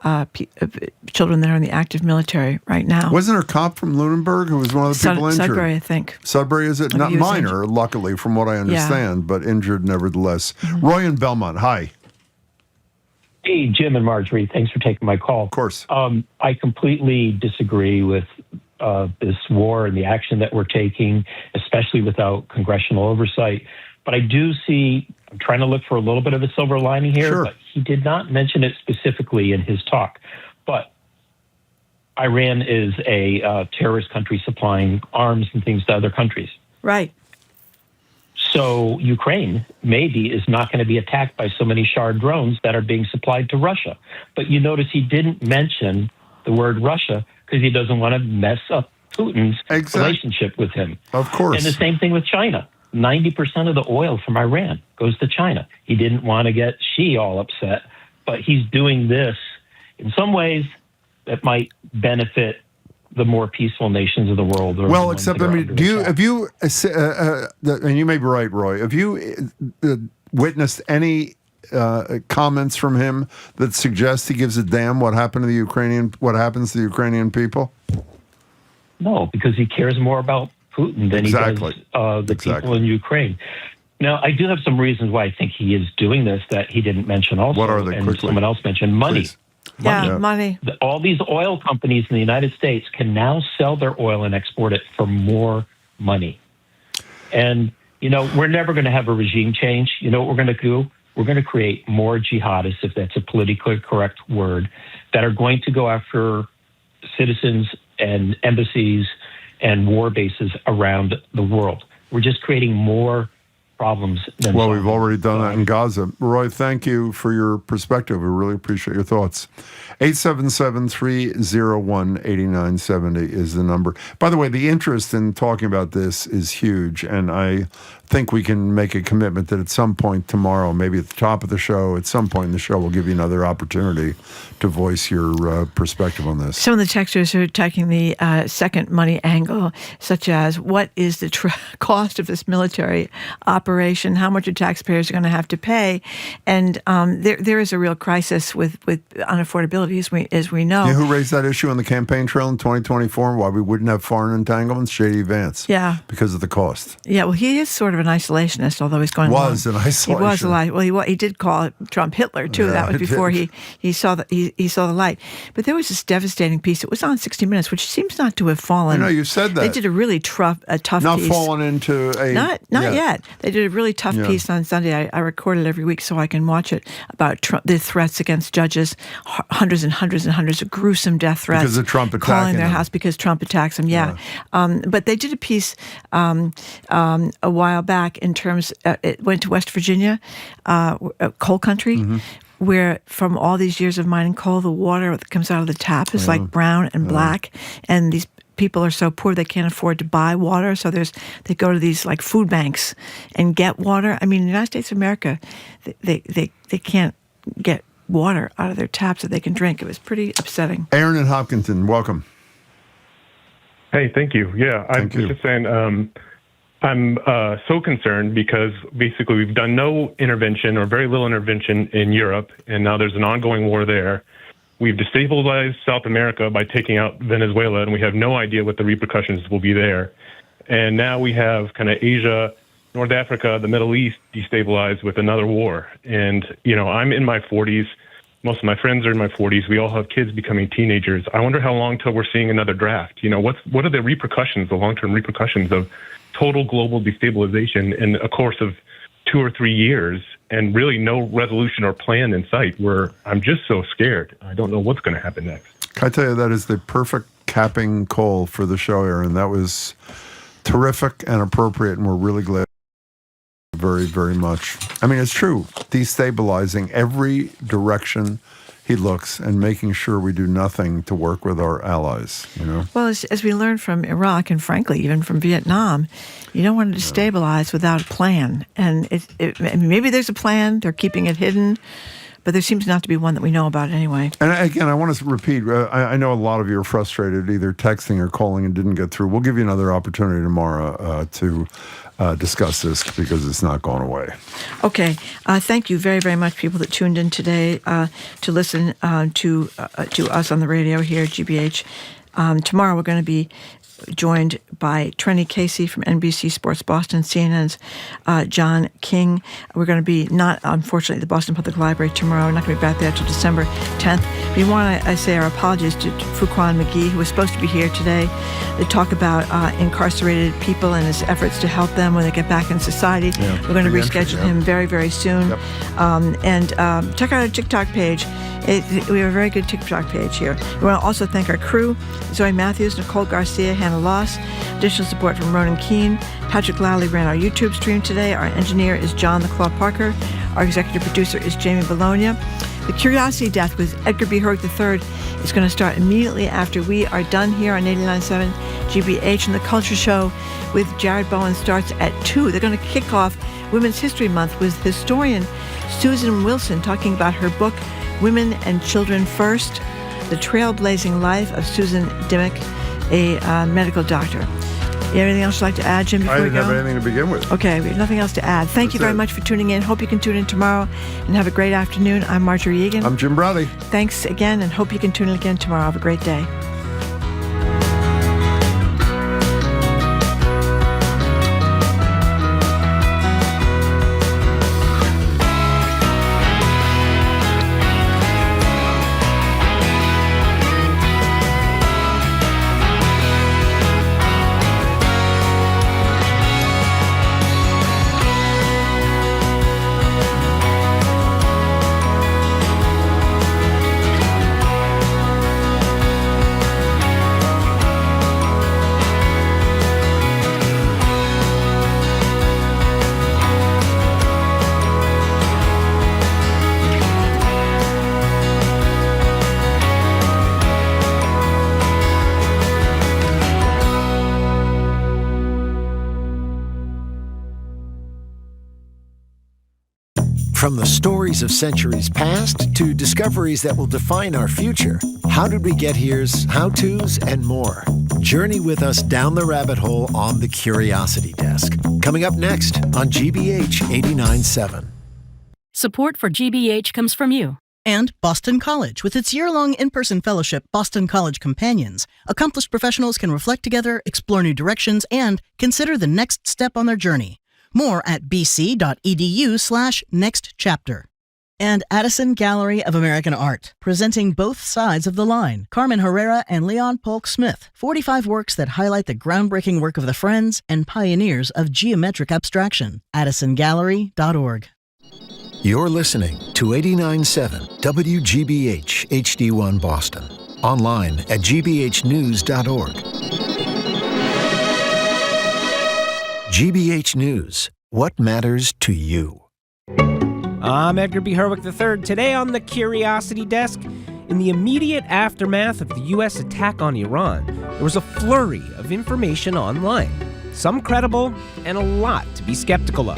children that are in the active military right now. Wasn't there a cop from Lunenburg who was one of the people injured? Sudbury, I think. Sudbury, is it? Not minor, luckily, from what I understand, but injured nevertheless. Roy in Belmont, hi. Hey, Jim and Marjorie, thanks for taking my call. Of course. I completely disagree with this war and the action that we're taking, especially without congressional oversight. But I do see, I'm trying to look for a little bit of a silver lining here, but he did not mention it specifically in his talk. But Iran is a terrorist country supplying arms and things to other countries. Right. So Ukraine maybe is not going to be attacked by so many Shard drones that are being supplied to Russia. But you notice he didn't mention the word Russia because he doesn't want to mess up Putin's relationship with him. Of course. And the same thing with China. 90% of the oil from Iran goes to China. He didn't want to get Xi all upset, but he's doing this in some ways that might benefit the more peaceful nations of the world. Well, except, and you may be right, Roy, have you witnessed any comments from him that suggest he gives a damn what happens to the Ukrainian people? No, because he cares more about Putin than he does the people in Ukraine. Now, I do have some reasons why I think he is doing this that he didn't mention also. What are they, and quickly? Someone else mentioned money. Please. Money. All these oil companies in the United States can now sell their oil and export it for more money. And, we're never going to have a regime change. You know what we're going to do? We're going to create more jihadists, if that's a politically correct word, that are going to go after citizens and embassies and war bases around the world. We're just creating more problems than Well, we've already done that in Gaza. Roy, thank you for your perspective. We really appreciate your thoughts. 877-301-8970 is the number. By the way, the interest in talking about this is huge, and I think we can make a commitment that at some point tomorrow, maybe at the top of the show, at some point in the show, we'll give you another opportunity to voice your perspective on this. Some of the texters are taking the second money angle, such as what is the cost of this military operation, how much are taxpayers going to have to pay, and there is a real crisis with unaffordability, as we know. You know who raised that issue on the campaign trail in 2024, why we wouldn't have foreign entanglements? J.D. Vance. Yeah. Because of the cost. Yeah, well, he is sort of an isolationist, although he's going was an isolationist. He was he did call Trump Hitler too. Yeah, that was before he saw the light. But there was this devastating piece. It was on 60 Minutes, which seems not to have fallen. I know you said that. They did a really tough piece. Not fallen into a not yet. They did a really tough piece on Sunday. I record it every week so I can watch it about the threats against judges, hundreds and hundreds and hundreds of gruesome death threats because of Trump attacking calling their them. house because Trump attacks them. Yeah. But they did a piece a while back in terms. It went to West Virginia, coal country. Mm-hmm. where from all these years of mining coal, the water that comes out of the tap is like brown and black, and these people are so poor they can't afford to buy water, so they go to these like food banks and get water. I mean, in the United States of America, they can't get water out of their taps that they can drink. It was pretty upsetting. Aaron in Hopkinton, welcome. Hey, thank you. Yeah, I was just saying, I'm so concerned because basically we've done no intervention or very little intervention in Europe, and now there's an ongoing war there. We've destabilized South America by taking out Venezuela, and we have no idea what the repercussions will be there. And now we have kind of Asia, North Africa, the Middle East destabilized with another war. And, I'm in my 40s. Most of my friends are in my 40s. We all have kids becoming teenagers. I wonder how long till we're seeing another draft. What are the repercussions, the long-term repercussions of total global destabilization in a course of 2 or 3 years, and really no resolution or plan in sight, where I'm just so scared. I don't know what's going to happen next. Can I tell you, that is the perfect capping call for the show, Aaron. That was terrific and appropriate, and we're really glad. Very, very much. I mean, it's true. Destabilizing every direction he looks and making sure we do nothing to work with our allies, Well, as we learned from Iraq and, frankly, even from Vietnam, you don't want to destabilize without a plan. And I mean, maybe there's a plan. They're keeping it hidden. But there seems not to be one that we know about anyway. And again, I want to repeat, I know a lot of you are frustrated either texting or calling and didn't get through. We'll give you another opportunity tomorrow to discuss this because it's not going away. Okay. Thank you very, very much, people that tuned in today to listen to us on the radio here at GBH. Tomorrow we're going to be joined by Trenny Casey from NBC Sports Boston, CNN's John King. We're going to be not, unfortunately, at the Boston Public Library tomorrow. We're not going to be back there until December 10th. We want to say our apologies to Fuquan McGee, who was supposed to be here today to talk about incarcerated people and his efforts to help them when they get back in society. Yeah, we're going to reschedule him very, very soon. Yep. And check out our TikTok page. We have a very good TikTok page here. We want to also thank our crew, Zoe Matthews, Nicole Garcia, Hannah Loss. Additional support from Ronan Keene. Patrick Lowley ran our YouTube stream today. Our engineer is John the Claw Parker. Our executive producer is Jamie Bologna. The Curiosity Death with Edgar B. Hurg III is going to start immediately after we are done here on 89.7 GBH. And the Culture Show with Jared Bowen starts at 2. They're going to kick off Women's History Month with historian Susan Wilson talking about her book, Women and Children First, The Trailblazing Life of Susan Dimock, a medical doctor. You have anything else you'd like to add, Jim, before we go? I didn't have anything to begin with. Okay, we have nothing else to add. Thank you very much for tuning in. Hope you can tune in tomorrow and have a great afternoon. I'm Marjorie Egan. I'm Jim Browdy. Thanks again, and hope you can tune in again tomorrow. Have a great day. From the stories of centuries past to discoveries that will define our future, How Did We Get Here's, how-tos, and more. Journey with us down the rabbit hole on the Curiosity Desk. Coming up next on GBH 89.7. Support for GBH comes from you. And Boston College, with its year-long in-person fellowship, Boston College Companions. Accomplished professionals can reflect together, explore new directions, and consider the next step on their journey. More at bc.edu/nextchapter. And Addison Gallery of American Art, presenting both sides of the line. Carmen Herrera and Leon Polk Smith, 45 works that highlight the groundbreaking work of the friends and pioneers of geometric abstraction. AddisonGallery.org. You're listening to 89.7 WGBH HD1 Boston. Online at gbhnews.org. GBH News. What matters to you? I'm Edgar B. Herwick III. Today on the Curiosity Desk, in the immediate aftermath of the U.S. attack on Iran, there was a flurry of information online, some credible and a lot to be skeptical of.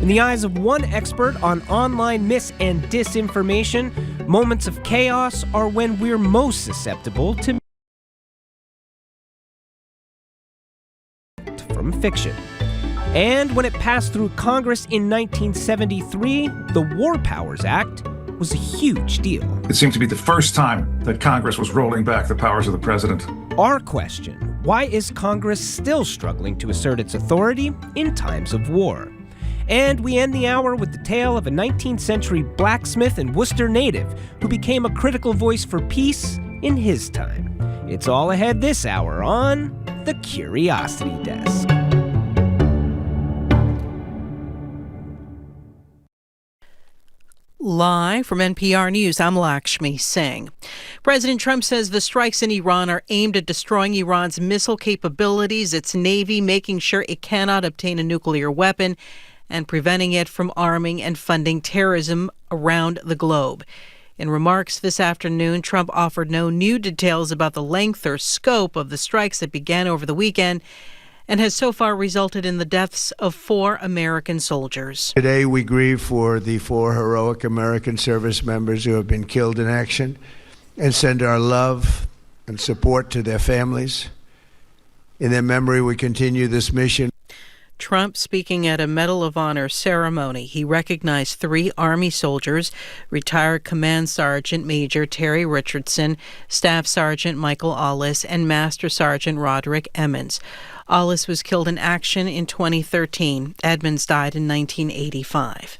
In the eyes of one expert on online mis- and disinformation, moments of chaos are when we're most susceptible to from fiction. And when it passed through Congress in 1973, the War Powers Act was a huge deal. It seemed to be the first time that Congress was rolling back the powers of the president. Our question, why is Congress still struggling to assert its authority in times of war? And we end the hour with the tale of a 19th century blacksmith and Worcester native who became a critical voice for peace in his time. It's all ahead this hour on The Curiosity Desk. Live from NPR News, I'm Lakshmi Singh. President Trump says the strikes in Iran are aimed at destroying Iran's missile capabilities, its navy, making sure it cannot obtain a nuclear weapon, and preventing it from arming and funding terrorism around the globe. In remarks this afternoon, Trump offered no new details about the length or scope of the strikes that began over the weekend and has so far resulted in the deaths of 4 American soldiers. Today we grieve for the 4 heroic American service members who have been killed in action and send our love and support to their families. In their memory, we continue this mission. Trump speaking at a Medal of Honor ceremony. He recognized 3 Army soldiers, retired Command Sergeant Major Terry Richardson, Staff Sergeant Michael Ollis, and Master Sergeant Roderick Emmons. Ollis was killed in action in 2013. Emmons died in 1985.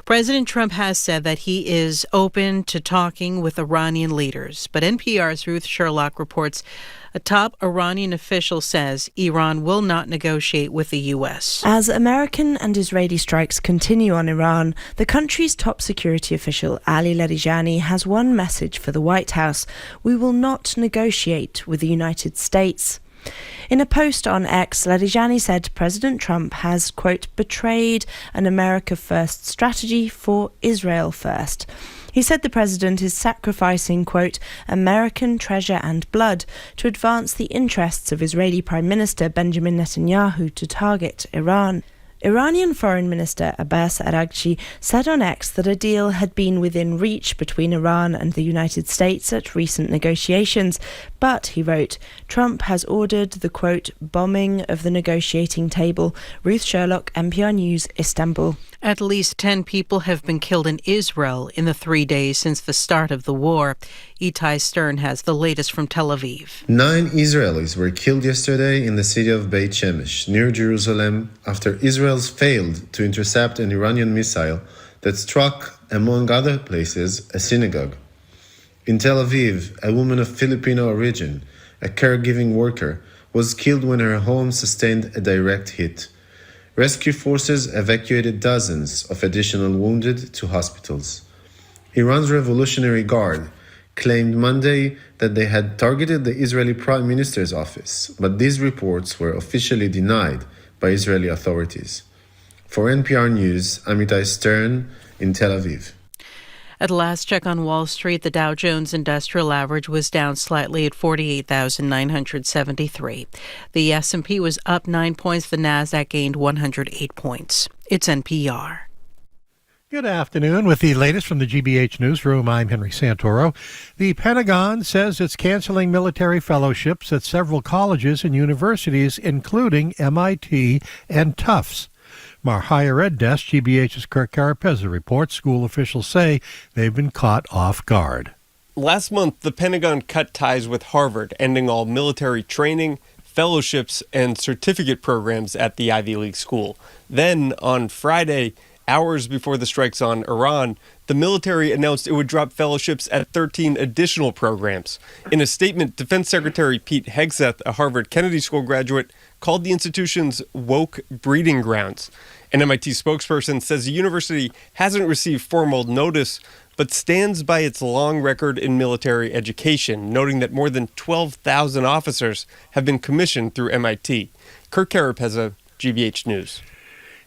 President Trump has said that he is open to talking with Iranian leaders, but NPR's Ruth Sherlock reports a top Iranian official says Iran will not negotiate with the U.S. As American and Israeli strikes continue on Iran, the country's top security official, Ali Larijani, has one message for the White House: we will not negotiate with the United States. In a post on X, Larijani said President Trump has, quote, betrayed an America First strategy for Israel First. He said the president is sacrificing, quote, American treasure and blood to advance the interests of Israeli Prime Minister Benjamin Netanyahu to target Iran. Iranian Foreign Minister Abbas Araghchi said on X that a deal had been within reach between Iran and the United States at recent negotiations, but, he wrote, Trump has ordered the, quote, bombing of the negotiating table. Ruth Sherlock, NPR News, Istanbul. At least 10 people have been killed in Israel in the 3 days since the start of the war. Itai Stern has the latest from Tel Aviv. 9 Israelis were killed yesterday in the city of Beit Shemesh, near Jerusalem, after Israel failed to intercept an Iranian missile that struck, among other places, a synagogue. In Tel Aviv, a woman of Filipino origin, a caregiving worker, was killed when her home sustained a direct hit. Rescue forces evacuated dozens of additional wounded to hospitals. Iran's Revolutionary Guard claimed Monday that they had targeted the Israeli Prime Minister's office, but these reports were officially denied by Israeli authorities. For NPR News, I'm Itai Stern in Tel Aviv. At last check on Wall Street, the Dow Jones Industrial Average was down slightly at 48,973. The S&P was up 9 points. The Nasdaq gained 108 points. It's NPR. Good afternoon. With the latest from the GBH Newsroom, I'm Henry Santoro. The Pentagon says it's canceling military fellowships at several colleges and universities, including MIT and Tufts. From our higher ed desk, GBH's Kirk Carapezza reports school officials say they've been caught off guard. Last month, the Pentagon cut ties with Harvard, ending all military training, fellowships, and certificate programs at the Ivy League school. Then, on Friday, hours before the strikes on Iran, the military announced it would drop fellowships at 13 additional programs. In a statement, Defense Secretary Pete Hegseth, a Harvard Kennedy School graduate, called the institutions woke breeding grounds. An MIT spokesperson says the university hasn't received formal notice, but stands by its long record in military education, noting that more than 12,000 officers have been commissioned through MIT. Kirk Carapezza, GBH News.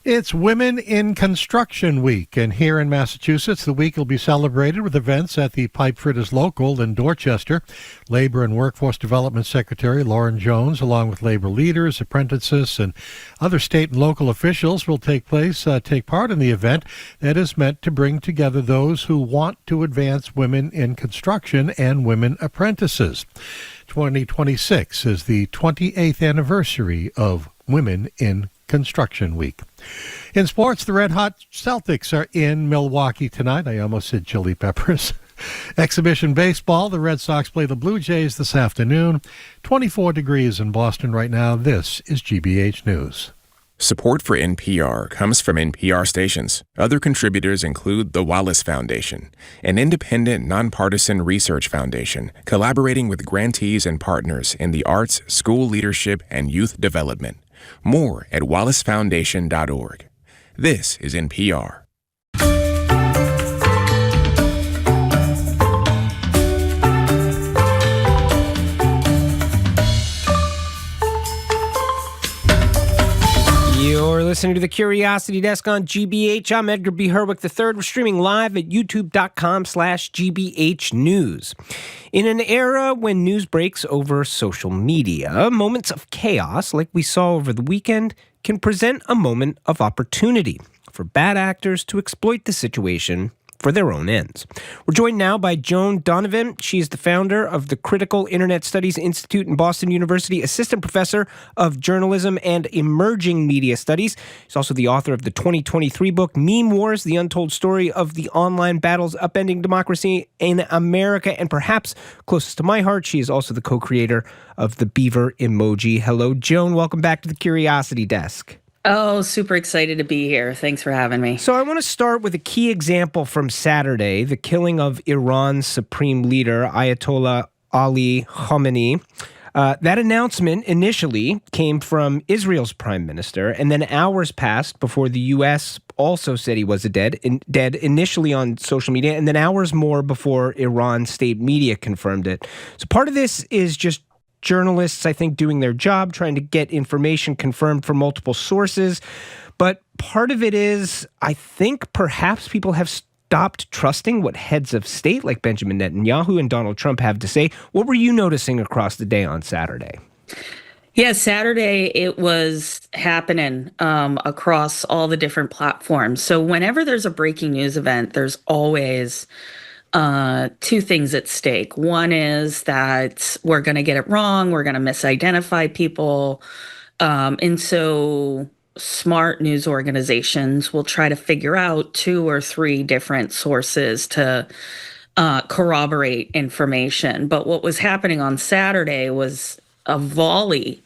It's Women in Construction Week, and here in Massachusetts, the week will be celebrated with events at the Pipe Fitters Local in Dorchester. Labor and Workforce Development Secretary Lauren Jones, along with labor leaders, apprentices, and other state and local officials will take part in the event that is meant to bring together those who want to advance women in construction and women apprentices. 2026 is the 28th anniversary of Women in Construction Week. In sports, the Red Hot Celtics are in Milwaukee tonight. I almost said Chili Peppers. Exhibition baseball, the Red Sox play the Blue Jays this afternoon. 24 degrees in Boston right now. This is GBH News. Support for NPR comes from NPR stations. Other contributors include the Wallace Foundation, an independent, nonpartisan research foundation collaborating with grantees and partners in the arts, school leadership, and youth development. More at wallacefoundation.org. This is NPR. You're listening to the Curiosity Desk on GBH. I'm Edgar B. Herwick III. We're streaming live at youtube.com/GBH News. In an era when news breaks over social media, moments of chaos, like we saw over the weekend, can present a moment of opportunity for bad actors to exploit the situation for their own ends. We're joined now by Joan Donovan. She is the founder of the Critical Internet Studies Institute in Boston University, assistant professor of journalism and emerging media studies. She's also the author of the 2023 book, Meme Wars, The Untold Story of the Online Battles Upending Democracy in America. And perhaps closest to my heart, she is also the co-creator of the Beaver emoji. Hello, Joan. Welcome back to the Curiosity Desk. Oh, super excited to be here. Thanks for having me. So I want to start with a key example from Saturday, the killing of Iran's supreme leader, Ayatollah Ali Khamenei. That announcement initially came from Israel's prime minister, and then hours passed before the U.S. also said he was dead initially on social media, and then hours more before Iran's state media confirmed it. So part of this is just journalists, I think, doing their job, trying to get information confirmed from multiple sources. But part of it is, I think, perhaps people have stopped trusting what heads of state like Benjamin Netanyahu and Donald Trump have to say. What were you noticing across the day on Saturday? Yeah, Saturday, it was happening across all the different platforms. So whenever there's a breaking news event, there's always two things at stake. One is that we're going to get it wrong. We're going to misidentify people. And so smart news organizations will try to figure out 2 or 3 different sources to corroborate information. But what was happening on Saturday was a volley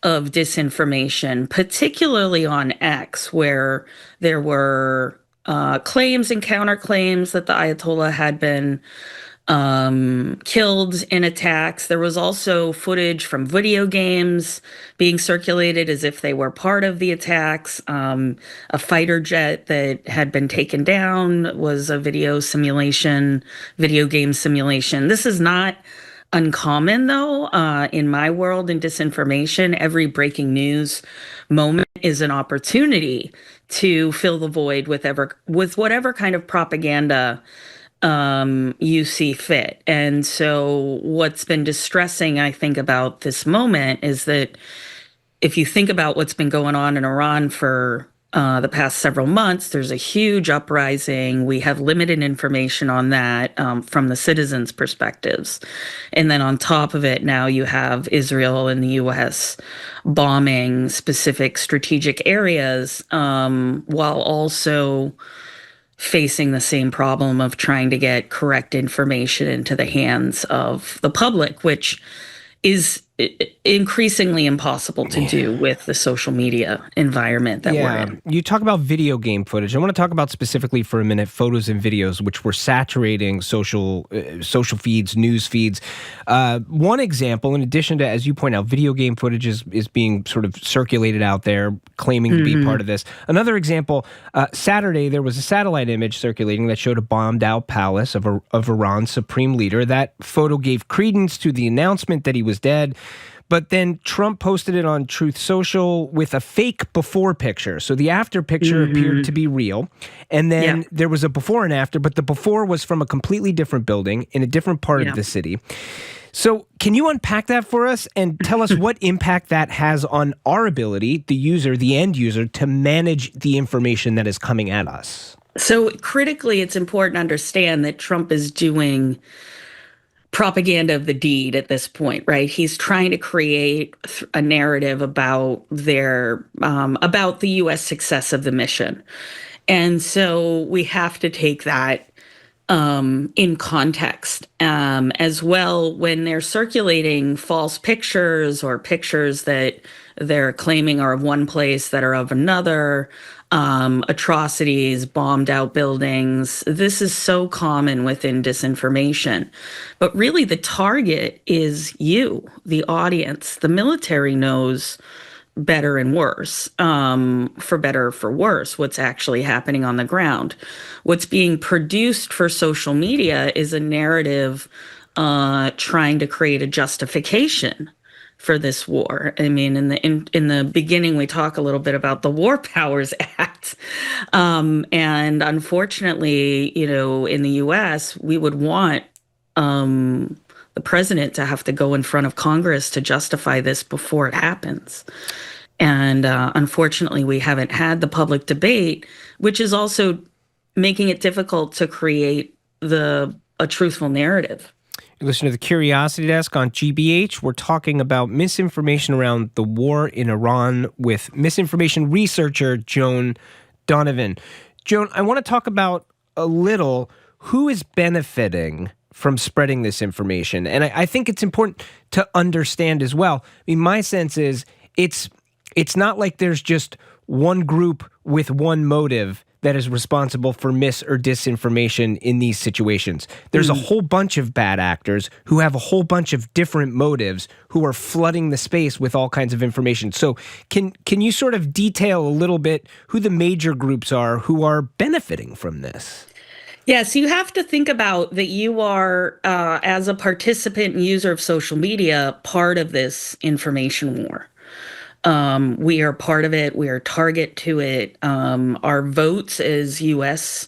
of disinformation, particularly on X, where there were claims and counterclaims that the Ayatollah had been killed in attacks. There was also footage from video games being circulated as if they were part of the attacks. A fighter jet that had been taken down was a video game simulation. This is not uncommon, though, in my world in disinformation. Every breaking news moment is an opportunity to fill the void with whatever kind of propaganda you see fit. And so what's been distressing, I think, about this moment is that if you think about what's been going on in Iran for the past several months, there's a huge uprising. We have limited information on that from the citizens' perspectives. And then on top of it, now you have Israel and the U.S. bombing specific strategic areas while also facing the same problem of trying to get correct information into the hands of the public, which is increasingly impossible to do with the social media environment that we're in. You talk about video game footage. I want to talk about specifically for a minute photos and videos which were saturating social feeds, news feeds. One example, in addition to, as you point out, video game footage is being sort of circulated out there, claiming to be part of this. Another example, Saturday there was a satellite image circulating that showed a bombed-out palace of Iran's supreme leader. That photo gave credence to the announcement that he was dead. but then Trump posted it on Truth Social with a fake before picture. So the after picture appeared to be real. And then there was a before and after, but the before was from a completely different building in a different part of the city. So can you unpack that for us and tell us what impact that has on our ability, the user, the end user, to manage the information that is coming at us? So critically, it's important to understand that Trump is doing propaganda of the deed at this point, right? He's trying to create a narrative about about the U.S. success of the mission. And so we have to take that in context as well. When they're circulating false pictures or pictures that they're claiming are of one place that are of another, atrocities, bombed out buildings. This is so common within disinformation. But really the target is you, the audience. The military knows better and worse, for better or for worse, what's actually happening on the ground. What's being produced for social media is a narrative trying to create a justification for this war. I mean, in the beginning, we talk a little bit about the War Powers Act. And unfortunately, you know, in the U.S., we would want the president to have to go in front of Congress to justify this before it happens. And unfortunately, we haven't had the public debate, which is also making it difficult to create a truthful narrative. You listen to the Curiosity Desk on GBH. We're talking about misinformation around the war in Iran with misinformation researcher Joan Donovan. Joan, I want to talk about a little who is benefiting from spreading this information. And I think it's important to understand as well. I mean, my sense is it's not like there's just one group with one motive that is responsible for mis or disinformation in these situations. There's a whole bunch of bad actors who have a whole bunch of different motives who are flooding the space with all kinds of information. So can you sort of detail a little bit who the major groups are who are benefiting from this? Yes, you have to think about that you are, as a participant and user of social media, part of this information war. We are part of it. We are target to it. Our votes as U.S.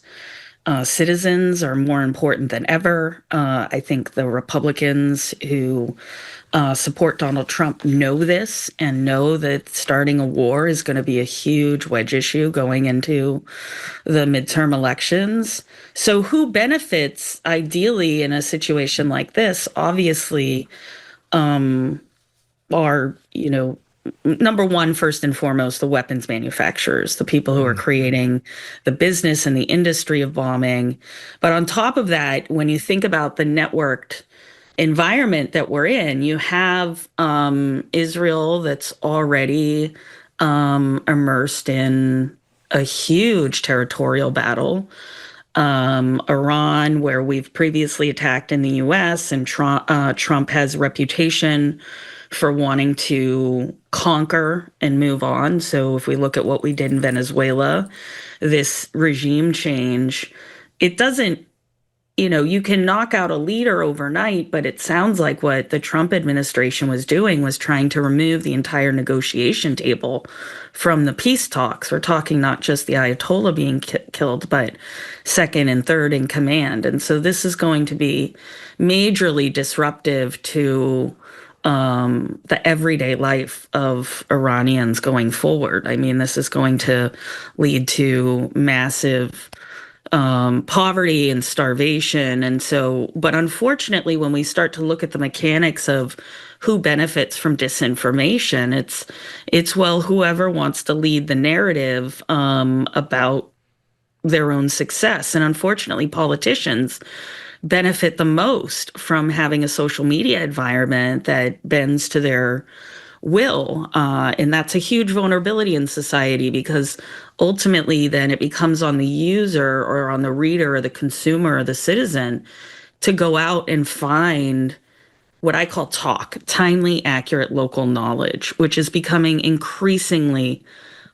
Citizens are more important than ever. I think the Republicans who support Donald Trump know this and know that starting a war is going to be a huge wedge issue going into the midterm elections. So who benefits ideally in a situation like this? Obviously, are, you know, number one, first and foremost, the weapons manufacturers, the people who are creating the business and the industry of bombing. But on top of that, when you think about the networked environment that we're in, you have Israel that's already immersed in a huge territorial battle. Iran, where we've previously attacked in the U.S., and Trump has a reputation for wanting to conquer and move on. So if we look at what we did in Venezuela, this regime change, it doesn't, you know, you can knock out a leader overnight, but it sounds like what the Trump administration was doing was trying to remove the entire negotiation table from the peace talks. We're talking not just the Ayatollah being killed, but second and third in command. And so this is going to be majorly disruptive to the everyday life of Iranians going forward. I mean, this is going to lead to massive poverty and starvation. And so, but unfortunately, when we start to look at the mechanics of who benefits from disinformation, it's well, whoever wants to lead the narrative about their own success. And unfortunately, politicians benefit the most from having a social media environment that bends to their will. And that's a huge vulnerability in society, because ultimately then it becomes on the user or on the reader or the consumer or the citizen to go out and find what I call timely, accurate local knowledge, which is becoming increasingly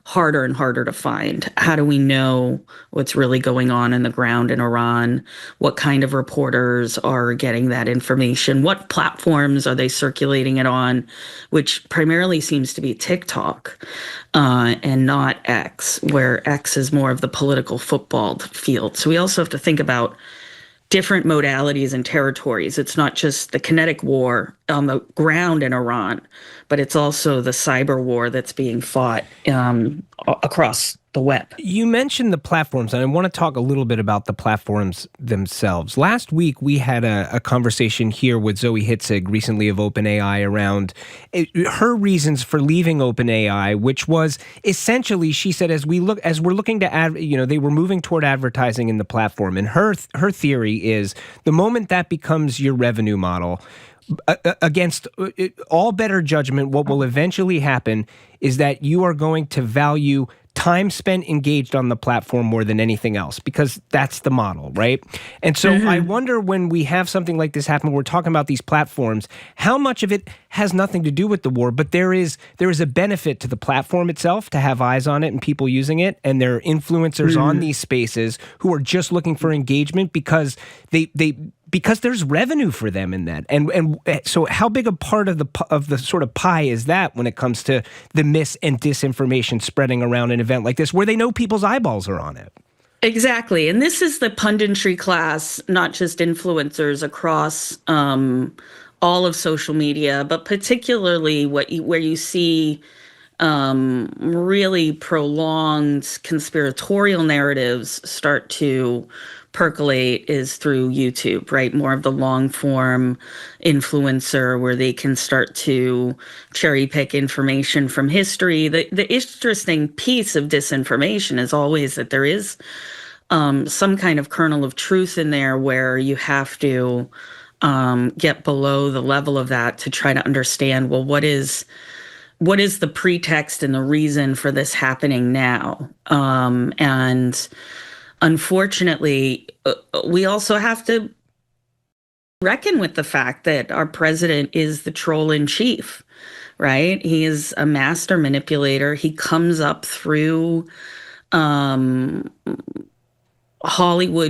harder and harder to find. How do we know what's really going on in the ground in Iran? What kind of reporters are getting that information? What platforms are they circulating it on? Which primarily seems to be TikTok and not X, where X is more of the political football field. So we also have to think about different modalities and territories. It's not just the kinetic war on the ground in Iran, but it's also the cyber war that's being fought across the web. You mentioned the platforms, and I want to talk a little bit about the platforms themselves. Last week, we had a conversation here with Zoe Hitzig, recently of OpenAI, around her reasons for leaving OpenAI, which was essentially, she said, as we're looking to they were moving toward advertising in the platform, and her theory is the moment that becomes your revenue model, against all better judgment, what will eventually happen is that you are going to value time spent engaged on the platform more than anything else, because that's the model, right? And so I wonder, when we have something like this happen, we're talking about these platforms, how much of it has nothing to do with the war, but there is a benefit to the platform itself to have eyes on it and people using it, and there are influencers on these spaces who are just looking for engagement because there's revenue for them in that. And so how big a part of the sort of pie is that when it comes to the mis and disinformation spreading around an event like this, where they know people's eyeballs are on it? Exactly. And this is the punditry class, not just influencers, across all of social media, but particularly where you see really prolonged conspiratorial narratives start to percolate is through YouTube, right? More of the long form influencer, where they can start to cherry pick information from history. The interesting piece of disinformation is always that there is some kind of kernel of truth in there, where you have to get below the level of that to try to understand, well, what is the pretext and the reason for this happening now? And unfortunately, we also have to reckon with the fact that our president is the troll in chief, right? He is a master manipulator. He comes up through Hollywood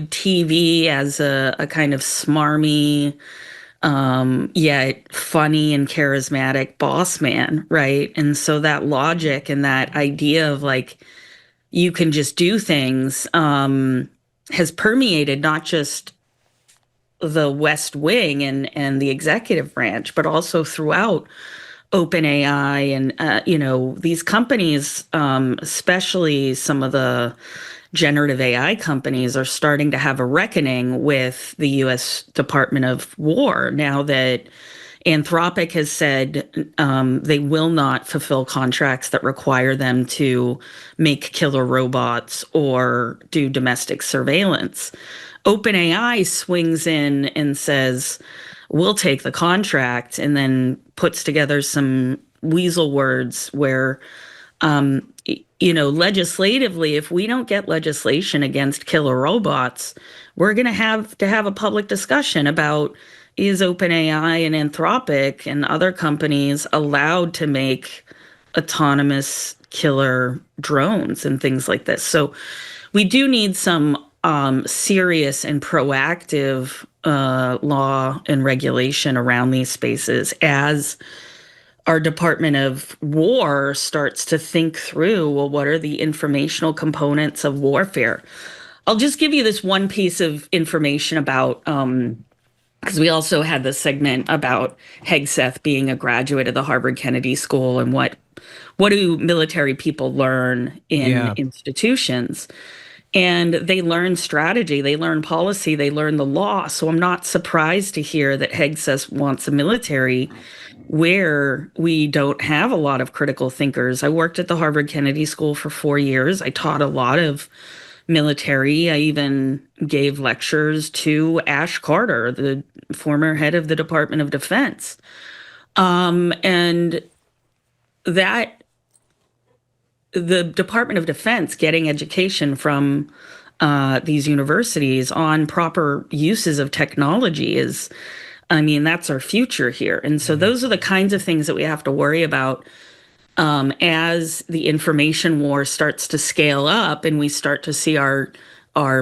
TV as a kind of smarmy, yet funny and charismatic boss man, right? And so that logic and that idea of like, you can just do things has permeated not just the West Wing and the executive branch, but also throughout OpenAI and these companies, especially some of the generative AI companies, are starting to have a reckoning with the U.S. Department of War now that Anthropic has said they will not fulfill contracts that require them to make killer robots or do domestic surveillance. OpenAI swings in and says, we'll take the contract, and then puts together some weasel words where, legislatively, if we don't get legislation against killer robots, we're going to have a public discussion about, is OpenAI and Anthropic and other companies allowed to make autonomous killer drones and things like this? So we do need some serious and proactive law and regulation around these spaces as our Department of War starts to think through, well, what are the informational components of warfare? I'll just give you this one piece of information about because we also had this segment about Hegseth being a graduate of the Harvard Kennedy School, and what do military people learn in institutions? And they learn strategy, they learn policy, they learn the law. So I'm not surprised to hear that Hegseth wants a military where we don't have a lot of critical thinkers. I worked at the Harvard Kennedy School for 4 years. I taught a lot of military. I even gave lectures to Ash Carter, the former head of the Department of Defense. And that the Department of Defense getting education from these universities on proper uses of technology is, that's our future here. And so those are the kinds of things that we have to worry about as the information war starts to scale up and we start to see our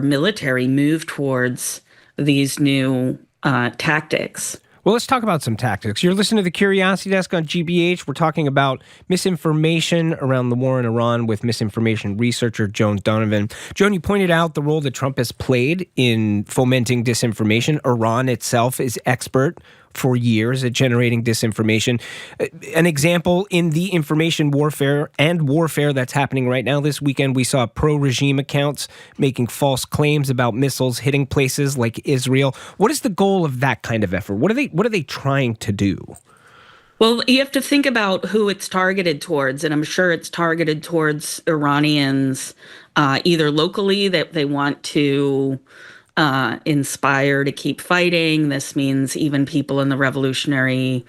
military move towards these new tactics. Well, let's talk about some tactics. You're listening to the Curiosity Desk on GBH. We're talking about misinformation around the war in Iran with misinformation researcher Joan Donovan. Joan, you pointed out the role that Trump has played in fomenting disinformation. Iran itself is expert for years at generating disinformation. An example in the information warfare that's happening right now this weekend, we saw pro-regime accounts making false claims about missiles hitting places like Israel. What is the goal of that kind of effort? What are they trying to do? Well, you have to think about who it's targeted towards, and I'm sure it's targeted towards Iranians, either locally that they want to inspire to keep fighting. This means even people in the Revolutionary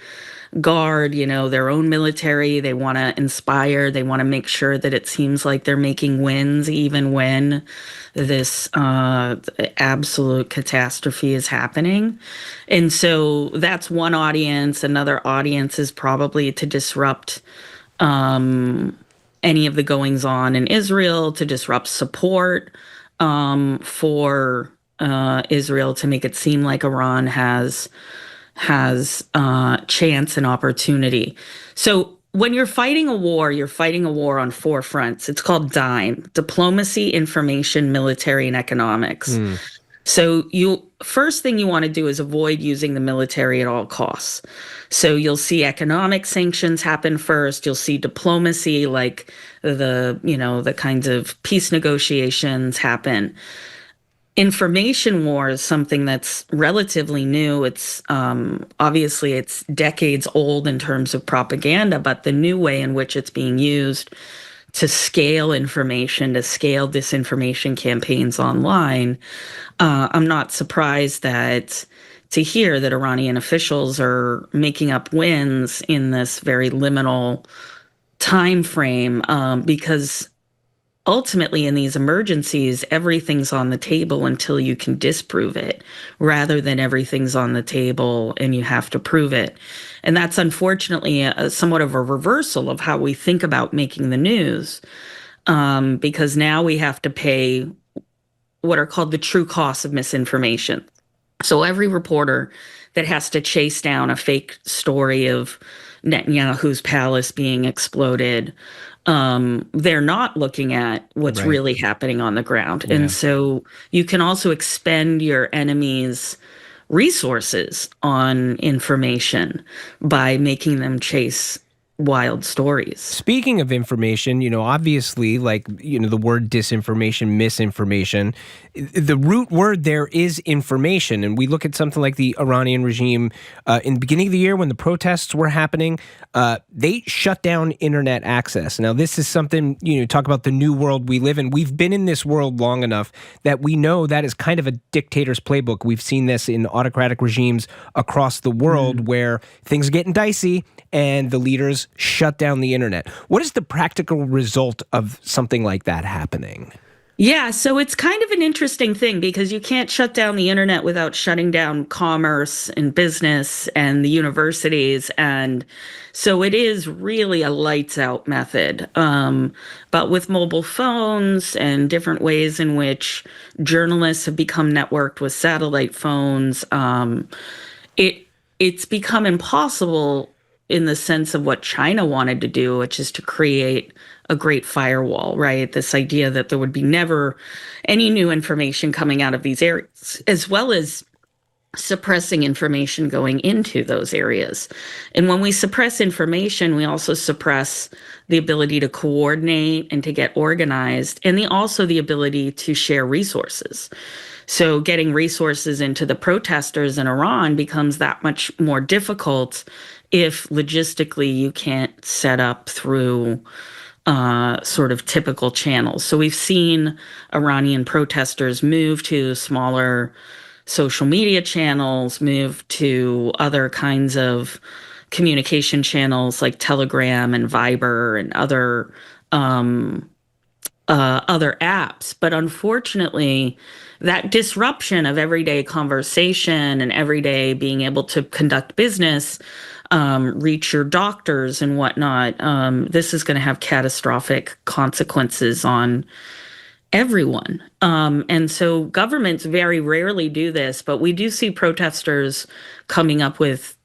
Guard, their own military, they want to inspire, they want to make sure that it seems like they're making wins even when this absolute catastrophe is happening. And so that's one audience. Another audience is probably to disrupt any of the goings on in Israel, to disrupt support for Israel, to make it seem like Iran has chance and opportunity. So when you're fighting a war on 4 fronts. It's called DIME: diplomacy, information, military, and economics. So first thing you want to do is avoid using the military at all costs. So you'll see economic sanctions happen first. You'll see diplomacy, like the kinds of peace negotiations happen. Information war is something that's relatively new. It's obviously it's decades old in terms of propaganda, but the new way in which it's being used to scale information, to scale disinformation campaigns online, I'm not surprised to hear that Iranian officials are making up wins in this very liminal time frame, because ultimately, in these emergencies, everything's on the table until you can disprove it, rather than everything's on the table and you have to prove it. And that's unfortunately somewhat of a reversal of how we think about making the news, because now we have to pay what are called the true costs of misinformation. So every reporter that has to chase down a fake story of Netanyahu's palace being exploded, they're not looking at what's really happening on the ground. Yeah. And so you can also expend your enemy's resources on information by making them chase wild stories. Speaking of information, obviously, the word disinformation, misinformation, the root word there is information. And we look at something like the Iranian regime in the beginning of the year when the protests were happening, they shut down internet access. Now, this is something, talk about the new world we live in. We've been in this world long enough that we know that is kind of a dictator's playbook. We've seen this in autocratic regimes across the world where things are getting dicey and the leaders shut down the internet. What is the practical result of something like that happening? Yeah, so it's kind of an interesting thing because you can't shut down the internet without shutting down commerce and business and the universities. And so it is really a lights out method. But with mobile phones and different ways in which journalists have become networked with satellite phones, it's become impossible in the sense of what China wanted to do, which is to create a great firewall, right? This idea that there would be never any new information coming out of these areas, as well as suppressing information going into those areas. And when we suppress information, we also suppress the ability to coordinate and to get organized, and also the ability to share resources. So getting resources into the protesters in Iran becomes that much more difficult if logistically you can't set up through sort of typical channels. So we've seen Iranian protesters move to smaller social media channels, move to other kinds of communication channels like Telegram and Viber and other other apps. But unfortunately, that disruption of everyday conversation and everyday being able to conduct business, reach your doctors and whatnot, this is going to have catastrophic consequences on everyone. And so governments very rarely do this, but we do see protesters coming up with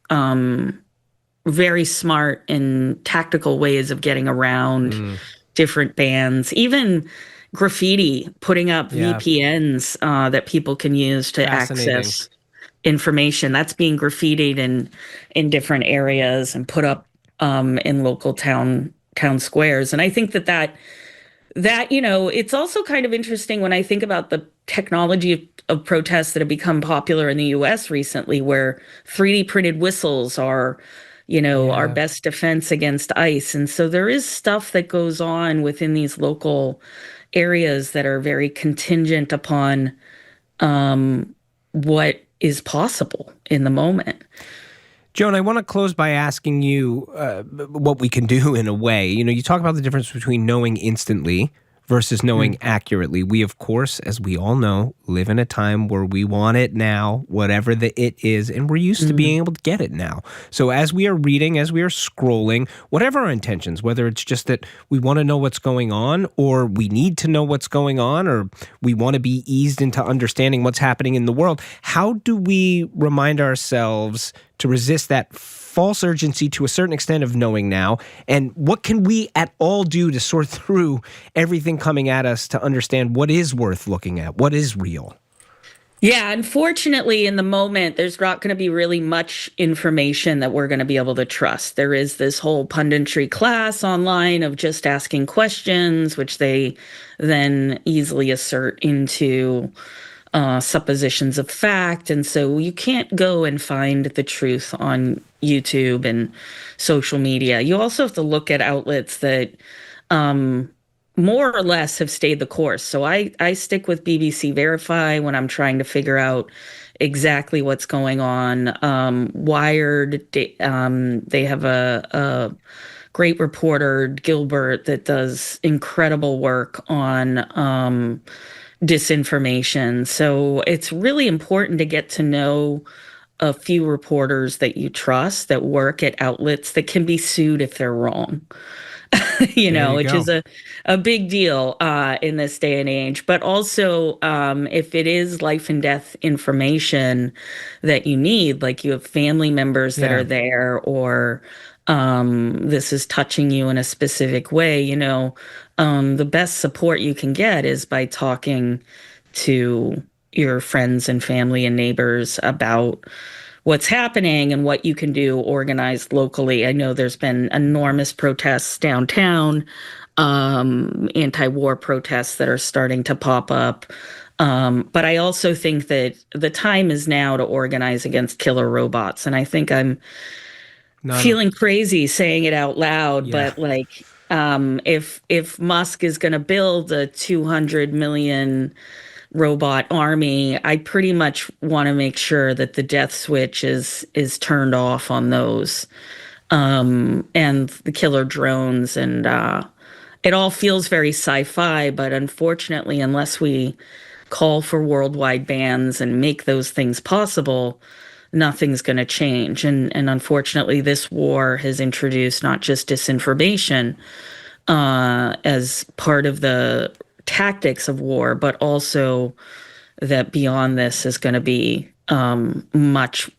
very smart and tactical ways of getting around different bans, even graffiti, putting up VPNs that people can use to access information. That's being graffitied in different areas and put up in local town squares. And I think that it's also kind of interesting when I think about the technology of protests that have become popular in the U.S. recently, where 3D printed whistles are our best defense against ICE. And so there is stuff that goes on within these local areas that are very contingent upon what is possible in the moment. Joan, I want to close by asking you what we can do in a way. You talk about the difference between knowing instantly versus knowing accurately. We, of course, as we all know, live in a time where we want it now, whatever the it is, and we're used to being able to get it now. So as we are reading, as we are scrolling, whatever our intentions, whether it's just that we want to know what's going on, or we need to know what's going on, or we want to be eased into understanding what's happening in the world, how do we remind ourselves to resist that false urgency to a certain extent of knowing now? And what can we at all do to sort through everything coming at us to understand what is worth looking at, what is real? Yeah, unfortunately, in the moment, there's not going to be really much information that we're going to be able to trust. There is this whole punditry class online of just asking questions, which they then easily assert into suppositions of fact. And so you can't go and find the truth on YouTube and social media. You also have to look at outlets that more or less have stayed the course. So I stick with BBC Verify when I'm trying to figure out exactly what's going on. Wired, they have a great reporter, Gilbert, that does incredible work on disinformation. So it's really important to get to know a few reporters that you trust that work at outlets that can be sued if they're wrong. Which is a big deal in this day and age. But also, if it is life and death information that you need, like you have family members that are there, or this is touching you in a specific way, the best support you can get is by talking to your friends and family and neighbors about what's happening and what you can do organized locally. I know there's been enormous protests downtown, anti-war protests that are starting to pop up. But I also think that the time is now to organize against killer robots. And I think I'm feeling crazy saying it out loud, but if Musk is going to build a 200 million robot army, I pretty much want to make sure that the death switch is turned off on those, and the killer drones, and it all feels very sci-fi, but unfortunately, unless we call for worldwide bans and make those things possible, nothing's going to change. And unfortunately, this war has introduced not just disinformation as part of the tactics of war, but also that beyond this is going to be much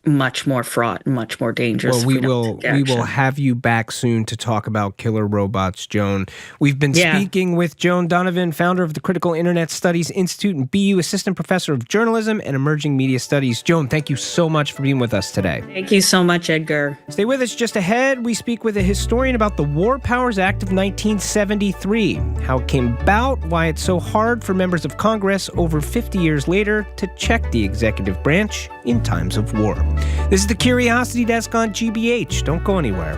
more fraught and much more dangerous. Well, we will have you back soon to talk about killer robots, Joan. We've been speaking with Joan Donovan, founder of the Critical Internet Studies Institute and BU Assistant Professor of Journalism and Emerging Media Studies. Joan, thank you so much for being with us today. Thank you so much, Edgar. Stay with us. Just ahead, we speak with a historian about the War Powers Act of 1973, how it came about, why it's so hard for members of Congress over 50 years later to check the executive branch in times of war. This is the Curiosity Desk on GBH. Don't go anywhere.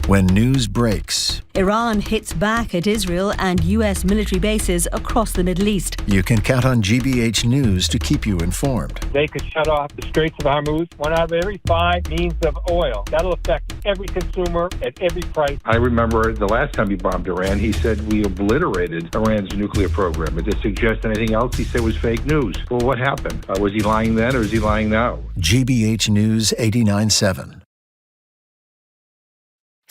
When news breaks, Iran hits back at Israel and U.S. military bases across the Middle East. you can count on GBH News to keep you informed. They could shut off the Straits of Hormuz, one out of every 5 means of oil. That'll affect every consumer at every price. I remember the last time he bombed Iran, he said we obliterated Iran's nuclear program. But to suggest anything else, he said was fake news. Well, what happened? Was he lying then or is he lying now? GBH News 89.7.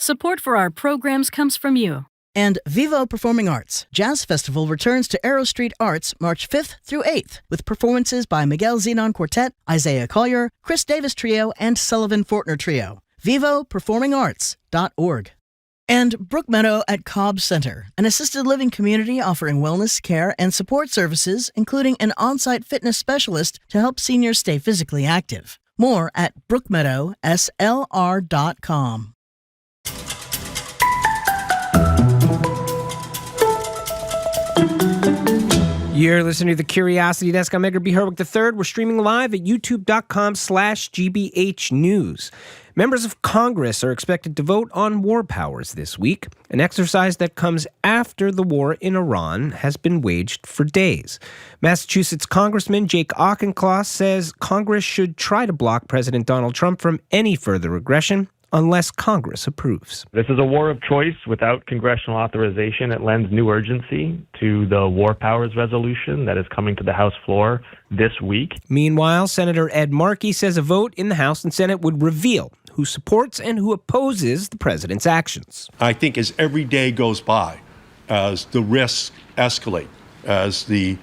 Support for our programs comes from you. And Vivo Performing Arts Jazz Festival returns to Arrow Street Arts March 5th through 8th with performances by Miguel Zenon Quartet, Isaiah Collier, Chris Davis Trio, and Sullivan Fortner Trio. VivoPerformingArts.org. And Brookmeadow at Cobb Center, an assisted living community offering wellness, care, and support services, including an on-site fitness specialist to help seniors stay physically active. More at brookmeadowslr.com. You're listening to The Curiosity Desk. I'm Edgar B. Herwick III. We're streaming live at youtube.com/GBH News. Members of Congress are expected to vote on war powers this week, an exercise that comes after the war in Iran has been waged for days. Massachusetts Congressman Jake Auchincloss says Congress should try to block President Donald Trump from any further aggression unless Congress approves. This is a war of choice without congressional authorization. It lends new urgency to the war powers resolution that is coming to the House floor this week. Meanwhile, Senator Ed Markey says a vote in the House and Senate would reveal who supports and who opposes the president's actions. I think as every day goes by, as the risks escalate, as the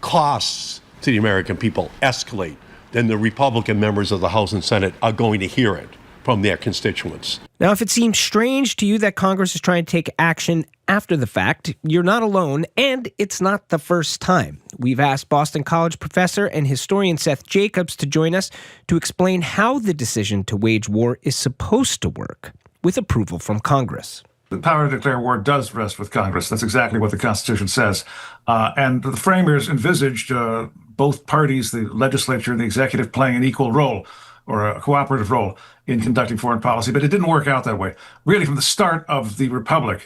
costs to the American people escalate, then the Republican members of the House and Senate are going to hear it from their constituents. Now, if it seems strange to you that Congress is trying to take action after the fact, you're not alone, and it's not the first time. We've asked Boston College professor and historian Seth Jacobs to join us to explain how the decision to wage war is supposed to work with approval from Congress. The power to declare war does rest with Congress. That's exactly what the Constitution says. And the framers envisaged both parties, the legislature and the executive, playing an equal role or a cooperative role in conducting foreign policy, but it didn't work out that way. Really, from the start of the Republic,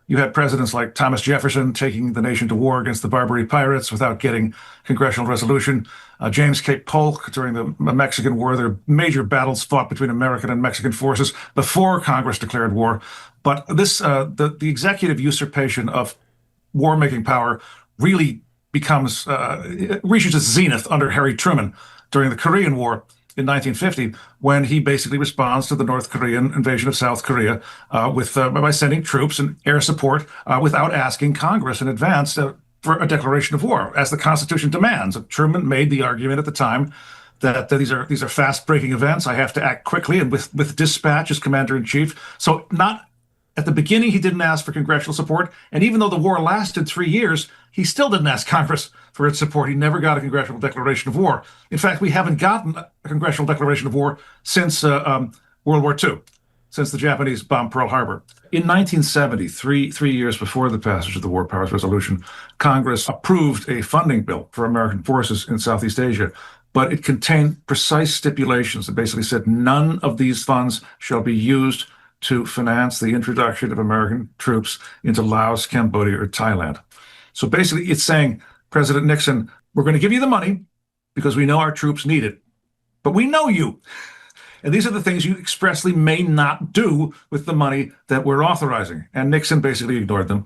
you had presidents like Thomas Jefferson taking the nation to war against the Barbary pirates without getting congressional resolution. James K. Polk during the Mexican War. There were major battles fought between American and Mexican forces before Congress declared war. But this, the executive usurpation of war-making power really becomes, reaches its zenith under Harry Truman during the Korean War in 1950, when he basically responds to the North Korean invasion of South Korea by sending troops and air support without asking Congress in advance for a declaration of war, as the Constitution demands. Truman made the argument at the time that these are fast-breaking events. I have to act quickly and with dispatch as commander-in-chief. So not at the beginning, he didn't ask for congressional support. And even though the war lasted 3 years, he still didn't ask Congress for its support. He never got a congressional declaration of war. In fact, we haven't gotten a congressional declaration of war since World War II, since the Japanese bombed Pearl Harbor. In 1970, three years before the passage of the War Powers Resolution, Congress approved a funding bill for American forces in Southeast Asia, but it contained precise stipulations that basically said none of these funds shall be used to finance the introduction of American troops into Laos, Cambodia, or Thailand. So basically, it's saying, President Nixon, we're going to give you the money because we know our troops need it, but we know you. And these are the things you expressly may not do with the money that we're authorizing. And Nixon basically ignored them.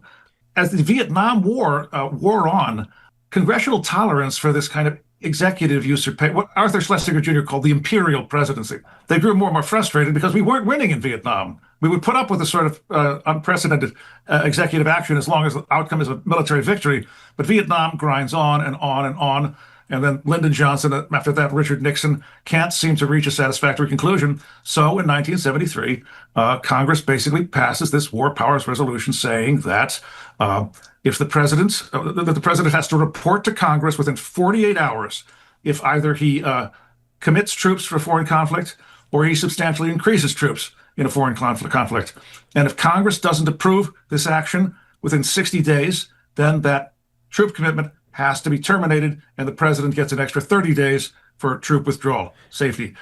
As the Vietnam War wore on, congressional tolerance for this kind of executive usurpation, what Arthur Schlesinger Jr. called the imperial presidency. They grew more and more frustrated because we weren't winning in Vietnam. We would put up with a sort of unprecedented executive action as long as the outcome is a military victory. But Vietnam grinds on and on and on. And then Lyndon Johnson, after that, Richard Nixon, can't seem to reach a satisfactory conclusion. So in 1973, Congress basically passes this War Powers Resolution saying that if the president has to report to Congress within 48 hours if either he commits troops for a foreign conflict or he substantially increases troops in a foreign conflict. And if Congress doesn't approve this action within 60 days, then that troop commitment has to be terminated, and the president gets an extra 30 days for troop withdrawal safety.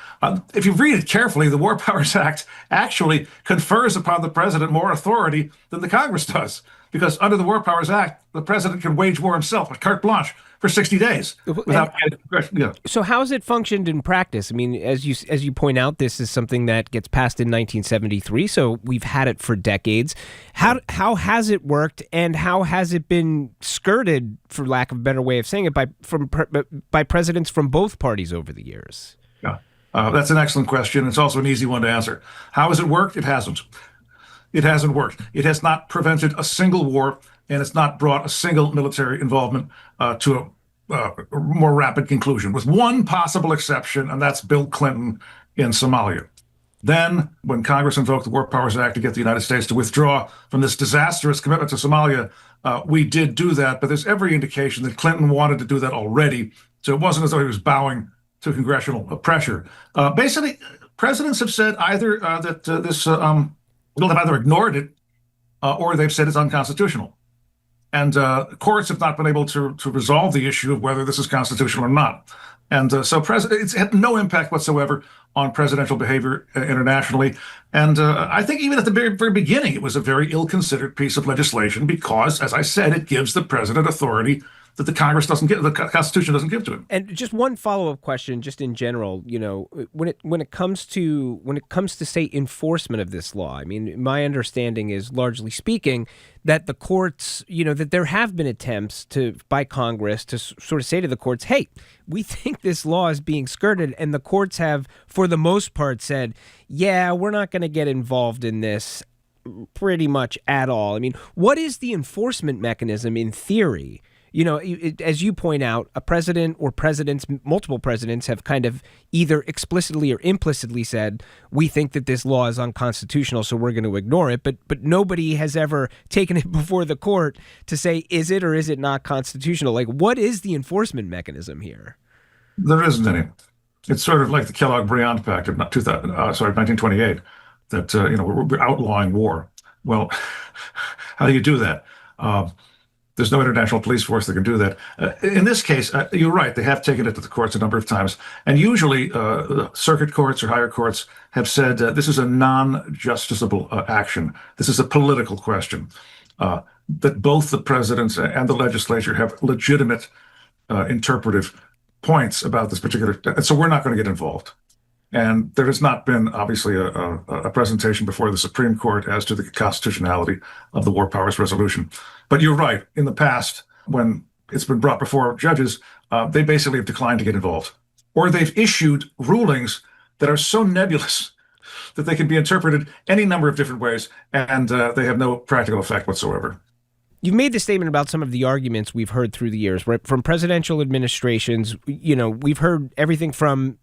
If you read it carefully, the War Powers Act actually confers upon the president more authority than the Congress does, because under the War Powers Act, the president can wage war himself, a carte blanche, for 60 days without getting. So how has it functioned in practice? I mean, as you point out, this is something that gets passed in 1973, so we've had it for decades. How has it worked, and how has it been skirted, for lack of a better way of saying it, by presidents from both parties over the years? Yeah, that's an excellent question. It's also an easy one to answer. How has it worked? It hasn't. It hasn't worked. It has not prevented a single war, and it's not brought a single military involvement to a more rapid conclusion, with one possible exception, and that's Bill Clinton in Somalia. Then, when Congress invoked the War Powers Act to get the United States to withdraw from this disastrous commitment to Somalia, we did do that, but there's every indication that Clinton wanted to do that already, so it wasn't as though he was bowing to congressional pressure. Basically, presidents have said either that this bill have either ignored it or they've said it's unconstitutional. And courts have not been able to resolve the issue of whether this is constitutional or not. And so it's had no impact whatsoever on presidential behavior internationally. And I think even at the very, very beginning, it was a very ill-considered piece of legislation because, as I said, it gives the president authority that the Congress doesn't give, the Constitution doesn't give to him. And just one follow-up question, just in general, when it comes to say enforcement of this law, I mean, my understanding is, largely speaking, that the courts, that there have been attempts by Congress to sort of say to the courts, hey, we think this law is being skirted, and the courts have, for the most part, said, yeah, we're not going to get involved in this pretty much at all. I mean, what is the enforcement mechanism in theory? As you point out, a president or multiple presidents have kind of either explicitly or implicitly said, we think that this law is unconstitutional, so we're going to ignore it. But nobody has ever taken it before the court to say, is it or is it not constitutional? Like, what is the enforcement mechanism here? There isn't any. It's sort of like the Kellogg-Briand Pact of 1928, that we're outlawing war. Well, how do you do that? There's no international police force that can do that. In this case, you're right. They have taken it to the courts a number of times. And usually circuit courts or higher courts have said this is a non-justiciable action. This is a political question, that both the presidents and the legislature have legitimate interpretive points about this particular. And so we're not going to get involved. And there has not been, obviously, a presentation before the Supreme Court as to the constitutionality of the War Powers Resolution. But you're right. In the past, when it's been brought before judges, they basically have declined to get involved. Or they've issued rulings that are so nebulous that they can be interpreted any number of different ways, and they have no practical effect whatsoever. You've made the statement about some of the arguments we've heard through the years, right? From presidential administrations, we've heard everything from,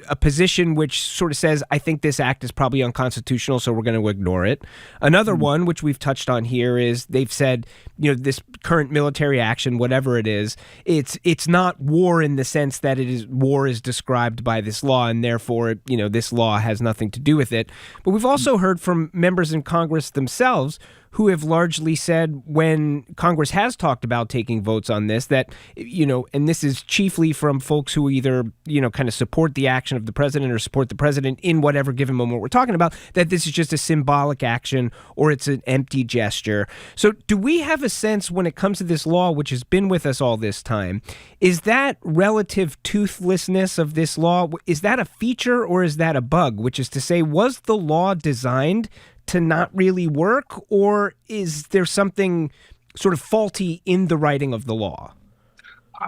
a position which sort of says, I think this act is probably unconstitutional, so we're going to ignore it. Another one, which we've touched on here, is they've said, this current military action, whatever it is, it's not war in the sense that war is described by this law, and therefore, this law has nothing to do with it. But we've also heard from members in Congress themselves who have largely said, when Congress has talked about taking votes on this, that, and this is chiefly from folks who either, kind of support the action of the president or support the president in whatever given moment we're talking about, that this is just a symbolic action or it's an empty gesture. So do we have a sense when it comes to this law, which has been with us all this time, is that relative toothlessness of this law, is that a feature or is that a bug? Which is to say, was the law designed to not really work, or is there something sort of faulty in the writing of the law?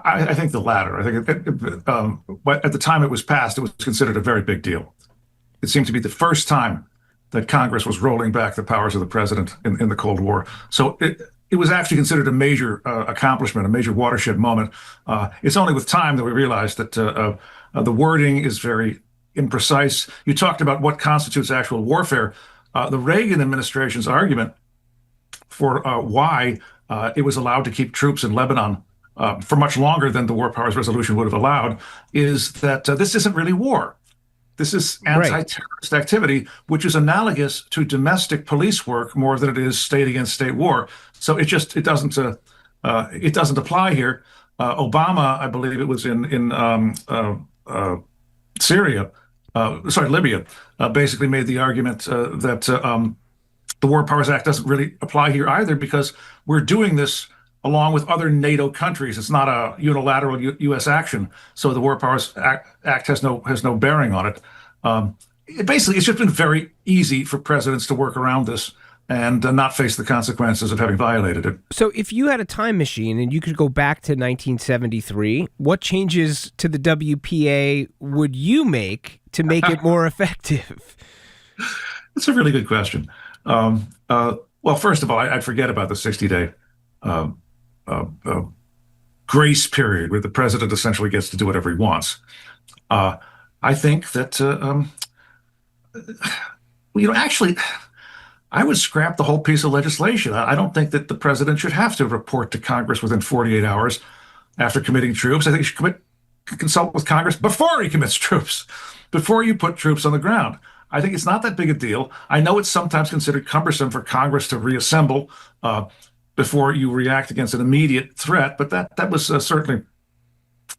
I think the latter. I think at the time it was passed, it was considered a very big deal. It seemed to be the first time that Congress was rolling back the powers of the president in the Cold War. So it was actually considered a major accomplishment, a major watershed moment. It's only with time that we realized that the wording is very imprecise. You talked about what constitutes actual warfare. The Reagan administration's argument for why it was allowed to keep troops in Lebanon for much longer than the War Powers Resolution would have allowed is that this isn't really war. This is anti-terrorist activity, which is analogous to domestic police work more than it is state against state war. So it doesn't apply here. Obama, I believe it was in Libya, basically made the argument that the War Powers Act doesn't really apply here either, because we're doing this along with other NATO countries. It's not a unilateral U.S. action, so the War Powers Act has no bearing on it. Basically, it's just been very easy for presidents to work around this and not face the consequences of having violated it. So if you had a time machine and you could go back to 1973, what changes to the WPA would you make to make it more effective? That's a really good question. Well, first of all, I'd forget about the 60-day grace period where the president essentially gets to do whatever he wants. I think that, actually, I would scrap the whole piece of legislation. I don't think that the president should have to report to Congress within 48 hours after committing troops. I think he should consult with Congress before he commits troops, before you put troops on the ground. I think it's not that big a deal. I know it's sometimes considered cumbersome for Congress to reassemble before you react against an immediate threat, but that was certainly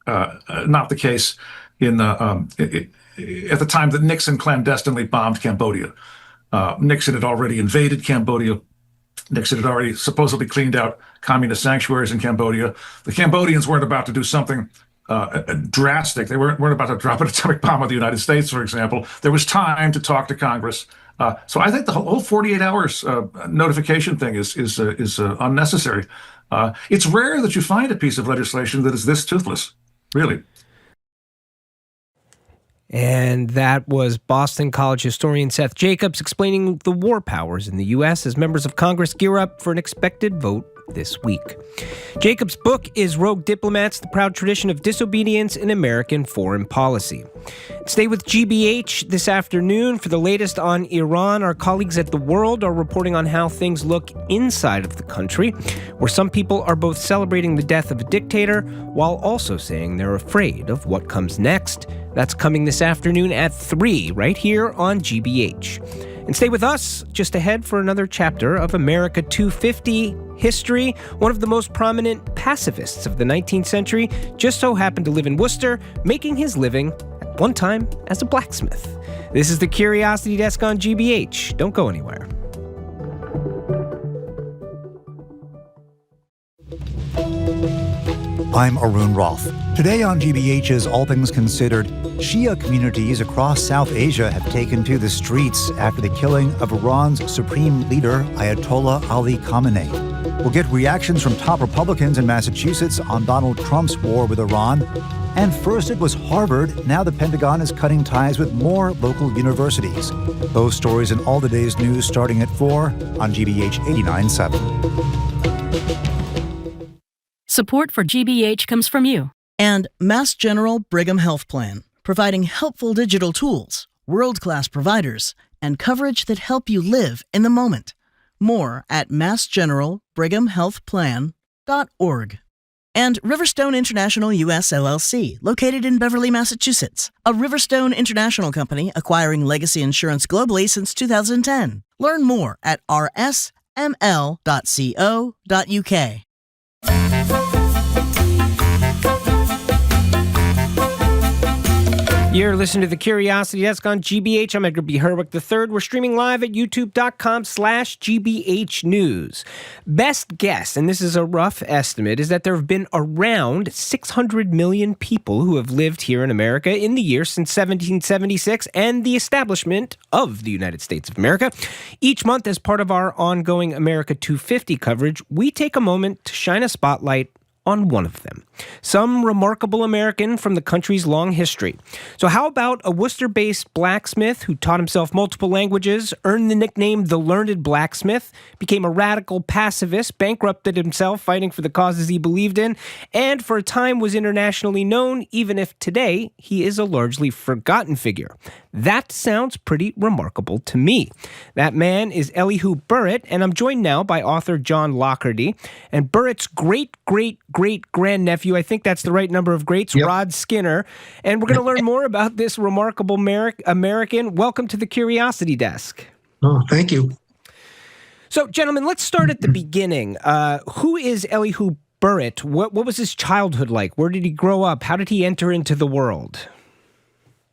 not the case at the time that Nixon clandestinely bombed Cambodia. Nixon had already invaded Cambodia. Nixon had already supposedly cleaned out communist sanctuaries in Cambodia. The Cambodians weren't about to do something drastic. They weren't about to drop an atomic bomb on the United States, for example. There was time to talk to Congress. So I think the whole 48 hours notification thing is unnecessary. It's rare that you find a piece of legislation that is this toothless, really. And that was Boston College historian Seth Jacobs explaining the war powers in the U.S. as members of Congress gear up for an expected vote this week. Jacobs' book is Rogue Diplomats, the Proud Tradition of Disobedience in American Foreign Policy. Stay with GBH this afternoon for the latest on Iran. Our colleagues at The World are reporting on how things look inside of the country, where some people are both celebrating the death of a dictator while also saying they're afraid of what comes next. That's coming this afternoon at 3, right here on GBH. And stay with us just ahead for another chapter of America 250 history. One of the most prominent pacifists of the 19th century just so happened to live in Worcester, making his living at one time as a blacksmith. This is the Curiosity Desk on GBH. Don't go anywhere. I'm Arun Roth. Today on GBH's All Things Considered, Shia communities across South Asia have taken to the streets after the killing of Iran's supreme leader, Ayatollah Ali Khamenei. We'll get reactions from top Republicans in Massachusetts on Donald Trump's war with Iran. And first it was Harvard, now the Pentagon is cutting ties with more local universities. Those stories and all the day's news starting at 4 on GBH 89.7. Support for GBH comes from you. And Mass General Brigham Health Plan, providing helpful digital tools, world-class providers, and coverage that help you live in the moment. More at massgeneralbrighamhealthplan.org. And Riverstone International U.S. LLC, located in Beverly, Massachusetts. A Riverstone International company acquiring legacy insurance globally since 2010. Learn more at rsml.co.uk. You're listening to the Curiosity Desk on GBH. I'm Edgar B. Herwick III. We're streaming live at youtube.com/GBH News. Best guess, and this is a rough estimate, is that there have been around 600 million people who have lived here in America in the year since 1776 and the establishment of the United States of America. Each month, as part of our ongoing America 250 coverage, we take a moment to shine a spotlight on one of them, some remarkable American from the country's long history. So how about a Worcester-based blacksmith who taught himself multiple languages, earned the nickname the Learned Blacksmith, became a radical pacifist, bankrupted himself fighting for the causes he believed in, and for a time was internationally known, even if today he is a largely forgotten figure. That sounds pretty remarkable to me. That man is Elihu Burritt, and I'm joined now by author John Lockerty, and Burritt's great-great-great-grandnephew, I think that's the right number of greats, yep. Rod Skinner. And we're going to learn more about this remarkable American. Welcome to the Curiosity Desk. Oh, thank you. So, gentlemen, let's start at the beginning. Who is Elihu Burritt? What was his childhood like? Where did he grow up? How did he enter into the world?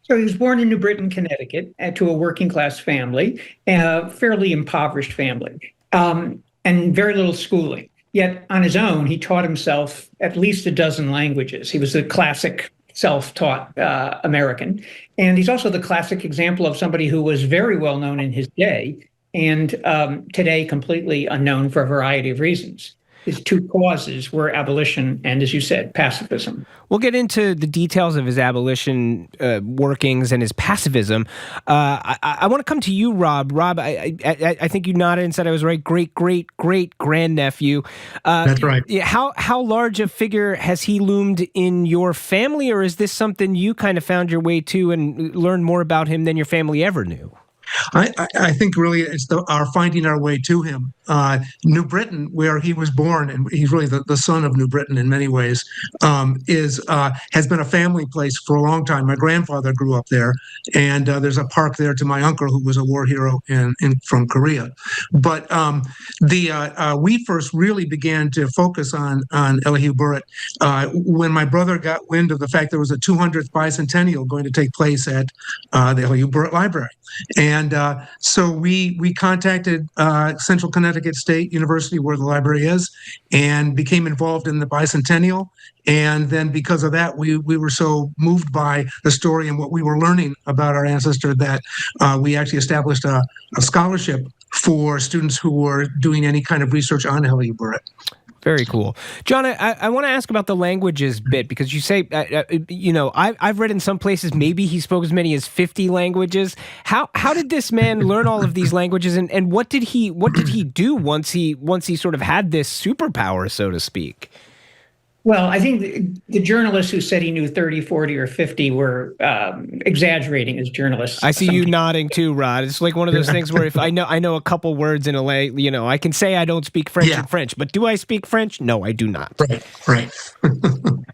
So he was born in New Britain, Connecticut, to a working class family, a fairly impoverished family, and very little schooling. Yet on his own, he taught himself at least a dozen languages. He was a classic self-taught American. And he's also the classic example of somebody who was very well known in his day and today completely unknown for a variety of reasons. His two causes were abolition and, as you said, pacifism. We'll get into the details of his abolition workings and his pacifism. I want to come to you, Rob. Rob, I think you nodded and said I was right. Great-great-great-grandnephew. That's right. How large a figure has he loomed in your family, or is this something you kind of found your way to and learned more about him than your family ever knew? I think really it's our finding our way to him. New Britain, where he was born, and he's really the son of New Britain in many ways, has been a family place for a long time. My grandfather grew up there, and there's a park there to my uncle, who was a war hero from Korea. But we first really began to focus on Elihu Burritt when my brother got wind of the fact there was a 200th bicentennial going to take place at the Elihu Burritt Library. And so we contacted Central Connecticut State University, where the library is, and became involved in the bicentennial. And then because of that, we were so moved by the story and what we were learning about our ancestor that we actually established a scholarship for students who were doing any kind of research on Elihu Burritt. Very cool. John, I want to ask about the languages bit, because you say, I've read in some places maybe he spoke as many as 50 languages. How did this man learn all of these languages, and what did he do once he sort of had this superpower, so to speak? Well, I think the journalists who said he knew 30, 40, or 50 were exaggerating as journalists. I see you nodding too, Rod. It's like one of those things where if I know a couple words in I can say I don't speak French in French, but do I speak French? No, I do not. Right.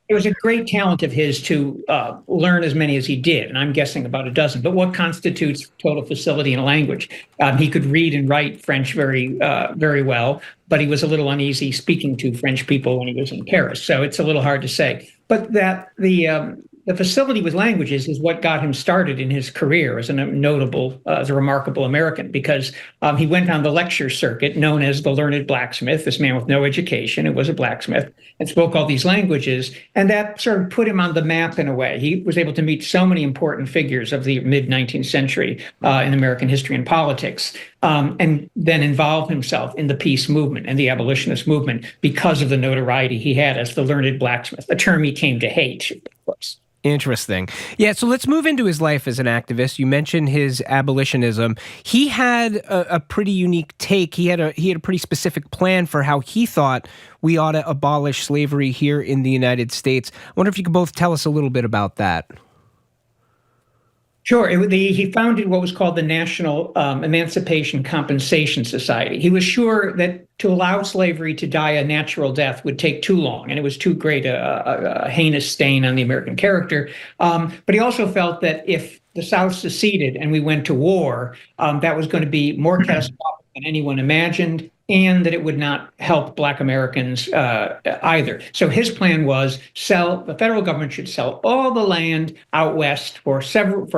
It was a great talent of his to learn as many as he did, and I'm guessing about a dozen. But what constitutes total facility in a language? He could read and write French very well, but he was a little uneasy speaking to French people when he was in Paris. So it's a little hard to say. But that the facility with languages is what got him started in his career as a remarkable American, because he went on the lecture circuit known as the Learned Blacksmith, this man with no education who was a blacksmith and spoke all these languages. And that sort of put him on the map in a way. He was able to meet so many important figures of the mid-19th century in American history and politics, and then involve himself in the peace movement and the abolitionist movement because of the notoriety he had as the Learned Blacksmith, a term he came to hate, of course. Interesting. Yeah, so let's move into his life as an activist. You mentioned his abolitionism. He had a pretty unique take. He had a pretty specific plan for how he thought we ought to abolish slavery here in the United States. I wonder if you could both tell us a little bit about that. Sure. He founded what was called the National Emancipation Compensation Society. He was sure that to allow slavery to die a natural death would take too long, and it was too great a heinous stain on the American character. But he also felt that if the South seceded and we went to war, that was going to be more catastrophic than anyone imagined, and that it would not help Black Americans either. So his plan was the federal government should sell all the land out west for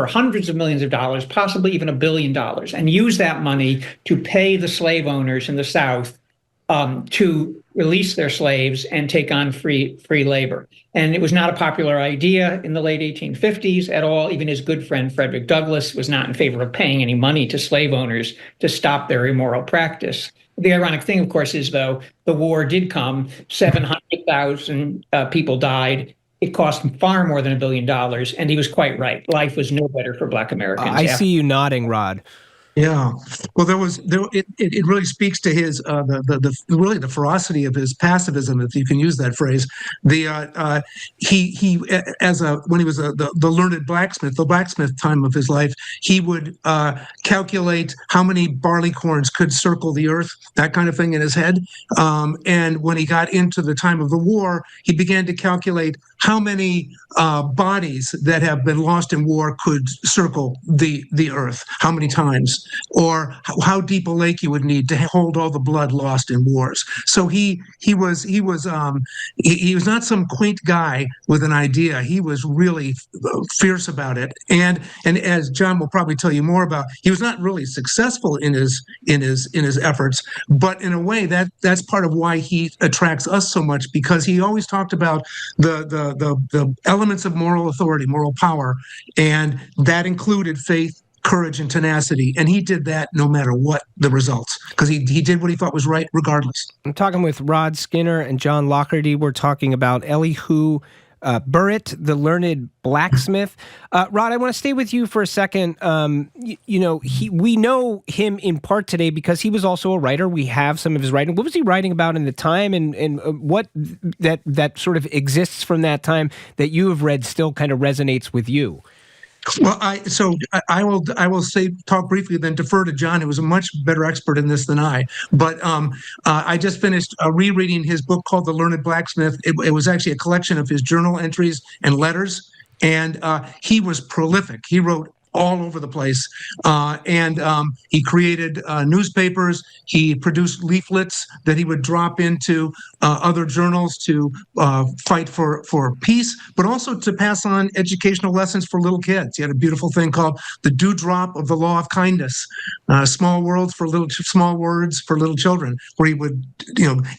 hundreds of millions of dollars, possibly even $1 billion, and use that money to pay the slave owners in the South to release their slaves and take on free labor. And it was not a popular idea in the late 1850s at all. Even his good friend Frederick Douglass was not in favor of paying any money to slave owners to stop their immoral practice. The ironic thing, of course, is, though, the war did come. 700,000 people died. It cost him far more than $1 billion, and he was quite right. Life was no better for Black Americans. I see you nodding, Rod. Yeah, well, it really speaks to his the ferocity of his pacifism, if you can use that phrase. When he was the learned blacksmith, the blacksmith time of his life, he would calculate how many barleycorns could circle the earth, that kind of thing in his head. And when he got into the time of the war, he began to calculate how many bodies that have been lost in war could circle the earth, how many times. or how deep a lake you would need to hold all the blood lost in wars. So he was not some quaint guy with an idea. He was really fierce about it, and as John will probably tell you more about, he was not really successful in his efforts, but in a way that's part of why he attracts us so much, because he always talked about the elements of moral authority, moral power, and that included faith, courage, and tenacity. And he did that no matter what the results, because he did what he thought was right regardless. I'm talking with Rod Skinner and John Lockerty. We're talking about Elihu Burritt, the Learned Blacksmith. Rod, I want to stay with you for a second. We know him in part today because he was also a writer. We have some of his writing. What was he writing about in the time, and what that sort of exists from that time that you have read still kind of resonates with you? Well, I will talk briefly, then defer to John, who was a much better expert in this than I. But I just finished rereading his book called The Learned Blacksmith. It was actually a collection of his journal entries and letters, and he was prolific. He wrote all over the place, and he created newspapers. He produced leaflets that he would drop into other journals to fight for peace, but also to pass on educational lessons for little kids. He had a beautiful thing called The Dewdrop of the Law of Kindness, small words for little children, where he would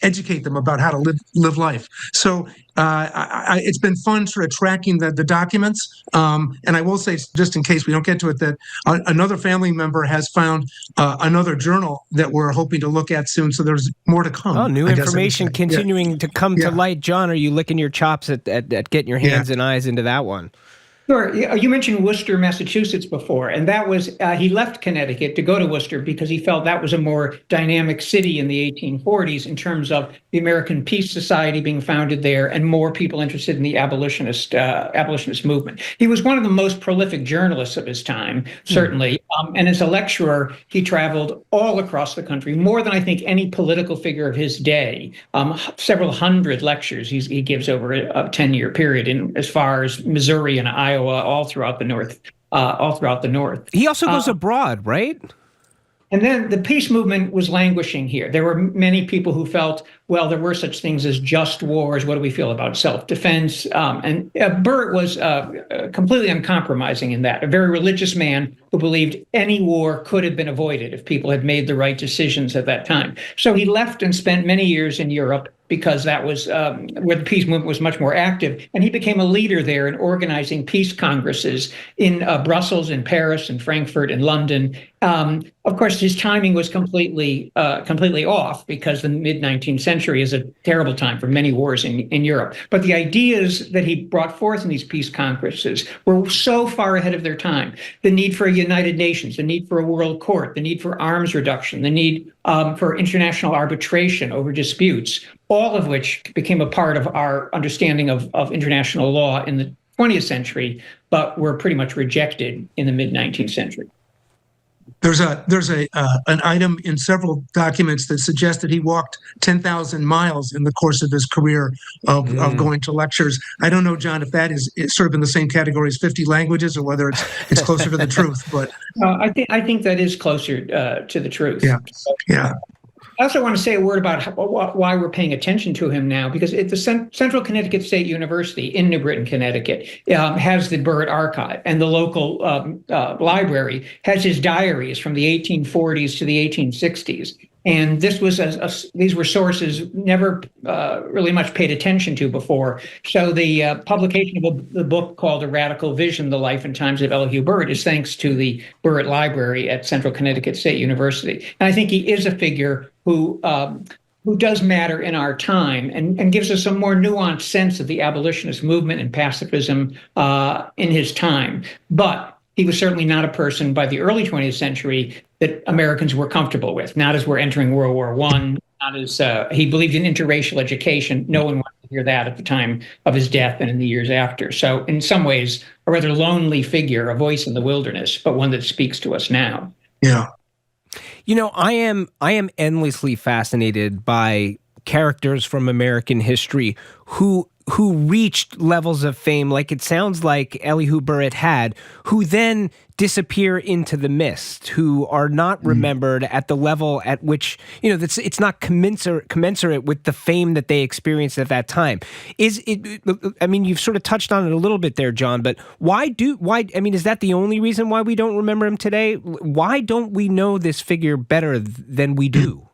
educate them about how to live life. So it's been fun sort of tracking the documents. And I will say, just in case we don't get to it, that another family member has found another journal that we're hoping to look at soon. So there's more to come. Oh, new information continuing to come to light. John, are you licking your chops at getting your hands and eyes into that one? Sure. You mentioned Worcester, Massachusetts before, and that was, he left Connecticut to go to Worcester because he felt that was a more dynamic city in the 1840s in terms of the American Peace Society being founded there and more people interested in the abolitionist movement. He was one of the most prolific journalists of his time, certainly. And as a lecturer, he traveled all across the country, more than I think any political figure of his day. Several hundred lectures he gives over a 10-year period in as far as Missouri and Iowa, all throughout the North. He also goes abroad, right? And then the peace movement was languishing here. There were many people who felt, well, there were such things as just wars. What do we feel about self-defense? And Burritt was completely uncompromising in that, a very religious man who believed any war could have been avoided if people had made the right decisions at that time. So he left and spent many years in Europe, because that was where the peace movement was much more active. And he became a leader there in organizing peace congresses in Brussels, in Paris, in Frankfurt, in London. Of course, his timing was completely off, because the mid-19th century is a terrible time for many wars in Europe. But the ideas that he brought forth in these peace congresses were so far ahead of their time. The need for a United Nations, the need for a world court, the need for arms reduction, the need for international arbitration over disputes, all of which became a part of our understanding of international law in the 20th century, but were pretty much rejected in the mid-19th century. There's an item in several documents that suggests that he walked 10,000 miles in the course of his career of going to lectures. I don't know, John, if that is sort of in the same category as 50 languages, or whether it's closer to the truth. But I think that is closer to the truth. Yeah. I also want to say a word about why we're paying attention to him now, because at the Central Connecticut State University in New Britain, Connecticut, has the Burritt Archive, and the local library has his diaries from the 1840s to the 1860s. And this was these were sources never really much paid attention to before. So the publication of the book called A Radical Vision, The Life and Times of Elihu Burritt, is thanks to the Burritt Library at Central Connecticut State University. And I think he is a figure who does matter in our time, and gives us a more nuanced sense of the abolitionist movement and pacifism in his time. But he was certainly not a person by the early 20th century that Americans were comfortable with, not as we're entering World War I, not as he believed in interracial education. No one wanted to hear that at the time of his death and in the years after. So in some ways, a rather lonely figure, a voice in the wilderness, but one that speaks to us now. Yeah. I am endlessly fascinated by characters from American history who reached levels of fame like it sounds like Elihu Burritt had, who then disappear into the mist, who are not remembered at the level at which, it's not commensurate with the fame that they experienced at that time. You've sort of touched on it a little bit there, John, but is that the only reason why we don't remember him today? Why don't we know this figure better than we do?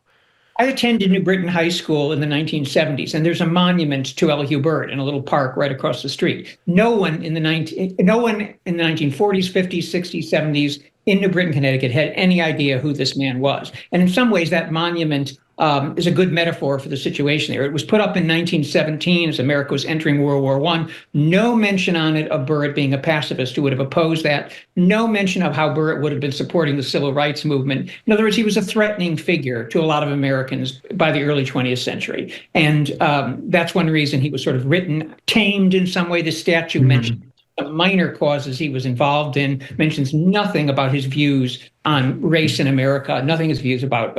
I attended New Britain High School in the 1970s, and there's a monument to Elihu Burritt in a little park right across the street. No one in the 1940s, 50s, 60s, 70s in New Britain, Connecticut had any idea who this man was. And in some ways, that monument is a good metaphor for the situation there. It was put up in 1917 as America was entering World War I. No mention on it of Burritt being a pacifist who would have opposed that. No mention of how Burritt would have been supporting the civil rights movement. In other words, he was a threatening figure to a lot of Americans by the early 20th century. And that's one reason he was sort of tamed in some way. The statue mentioned the minor causes he was involved in, mentions nothing about his views on race in America, nothing his views about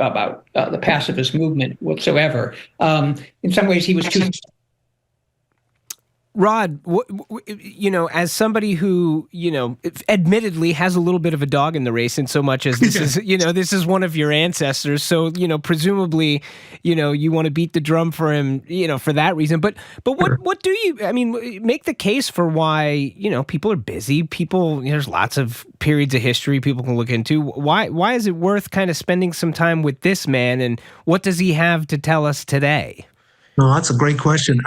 the pacifist movement whatsoever. In some ways, he was too... Rod, as somebody who, admittedly has a little bit of a dog in the race in so much as this is, this is one of your ancestors. So, presumably, you want to beat the drum for him, for that reason. But what do you, make the case for why, people are busy. People, there's lots of periods of history people can look into. Why is it worth kind of spending some time with this man, and what does he have to tell us today? No, that's a great question.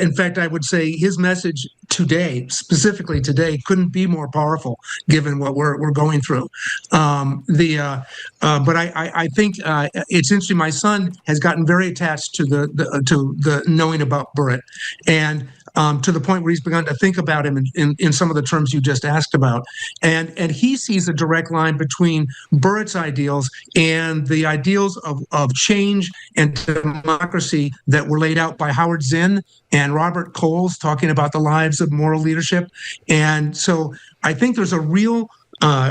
In fact, I would say his message today, specifically today, couldn't be more powerful given what we're going through. But I think it's interesting. My son has gotten very attached to the knowing about Burritt, and to the point where he's begun to think about him in some of the terms you just asked about. And he sees a direct line between Burritt's ideals and the ideals of change and democracy that were laid out by Howard Zinn and Robert Coles, talking about the lives of moral leadership. And so I think there's a real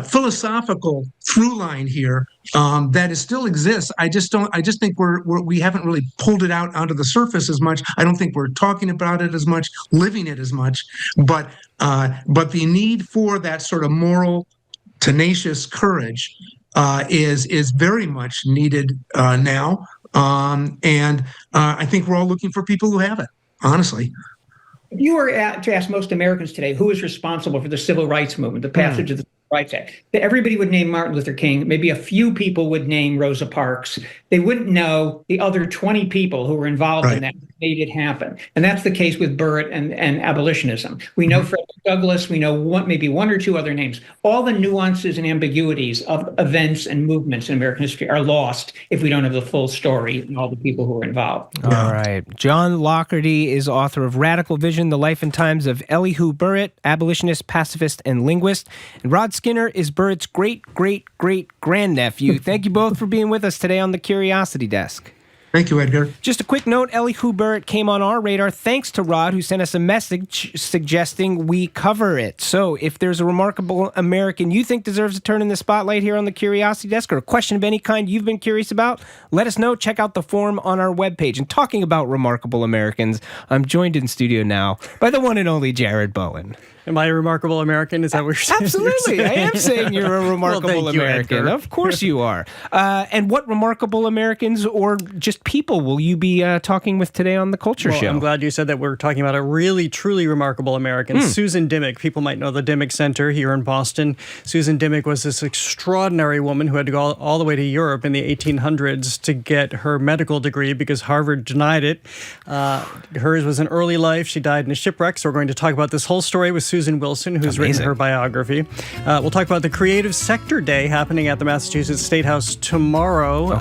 philosophical through line here that still exists. I just think we haven't really pulled it out onto the surface as much. I don't think we're talking about it as much, living it as much. But the need for that sort of moral, tenacious courage is very much needed now. And I think we're all looking for people who have it, honestly. If you were to ask most Americans today who is responsible for the civil rights movement, the passage of the Civil Rights Act, everybody would name Martin Luther King. Maybe a few people would name Rosa Parks. They wouldn't know the other 20 people who were involved in that, made it happen. And that's the case with Burritt and abolitionism. We know Frederick Douglass. We know maybe one or two other names. All the nuances and ambiguities of events and movements in American history are lost if we don't have the full story and all the people who are involved. All right. John Lougherty is author of Radical Vision, The Life and Times of Elihu Burritt, abolitionist, pacifist, and linguist. And Rod Skinner is Burritt's great-great-great-grandnephew. Thank you both for being with us today on the Curiosity Desk. Thank you, Edgar. Just a quick note, Elihu Burritt came on our radar thanks to Rod, who sent us a message suggesting we cover it. So if there's a remarkable American you think deserves a turn in the spotlight here on the Curiosity Desk, or a question of any kind you've been curious about, let us know. Check out the form on our webpage. And talking about remarkable Americans, I'm joined in studio now by the one and only Jared Bowen. Am I a remarkable American? Is that what you're saying? Absolutely. I am saying you're a remarkable American. Of course you are. And what remarkable Americans or just people will you be talking with today on The Culture Show? I'm glad you said that. We're talking about a really, truly remarkable American. Susan Dimock. People might know the Dimock Center here in Boston. Susan Dimock was this extraordinary woman who had to go all the way to Europe in the 1800s to get her medical degree because Harvard denied it. Hers was an early life. She died in a shipwreck. So we're going to talk about this whole story with Susan Wilson, who's written her biography. We'll talk about the Creative Sector Day happening at the Massachusetts State House tomorrow.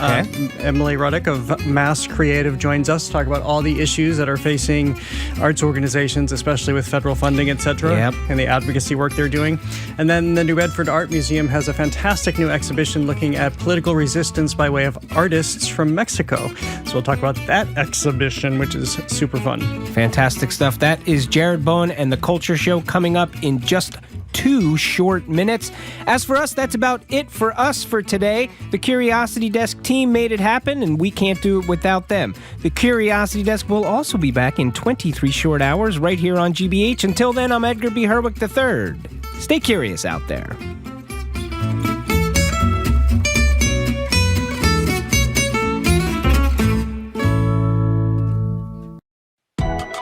Emily Ruddock of MASSCreative joins us to talk about all the issues that are facing arts organizations, especially with federal funding, etc., and the advocacy work they're doing. And then the New Bedford Art Museum has a fantastic new exhibition looking at political resistance by way of artists from Mexico. So we'll talk about that exhibition, which is super fun. Fantastic stuff. That is Jared Bowen and The Culture Show coming up in just 2 2 short minutes. As for us, that's about it for us for today. The Curiosity Desk team made it happen, and we can't do it without them. The Curiosity Desk will also be back in 23 short hours right here on GBH. Until then, I'm Edgar B. Herwick III. Stay curious out there.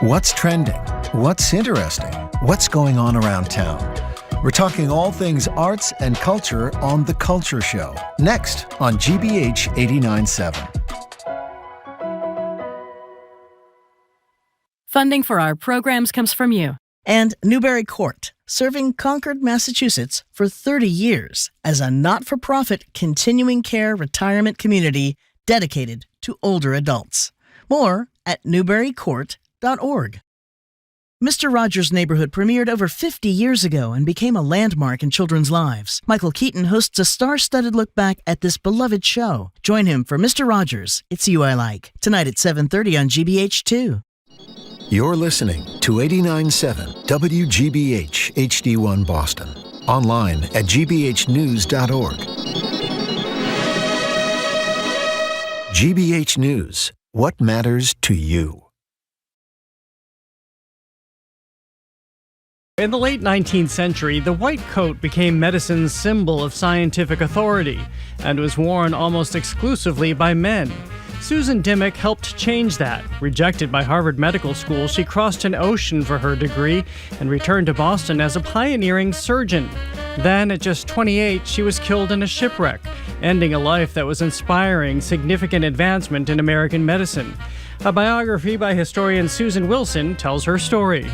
What's trending? What's interesting? What's going on around town? We're talking all things arts and culture on The Culture Show, next on GBH 89.7. Funding for our programs comes from you. And Newbury Court, serving Concord, Massachusetts for 30 years as a not-for-profit continuing care retirement community dedicated to older adults. More at newburycourt.org. Mr. Rogers' Neighborhood premiered over 50 years ago and became a landmark in children's lives. Michael Keaton hosts a star-studded look back at this beloved show. Join him for Mr. Rogers, It's You I Like, tonight at 7:30 on GBH2. You're listening to 89.7 WGBH HD1 Boston. Online at gbhnews.org. GBH News. What matters to you? In the late 19th century, the white coat became medicine's symbol of scientific authority and was worn almost exclusively by men. Susan Dimock helped change that. Rejected by Harvard Medical School, she crossed an ocean for her degree and returned to Boston as a pioneering surgeon. Then, at just 28, she was killed in a shipwreck, ending a life that was inspiring significant advancement in American medicine. A biography by historian Susan Wilson tells her story.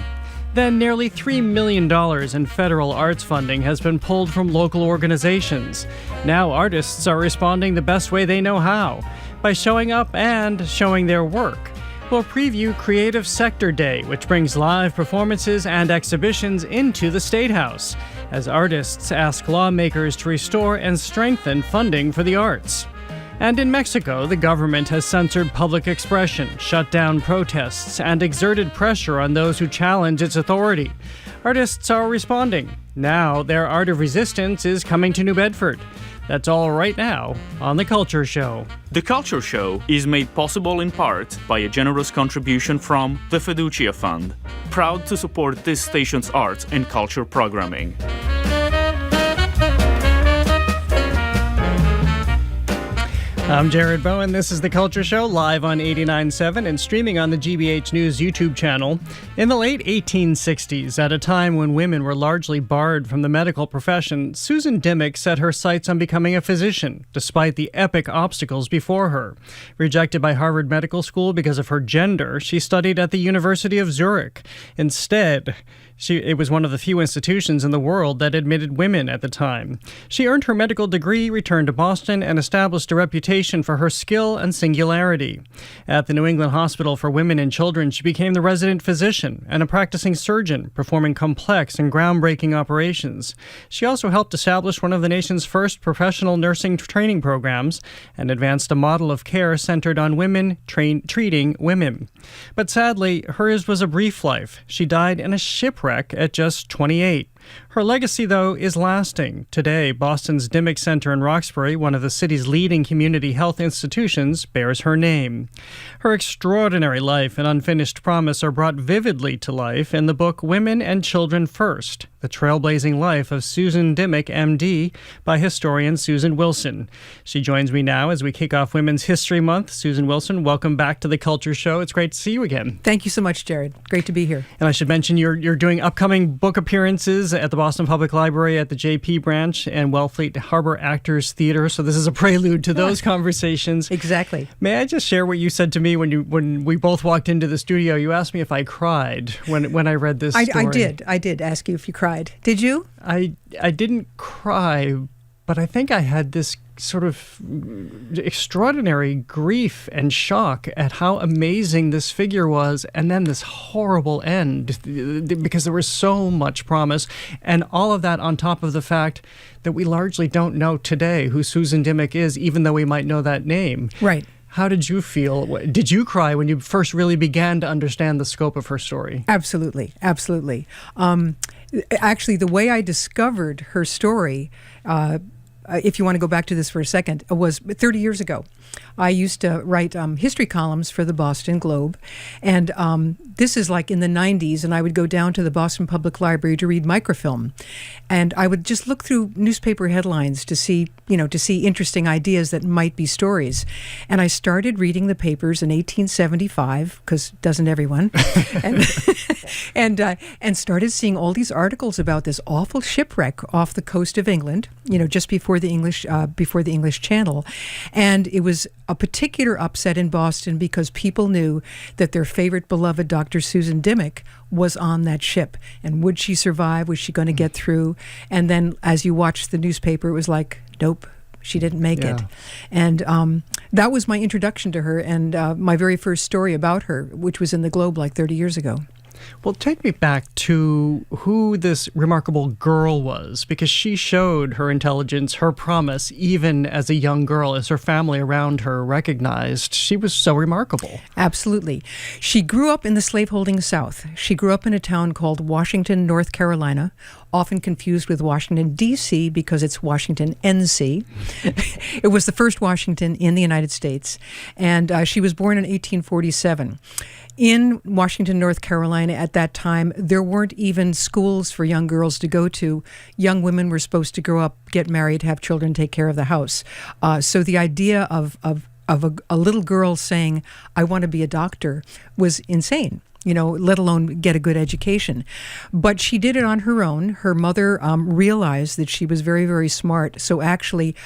Then nearly $3 million in federal arts funding has been pulled from local organizations. Now artists are responding the best way they know how, by showing up and showing their work. We'll preview Creative Sector Day, which brings live performances and exhibitions into the State House, as artists ask lawmakers to restore and strengthen funding for the arts. And in Mexico, the government has censored public expression, shut down protests, and exerted pressure on those who challenge its authority. Artists are responding. Now, their art of resistance is coming to New Bedford. That's all right now on The Culture Show. The Culture Show is made possible in part by a generous contribution from the Fiducia Fund, proud to support this station's arts and culture programming. I'm Jared Bowen. This is The Culture Show, live on 89.7 and streaming on the GBH News YouTube channel. In the late 1860s, at a time when women were largely barred from the medical profession, Susan Dimock set her sights on becoming a physician, despite the epic obstacles before her. Rejected by Harvard Medical School because of her gender, she studied at the University of Zurich. Instead, it was one of the few institutions in the world that admitted women at the time. She earned her medical degree, returned to Boston, and established a reputation for her skill and singularity. At the New England Hospital for Women and Children, she became the resident physician and a practicing surgeon, performing complex and groundbreaking operations. She also helped establish one of the nation's first professional nursing training programs and advanced a model of care centered on women treating women. But sadly, hers was a brief life. She died in a shipwreck at just 28. Her legacy, though, is lasting. Today, Boston's Dimock Center in Roxbury, one of the city's leading community health institutions, bears her name. Her extraordinary life and unfinished promise are brought vividly to life in the book Women and Children First, The Trailblazing Life of Susan Dimock, MD, by historian Susan Wilson. She joins me now as we kick off Women's History Month. Susan Wilson, welcome back to The Culture Show. It's great to see you again. Thank you so much, Jared. Great to be here. And I should mention you're doing upcoming book appearances at the Boston Public Library at the JP branch and Wellfleet Harbor Actors Theater. So this is a prelude to those conversations. Exactly. May I just share what you said to me when we both walked into the studio? You asked me if I cried when I read this story. I did ask you if you cried. Did you? I didn't cry, but I think I had this sort of extraordinary grief and shock at how amazing this figure was, and then this horrible end, because there was so much promise, and all of that on top of the fact that we largely don't know today who Susan Dimock is, even though we might know that name. Right. How did you feel? Did you cry when you first really began to understand the scope of her story? Absolutely. Absolutely. Actually, the way I discovered her story, if you want to go back to this for a second, was 30 years ago. I used to write history columns for the Boston Globe, and this is like in the 90s, and I would go down to the Boston Public Library to read microfilm, and I would just look through newspaper headlines to see interesting ideas that might be stories. And I started reading the papers in 1875, because doesn't everyone? and started seeing all these articles about this awful shipwreck off the coast of England, just before the English Channel, and it was a particular upset in Boston because people knew that their favorite beloved Dr. Susan Dimock was on that ship. And would she survive? Was she going to get through? And then as you watched the newspaper, it was like, nope, she didn't make it. And that was my introduction to her and my very first story about her, which was in the Globe like 30 years ago. Well, take me back to who this remarkable girl was, because she showed her intelligence, her promise, even as a young girl, as her family around her recognized. She was so remarkable. Absolutely. She grew up in the slaveholding South. She grew up in a town called Washington, North Carolina, often confused with Washington, D.C., because it's Washington, N.C. It was the first Washington in the United States, and she was born in 1847. In Washington, North Carolina at that time, there weren't even schools for young girls to go to. Young women were supposed to grow up, get married, have children, take care of the house. So the idea of a little girl saying, I want to be a doctor, was insane, let alone get a good education. But she did it on her own. Her mother realized that she was very, very smart, so actually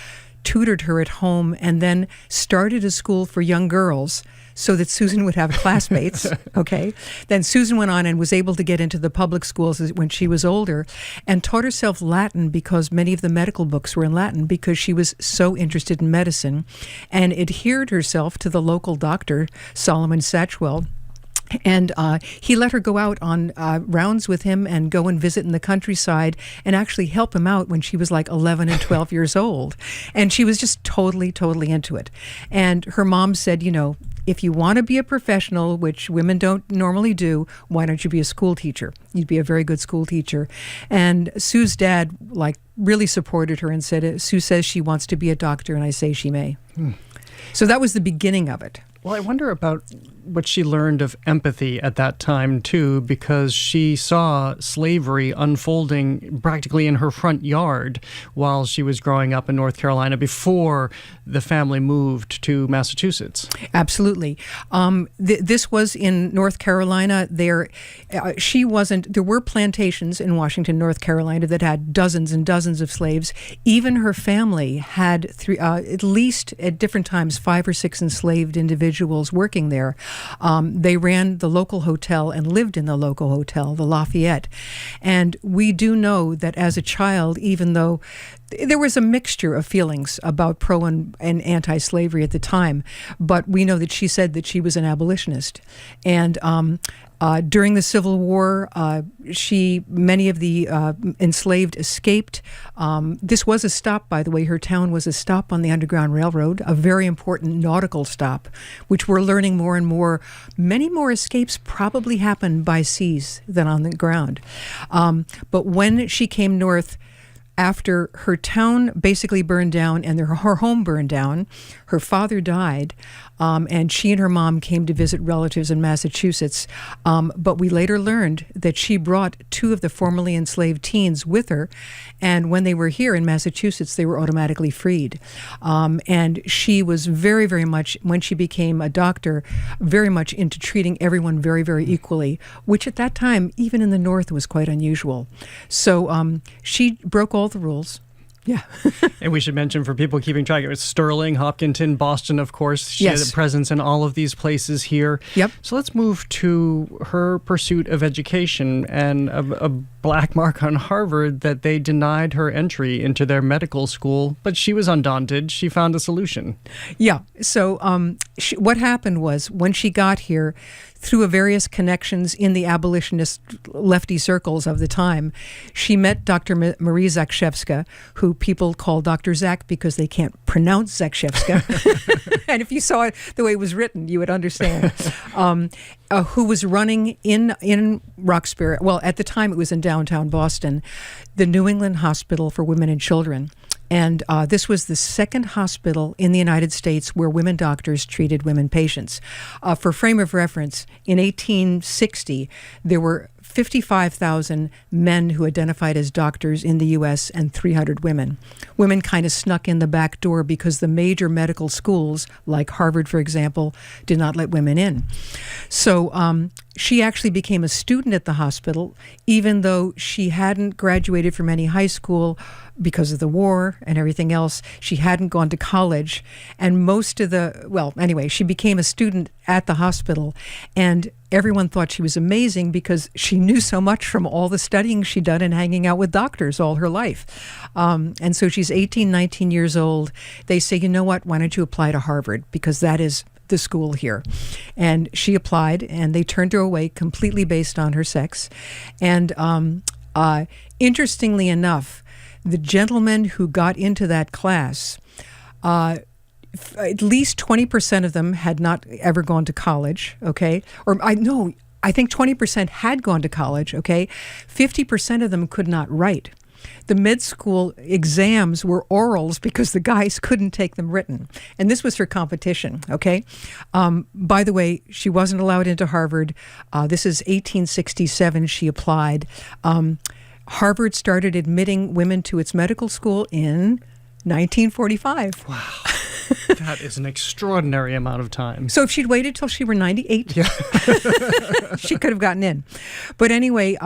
tutored her at home and then started a school for young girls so that Susan would have classmates, okay? Then Susan went on and was able to get into the public schools when she was older and taught herself Latin because many of the medical books were in Latin because she was so interested in medicine, and adhered herself to the local doctor, Solomon Satchwell. And he let her go out on rounds with him and go and visit in the countryside and actually help him out when she was like 11 and 12 years old. And she was just totally, totally into it. And her mom said, if you want to be a professional, which women don't normally do, why don't you be a school teacher? You'd be a very good school teacher. And Sue's dad, really supported her and said, Sue says she wants to be a doctor, and I say she may. So that was the beginning of it. Well, I wonder about what she learned of empathy at that time, too, because she saw slavery unfolding practically in her front yard while she was growing up in North Carolina before the family moved to Massachusetts. Absolutely. This was in North Carolina. There were plantations in Washington, North Carolina that had dozens and dozens of slaves. Even her family had at least at different times 5 or 6 enslaved individuals working there. They ran the local hotel and lived in the local hotel, the Lafayette. And we do know that as a child, even though there was a mixture of feelings about pro and anti-slavery at the time, but we know that she said that she was an abolitionist. And during the Civil War, many of the enslaved escaped. This was a stop, by the way. Her town was a stop on the Underground Railroad, a very important nautical stop, which we're learning more and more. Many more escapes probably happened by seas than on the ground. But when she came north, after her town basically burned down and her home burned down, her father died, and she and her mom came to visit relatives in Massachusetts. But we later learned that she brought 2 of the formerly enslaved teens with her, and when they were here in Massachusetts, they were automatically freed. And she was very, very much, when she became a doctor, very much into treating everyone very, very equally, which at that time, even in the North, was quite unusual. So she broke all the rules. Yeah. And we should mention for people keeping track, it was Sterling, Hopkinton, Boston, of course. She had a presence in all of these places here. Yep. So let's move to her pursuit of education and a black mark on Harvard that they denied her entry into their medical school, but she was undaunted. She found a solution. Yeah. So what happened was when she got here, through various connections in the abolitionist lefty circles of the time, she met Dr. Marie Zakshevska, who people call Dr. Zak because they can't pronounce Zakshevska. And if you saw it the way it was written, you would understand. Who was running in Roxbury. Well, at the time it was in downtown Boston, the New England Hospital for Women and Children. And this was the second hospital in the United States where women doctors treated women patients. For frame of reference, in 1860, there were 55,000 men who identified as doctors in the U.S. and 300 women. Women kind of snuck in the back door because the major medical schools, like Harvard, for example, did not let women in. So she actually became a student at the hospital, even though she hadn't graduated from any high school because of the war and everything else. She hadn't gone to college. And she became a student at the hospital. And everyone thought she was amazing because she knew so much from all the studying she'd done and hanging out with doctors all her life. And so she's 18, 19 years old. They say, you know what, why don't you apply to Harvard? Because that is the school here. And she applied, and they turned her away completely based on her sex. And interestingly enough, the gentlemen who got into that class, at least 20% of them had not ever gone to college, okay? I think 20% had gone to college, okay? 50% of them could not write. The med school exams were orals because the guys couldn't take them written. And this was her competition, okay? By the way, she wasn't allowed into Harvard. This is 1867 she applied. Harvard started admitting women to its medical school in 1945. Wow. That is an extraordinary amount of time. So if she'd waited till she were 98, she could have gotten in. But anyway,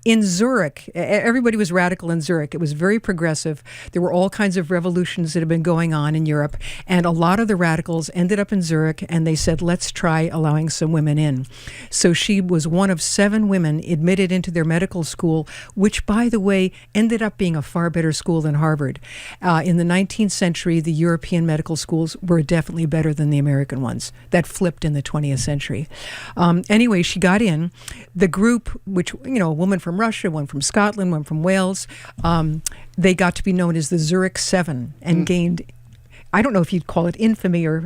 in Zurich, everybody was radical in Zurich. It was very progressive. There were all kinds of revolutions that had been going on in Europe, and a lot of the radicals ended up in Zurich, and they said, let's try allowing some women in. So she was one of 7 women admitted into their medical school, which, by the way, ended up being a far better school than Harvard. In the 19th century, the European medical schools were definitely better than the American ones. That flipped in the 20th century. Anyway, she got in. The group, which, a woman from Russia, one from Scotland, one from Wales. They got to be known as the Zurich Seven and gained, I don't know if you'd call it infamy or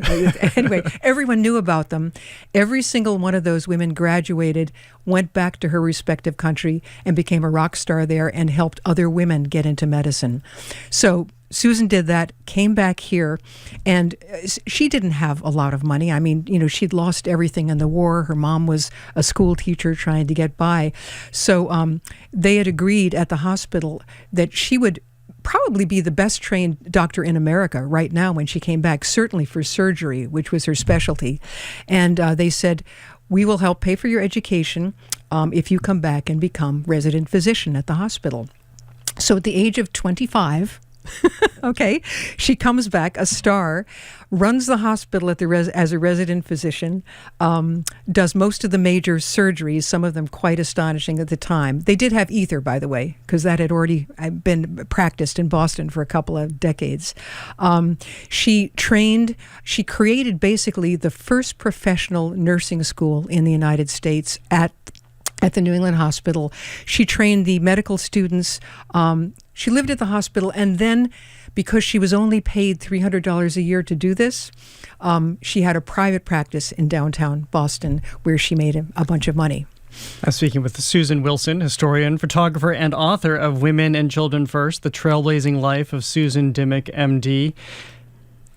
anyway, everyone knew about them. Every single one of those women graduated, went back to her respective country and became a rock star there and helped other women get into medicine. So Susan did that, came back here, and she didn't have a lot of money. I mean, she'd lost everything in the war. Her mom was a school teacher trying to get by. So they had agreed at the hospital that she would probably be the best trained doctor in America right now when she came back, certainly for surgery, which was her specialty. And they said, we will help pay for your education if you come back and become resident physician at the hospital. So at the age of 25, okay, she comes back, a star, runs the hospital at as a resident physician, does most of the major surgeries, some of them quite astonishing at the time. They did have ether, by the way, because that had already been practiced in Boston for a couple of decades. She created basically the first professional nursing school in the United States at the New England Hospital. She trained the medical students. She lived at the hospital, and then because she was only paid $300 a year to do this, she had a private practice in downtown Boston where she made a bunch of money. I'm speaking with Susan Wilson, historian, photographer, and author of Women and Children First, The Trailblazing Life of Susan Dimock, MD.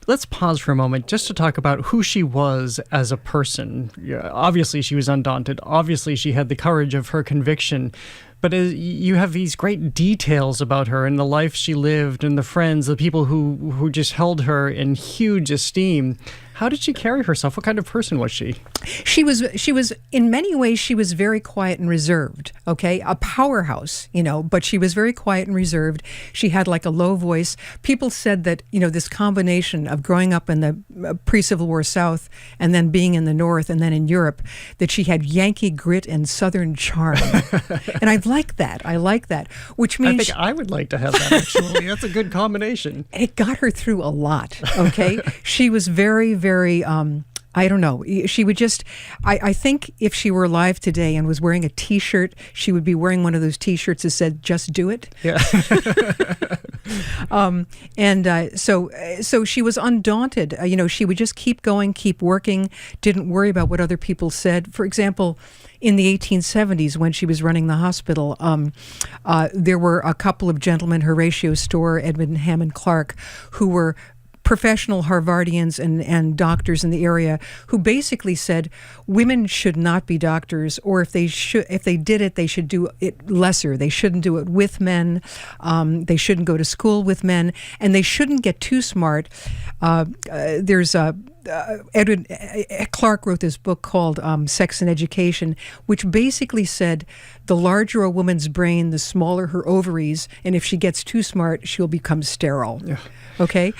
Let's pause for a moment just to talk about who she was as a person. Obviously, she was undaunted. Obviously, she had the courage of her conviction. But you have these great details about her and the life she lived and the friends, the people who just held her in huge esteem. How did she carry herself? What kind of person was she? She was, in many ways, she was very quiet and reserved, okay? A powerhouse, but she was very quiet and reserved. She had like a low voice. People said that, this combination of growing up in the pre-Civil War South and then being in the North and then in Europe, that she had Yankee grit and Southern charm. And I like that, which means... I think I would like to have that, actually. That's a good combination. It got her through a lot, okay? She was very, very, I don't know. She would just, I think if she were alive today and was wearing a T-shirt, she would be wearing one of those T-shirts that said, just do it. Yeah. So she was undaunted. She would just keep going, keep working, didn't worry about what other people said. For example, in the 1870s, when she was running the hospital, there were a couple of gentlemen, Horatio Storer, Edmund Hammond Clark, who were professional Harvardians and doctors in the area, who basically said women should not be doctors, or if they did it, they should do it lesser. They shouldn't do it with men. They shouldn't go to school with men, and they shouldn't get too smart. Edward Clark wrote this book called Sex and Education, which basically said the larger a woman's brain, the smaller her ovaries, and if she gets too smart, she'll become sterile. Yeah. Okay?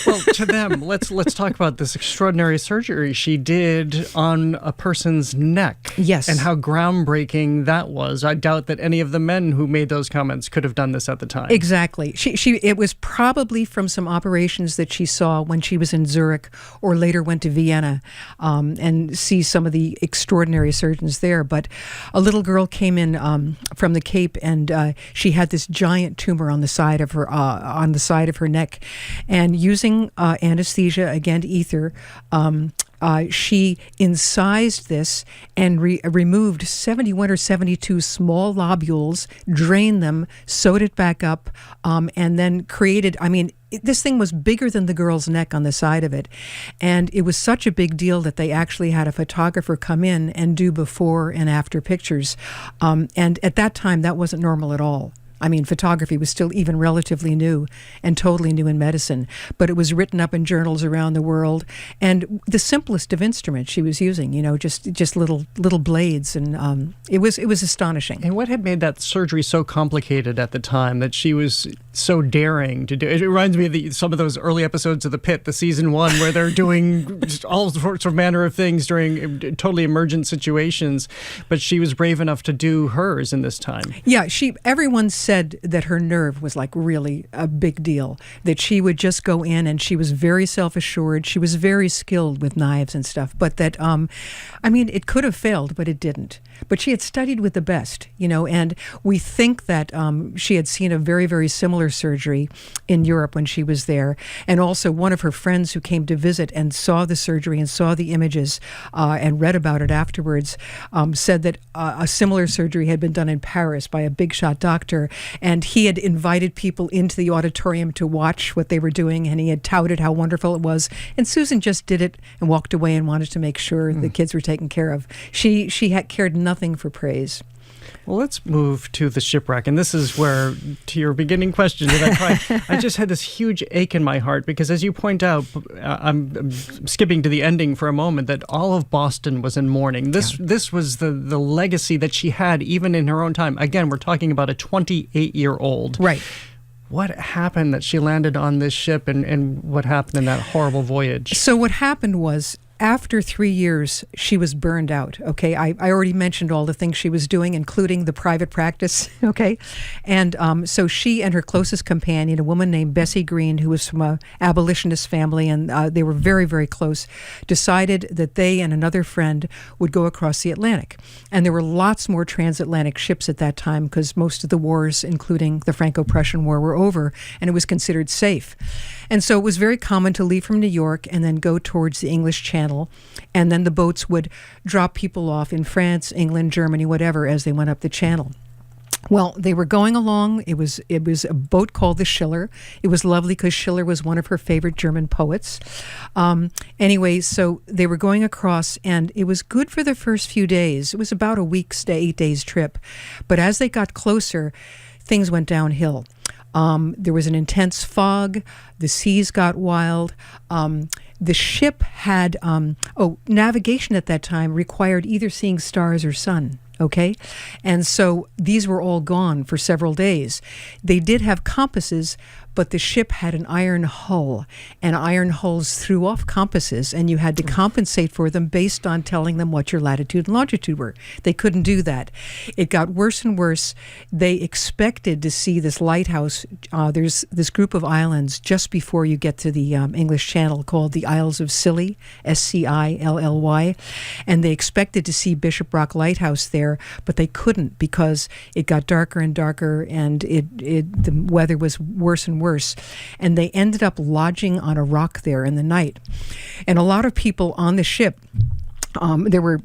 Well, to them, let's talk about this extraordinary surgery she did on a person's neck. Yes. And how groundbreaking that was. I doubt that any of the men who made those comments could have done this at the time. Exactly. It was probably from some operations that she saw when she was in Zurich, or later went to Vienna and see some of the extraordinary surgeons there. But a little girl came in from the Cape, and she had this giant tumor on the side of her neck, and using anesthesia, again, ether, she incised this and removed 71 or 72 small lobules, drained them, sewed it back up, and then created, this thing was bigger than the girl's neck on the side of it. And it was such a big deal that they actually had a photographer come in and do before and after pictures. And at that time, that wasn't normal at all. Photography was still even relatively new and totally new in medicine, but it was written up in journals around the world. And the simplest of instruments she was using, just little blades, and it was astonishing. And what had made that surgery so complicated at the time that she was so daring to do? It reminds me of some of those early episodes of The Pit, the season 1, where they're doing just all sorts of manner of things during totally emergent situations. But she was brave enough to do hers in this time. Yeah, everyone said that her nerve was like really a big deal, that she would just go in, and she was very self-assured. She was very skilled with knives and stuff, but that, it could have failed, but it didn't. But she had studied with the best, and we think that she had seen a very, very similar surgery in Europe when she was there. And also one of her friends who came to visit and saw the surgery and saw the images and read about it afterwards said that a similar surgery had been done in Paris by a big shot doctor, and he had invited people into the auditorium to watch what they were doing, and he had touted how wonderful it was. And Susan just did it and walked away and wanted to make sure the kids were taken care of. She had cared nothing for praise. Well, let's move to the shipwreck. And this is where, to your beginning question, did I cry? I just had this huge ache in my heart because, as you point out, I'm skipping to the ending for a moment, that all of Boston was in mourning. This was the legacy that she had even in her own time. Again, we're talking about a 28-year-old. Right. What happened that she landed on this ship, and what happened in that horrible voyage? So what happened was, after 3 years, she was burned out, okay? I already mentioned all the things she was doing, including the private practice, okay? And so she and her closest companion, a woman named Bessie Green, who was from an abolitionist family, and they were very, very close, decided that they and another friend would go across the Atlantic. And there were lots more transatlantic ships at that time because most of the wars, including the Franco-Prussian War, were over, and it was considered safe. And so it was very common to leave from New York and then go towards the English Channel, and then the boats would drop people off in France, England, Germany, whatever, as they went up the channel. Well, they were going along. It was a boat called the Schiller. It was lovely because Schiller was one of her favorite German poets. Anyway, so they were going across, and it was good for the first few days. It was about a week's to 8 days trip. But as they got closer, things went downhill. There was an intense fog. The seas got wild. The ship had, navigation at that time required either seeing stars or sun. Okay? And so these were all gone for several days. They did have compasses, but the ship had an iron hull, and iron hulls threw off compasses, and you had to compensate for them based on telling them what your latitude and longitude were. They couldn't do that. It got worse and worse. They expected to see this lighthouse. There's this group of islands just before you get to the English Channel called the Isles of Scilly, Scilly, and they expected to see Bishop Rock Lighthouse there, but they couldn't because it got darker and darker, and the weather was worse and worse. And they ended up lodging on a rock there in the night. And a lot of people on the ship There were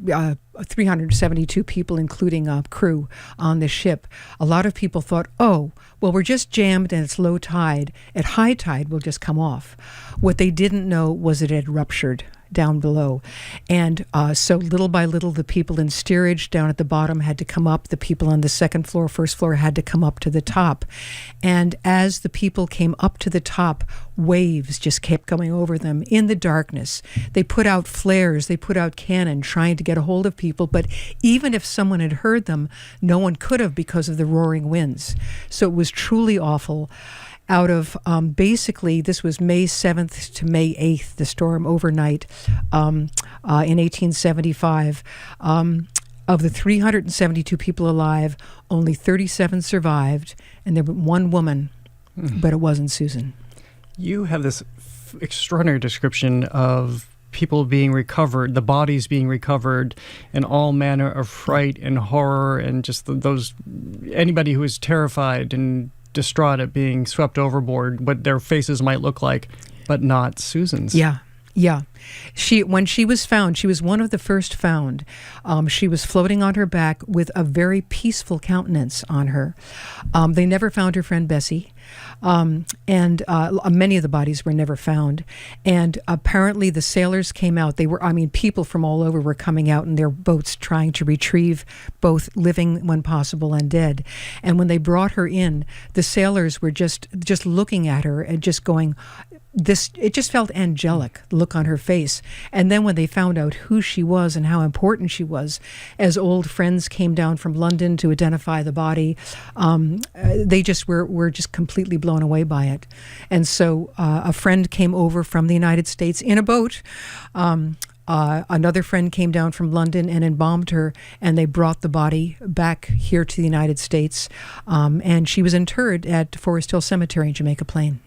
372 people, including crew, on the ship. A lot of people thought, oh, well, we're just jammed and it's low tide. At high tide, we'll just come off. What they didn't know was it had ruptured down below. And so little by little, the people in steerage down at the bottom had to come up. The people on the second floor, first floor had to come up to the top. And as the people came up to the top, waves just kept going over them in the darkness. They put out flares, they put out cannon trying to get a hold of people. But even if someone had heard them, no one could have because of the roaring winds. So it was truly awful. Out of basically, this was May 7th to May 8th, the storm overnight in 1875. Of the 372 people alive, only 37 survived, and there was one woman, but it wasn't Susan. You have this extraordinary description of people being recovered, the bodies being recovered, and all manner of fright and horror, and just those anybody who is terrified and distraught at being swept overboard, what their faces might look like, but not Susan's. Yeah. When she was found, she was one of the first found. She was floating on her back with a very peaceful countenance on her. They never found her friend Bessie, and many of the bodies were never found. And apparently the sailors came out. People from all over were coming out in their boats trying to retrieve both living when possible and dead. And when they brought her in, the sailors were just looking at her and just going, it just felt angelic, look on her face. And then when they found out who she was and how important she was, as old friends came down from London to identify the body, they just were just completely blown away by it. And so a friend came over from the United States in a boat. Another friend came down from London and embalmed her, and they brought the body back here to the United States. And she was interred at Forest Hill Cemetery in Jamaica Plain.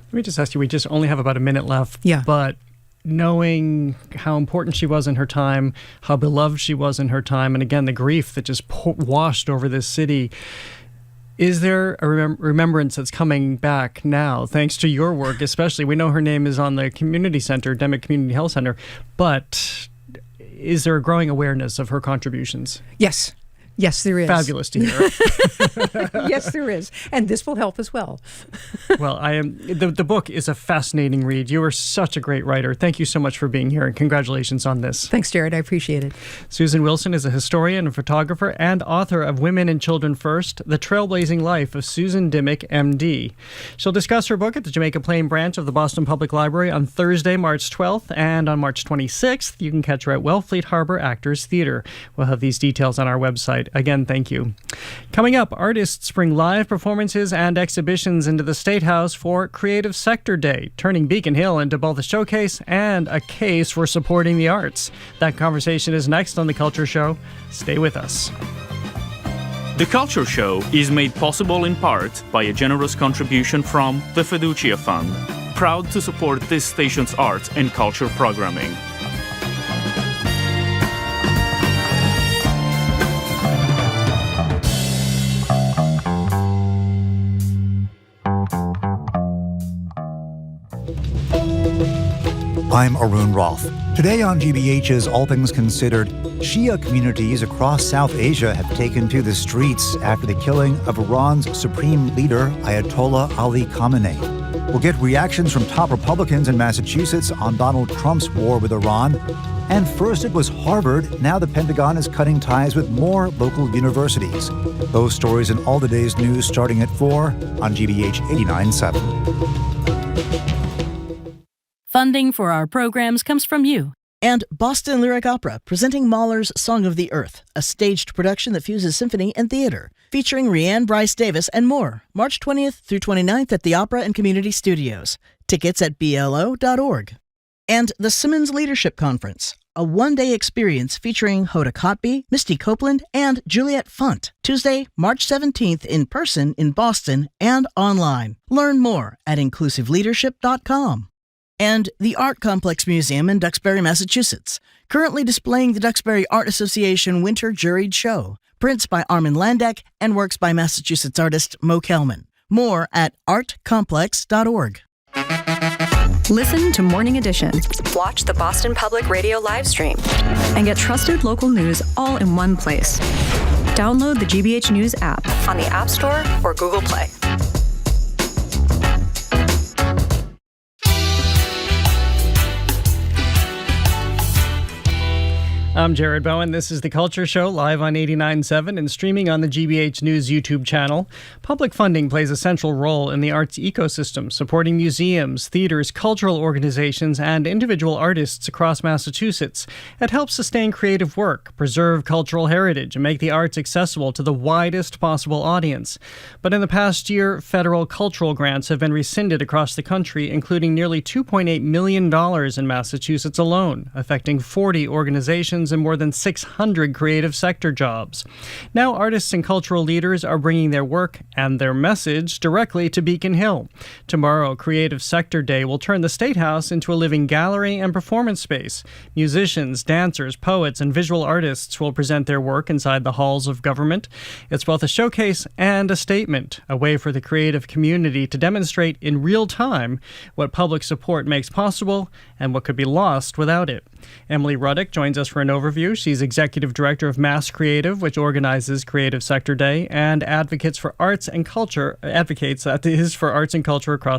Let me just ask you, we just only have about a minute left. Yeah. But knowing how important she was in her time, how beloved she was in her time, and again, the grief that just washed over this city, is there a remembrance that's coming back now, thanks to your work especially? We know her name is on the community center, Dimock Community Health Center, but is there a growing awareness of her contributions? Yes. Yes, there is. Fabulous to hear. Yes, there is. And this will help as well. Well, the book is a fascinating read. You are such a great writer. Thank you so much for being here, and congratulations on this. Thanks, Jared. I appreciate it. Susan Wilson is a historian and photographer and author of Women and Children First, The Trailblazing Life of Susan Dimock, M.D. She'll discuss her book at the Jamaica Plain branch of the Boston Public Library on Thursday, March 12th, and on March 26th, you can catch her at Wellfleet Harbor Actors Theater. We'll have these details on our website. Again, thank you. Coming up, artists bring live performances and exhibitions into the State House for Creative Sector Day, turning Beacon Hill into both a showcase and a case for supporting the arts. That conversation is next on The Culture Show. Stay with us. The Culture Show is made possible in part by a generous contribution from the Fiducia Fund, proud to support this station's arts and culture programming. I'm Arun Roth. Today on GBH's All Things Considered, Shia communities across South Asia have taken to the streets after the killing of Iran's supreme leader, Ayatollah Ali Khamenei. We'll get reactions from top Republicans in Massachusetts on Donald Trump's war with Iran. And first it was Harvard, now the Pentagon is cutting ties with more local universities. Those stories and all the day's news starting at 4 on GBH 89.7. Funding for our programs comes from you. And Boston Lyric Opera, presenting Mahler's Song of the Earth, a staged production that fuses symphony and theater, featuring Rhianne Bryce Davis and more, March 20th through 29th at the Opera and Community Studios. Tickets at blo.org. And the Simmons Leadership Conference, a one-day experience featuring Hoda Kotb, Misty Copeland, and Juliet Funt, Tuesday, March 17th in person in Boston and online. Learn more at inclusiveleadership.com. And the Art Complex Museum in Duxbury, Massachusetts, currently displaying the Duxbury Art Association Winter Juried Show, prints by Armin Landeck and works by Massachusetts artist Mo Kelman. More at artcomplex.org. Listen to Morning Edition. Watch the Boston Public Radio live stream. And get trusted local news all in one place. Download the GBH News app on the App Store or Google Play. I'm Jared Bowen. This is The Culture Show, live on 89.7 and streaming on the GBH News YouTube channel. Public funding plays a central role in the arts ecosystem, supporting museums, theaters, cultural organizations, and individual artists across Massachusetts. It helps sustain creative work, preserve cultural heritage, and make the arts accessible to the widest possible audience. But in the past year, federal cultural grants have been rescinded across the country, including nearly $2.8 million in Massachusetts alone, affecting 40 organizations and more than 600 creative sector jobs. Now, artists and cultural leaders are bringing their work and their message directly to Beacon Hill. Tomorrow, Creative Sector Day will turn the State House into a living gallery and performance space. Musicians, dancers, poets, and visual artists will present their work inside the halls of government. It's both a showcase and a statement, a way for the creative community to demonstrate in real time what public support makes possible and what could be lost without it. Emily Ruddock joins us for an overview. She's Executive Director of MASSCreative, which organizes Creative Sector Day and advocates for arts and culture across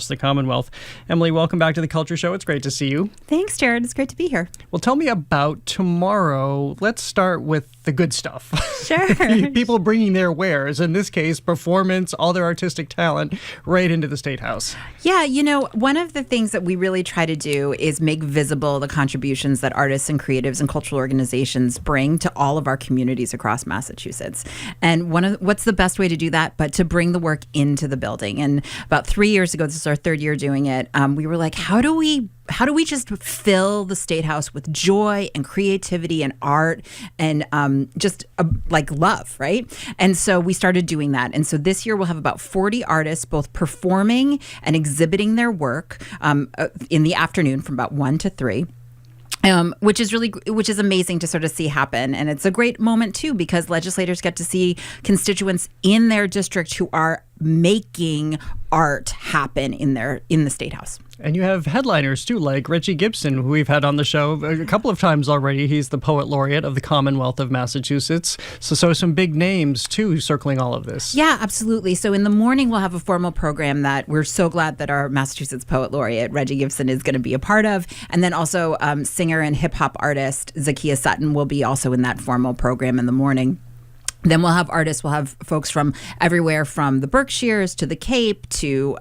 the Commonwealth. Emily, welcome back to The Culture Show. It's great to see you. Thanks, Jared. It's great to be here. Well, tell me about tomorrow. Let's start with the good stuff. Sure. People bringing their wares, in this case, performance, all their artistic talent, right into the State House. Yeah, one of the things that we really try to do is make visible the contributions that artists and creatives and cultural organizations bring to all of our communities across Massachusetts. And what's the best way to do that but to bring the work into the building? And about 3 years ago, this is our third year doing it, we were like, how do we just fill the State House with joy and creativity and art and like love, right? And so we started doing that. And so this year we'll have about 40 artists both performing and exhibiting their work in the afternoon from about 1 to 3. Which is amazing to sort of see happen. And it's a great moment, too, because legislators get to see constituents in their district who are making art happen in the State House. And you have headliners, too, like Reggie Gibson, who we've had on the show a couple of times already. He's the Poet Laureate of the Commonwealth of Massachusetts. So some big names, too, circling all of this. Yeah, absolutely. So in the morning, we'll have a formal program that we're so glad that our Massachusetts Poet Laureate, Reggie Gibson, is going to be a part of. And then also singer and hip-hop artist Zakiya Sutton will be also in that formal program in the morning. Then we'll have folks from everywhere from the Berkshires to the Cape to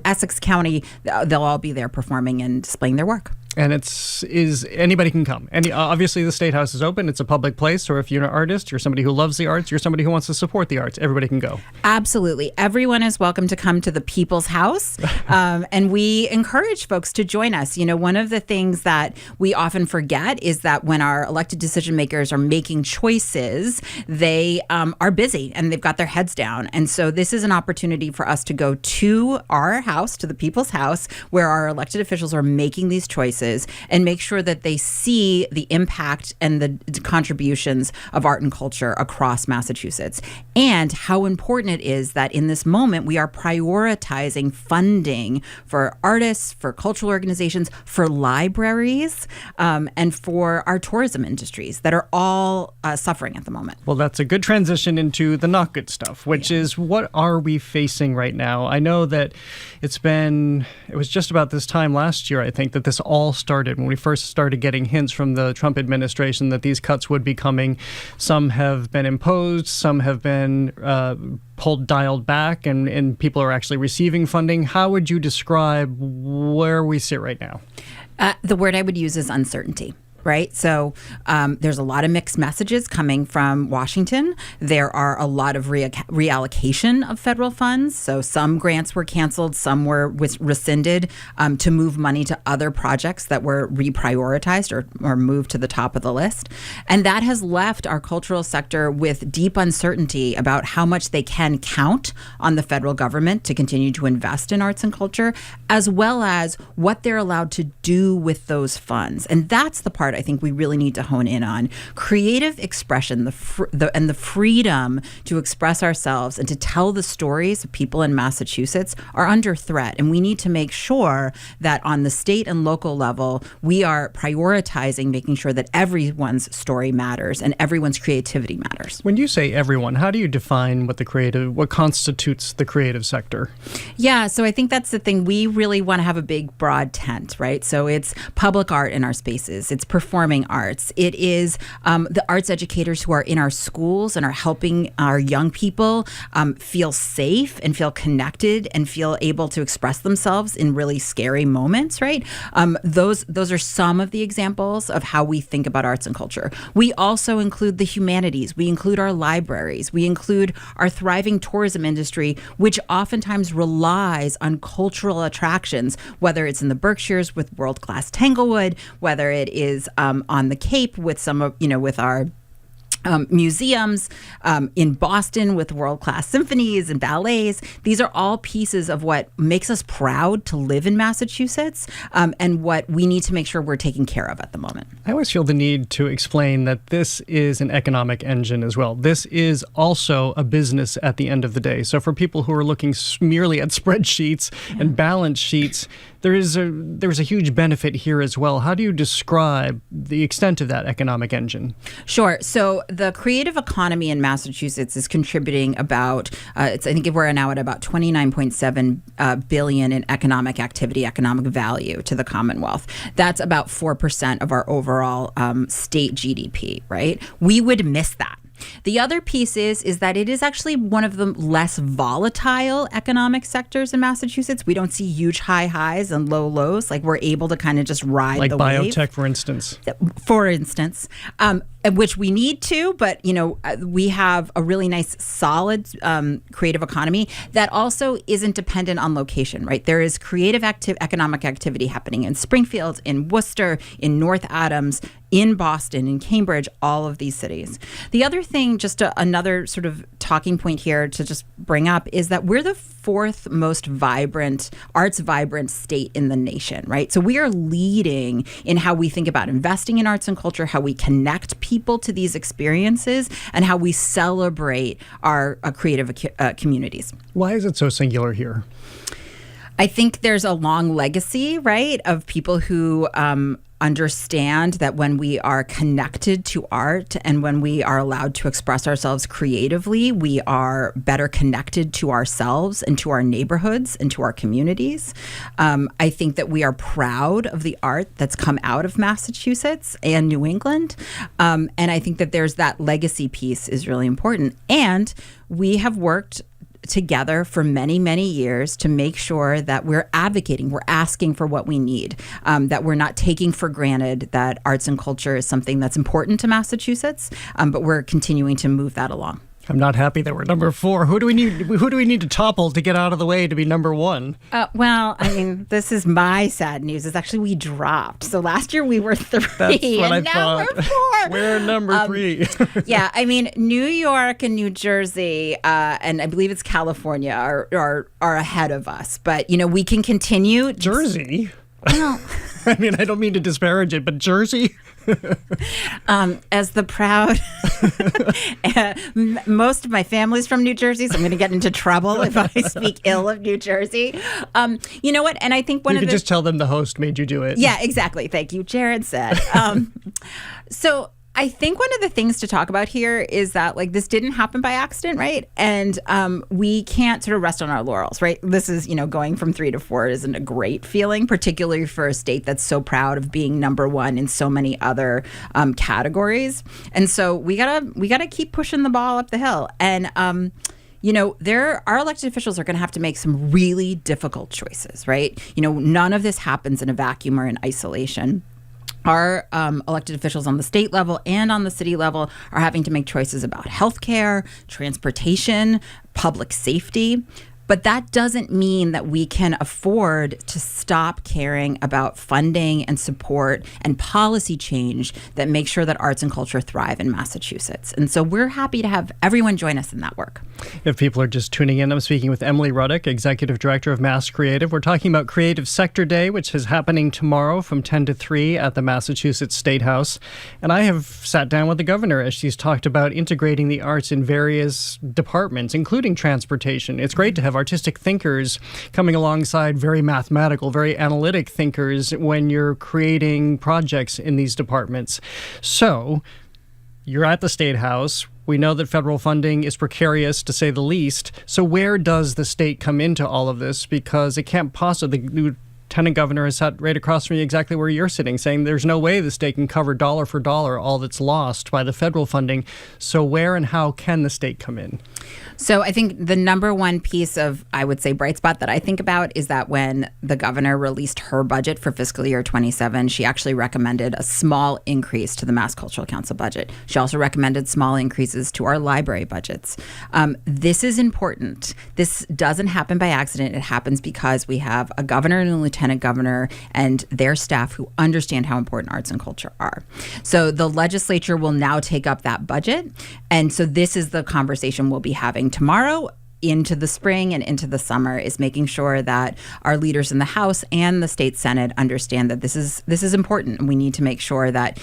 Essex County. They'll all be there performing and displaying their work. And anybody can come. And obviously the State House is open. It's a public place. Or if you're an artist, you're somebody who loves the arts, you're somebody who wants to support the arts, everybody can go. Absolutely. Everyone is welcome to come to the People's House. And we encourage folks to join us. One of the things that we often forget is that when our elected decision makers are making choices, they are busy and they've got their heads down. And so this is an opportunity for us to go to our house, to the People's House, where our elected officials are making these choices and make sure that they see the impact and the contributions of art and culture across Massachusetts, and how important it is that in this moment we are prioritizing funding for artists, for cultural organizations, for libraries, and for our tourism industries that are all suffering at the moment. Well, that's a good transition into the not good stuff, which is what are we facing right now? I know that it was just about this time last year, I think, that this all started when we first started getting hints from the Trump administration that these cuts would be coming. Some have been imposed, some have been dialed back, and people are actually receiving funding. How would you describe where we sit right now? The word I would use is uncertainty. Right. So there's a lot of mixed messages coming from Washington. There are a lot of reallocation of federal funds. So some grants were canceled, some were rescinded to move money to other projects that were reprioritized or moved to the top of the list. And that has left our cultural sector with deep uncertainty about how much they can count on the federal government to continue to invest in arts and culture, as well as what they're allowed to do with those funds. And that's the part art, I think we really need to hone in on creative expression, and the freedom to express ourselves and to tell the stories of people in Massachusetts are under threat. And we need to make sure that on the state and local level, we are prioritizing making sure that everyone's story matters and everyone's creativity matters. When you say everyone, how do you define what constitutes the creative sector? Yeah, so I think that's the thing. We really want to have a big, broad tent, right? So it's public art in our spaces. It's performing arts. It is the arts educators who are in our schools and are helping our young people feel safe and feel connected and feel able to express themselves in really scary moments, right? Those are some of the examples of how we think about arts and culture. We also include the humanities. We include our libraries. We include our thriving tourism industry, which oftentimes relies on cultural attractions, whether it's in the Berkshires with world-class Tanglewood, whether it is on the Cape with some of, with our museums, in Boston with world-class symphonies and ballets. These are all pieces of what makes us proud to live in Massachusetts, and what we need to make sure we're taking care of at the moment. I always feel the need to explain that this is an economic engine as well. This is also a business at the end of the day. So for people who are looking merely at spreadsheets and balance sheets, there's a huge benefit here as well. How do you describe the extent of that economic engine? Sure. So the creative economy in Massachusetts is contributing about, I think we're now at about $29.7 billion in economic activity, economic value to the Commonwealth. That's about 4% of our overall state GDP, right? We would miss that. The other piece is that it is actually one of the less volatile economic sectors in Massachusetts. We don't see huge high highs and low lows. Like, we're able to kind of just ride the wave. Like biotech, for instance. Which we need to, but we have a really nice, solid creative economy that also isn't dependent on location, right? There is creative economic activity happening in Springfield, in Worcester, in North Adams, in Boston, in Cambridge, all of these cities. The other thing, just another sort of talking point here to just bring up, is that we're the fourth most arts vibrant state in the nation, right? So we are leading in how we think about investing in arts and culture, how we connect people to these experiences, and how we celebrate our creative communities. Why is it so singular here? I think there's a long legacy, right, of people who understand that when we are connected to art and when we are allowed to express ourselves creatively, we are better connected to ourselves and to our neighborhoods and to our communities. I think that we are proud of the art that's come out of Massachusetts and New England. And I think that there's that legacy piece is really important. And we have worked together for many, many years to make sure that we're advocating, we're asking for what we need, that we're not taking for granted that arts and culture is something that's important to Massachusetts, but we're continuing to move that along. I'm not happy that we're number 4. Who do we need to topple to get out of the way to be number 1? Well, I mean, this is my sad news. It's actually we dropped. So last year we were 3, That's what and I now thought. we're 4. We're number 3. Yeah, I mean, New York and New Jersey, and I believe it's California are ahead of us. But we can continue. Jersey. Well, I mean, I don't mean to disparage it, but Jersey. As the proud, most of my family's from New Jersey, so I'm going to get into trouble if I speak ill of New Jersey. You know what? And I think you could just tell them the host made you do it. Yeah, exactly. Thank you. Jared said. So I think one of the things to talk about here is that this didn't happen by accident, right? And we can't sort of rest on our laurels, right? This is, going from 3 to 4 isn't a great feeling, particularly for a state that's so proud of being number 1 in so many other categories. And so we gotta keep pushing the ball up the hill. And our elected officials are going to have to make some really difficult choices, right? None of this happens in a vacuum or in isolation. Our elected officials on the state level and on the city level are having to make choices about healthcare, transportation, public safety. But that doesn't mean that we can afford to stop caring about funding and support and policy change that makes sure that arts and culture thrive in Massachusetts. And so we're happy to have everyone join us in that work. If people are just tuning in, I'm speaking with Emily Ruddock, Executive Director of MASSCreative. We're talking about Creative Sector Day, which is happening tomorrow from 10 to 3 at the Massachusetts State House. And I have sat down with the governor as she's talked about integrating the arts in various departments, including transportation. It's great to have artistic thinkers coming alongside very mathematical, very analytic thinkers when you're creating projects in these departments. So you're at the State House. We know that federal funding is precarious, to say the least. So where does the state come into all of this? Because it can't possibly... The Lieutenant Governor has sat right across from you exactly where you're sitting, saying there's no way the state can cover dollar for dollar all that's lost by the federal funding. So where and how can the state come in? So I think the number one piece of, I would say, bright spot that I think about is that when the governor released her budget for fiscal year 27, she actually recommended a small increase to the Mass Cultural Council budget. She also recommended small increases to our library budgets. This is important. This doesn't happen by accident. It happens because we have a governor and a lieutenant governor and their staff who understand how important arts and culture are. So the legislature will now take up that budget. And so this is the conversation we'll be having tomorrow into the spring and into the summer, is making sure that our leaders in the House and the state Senate understand that this is important. And we need to make sure that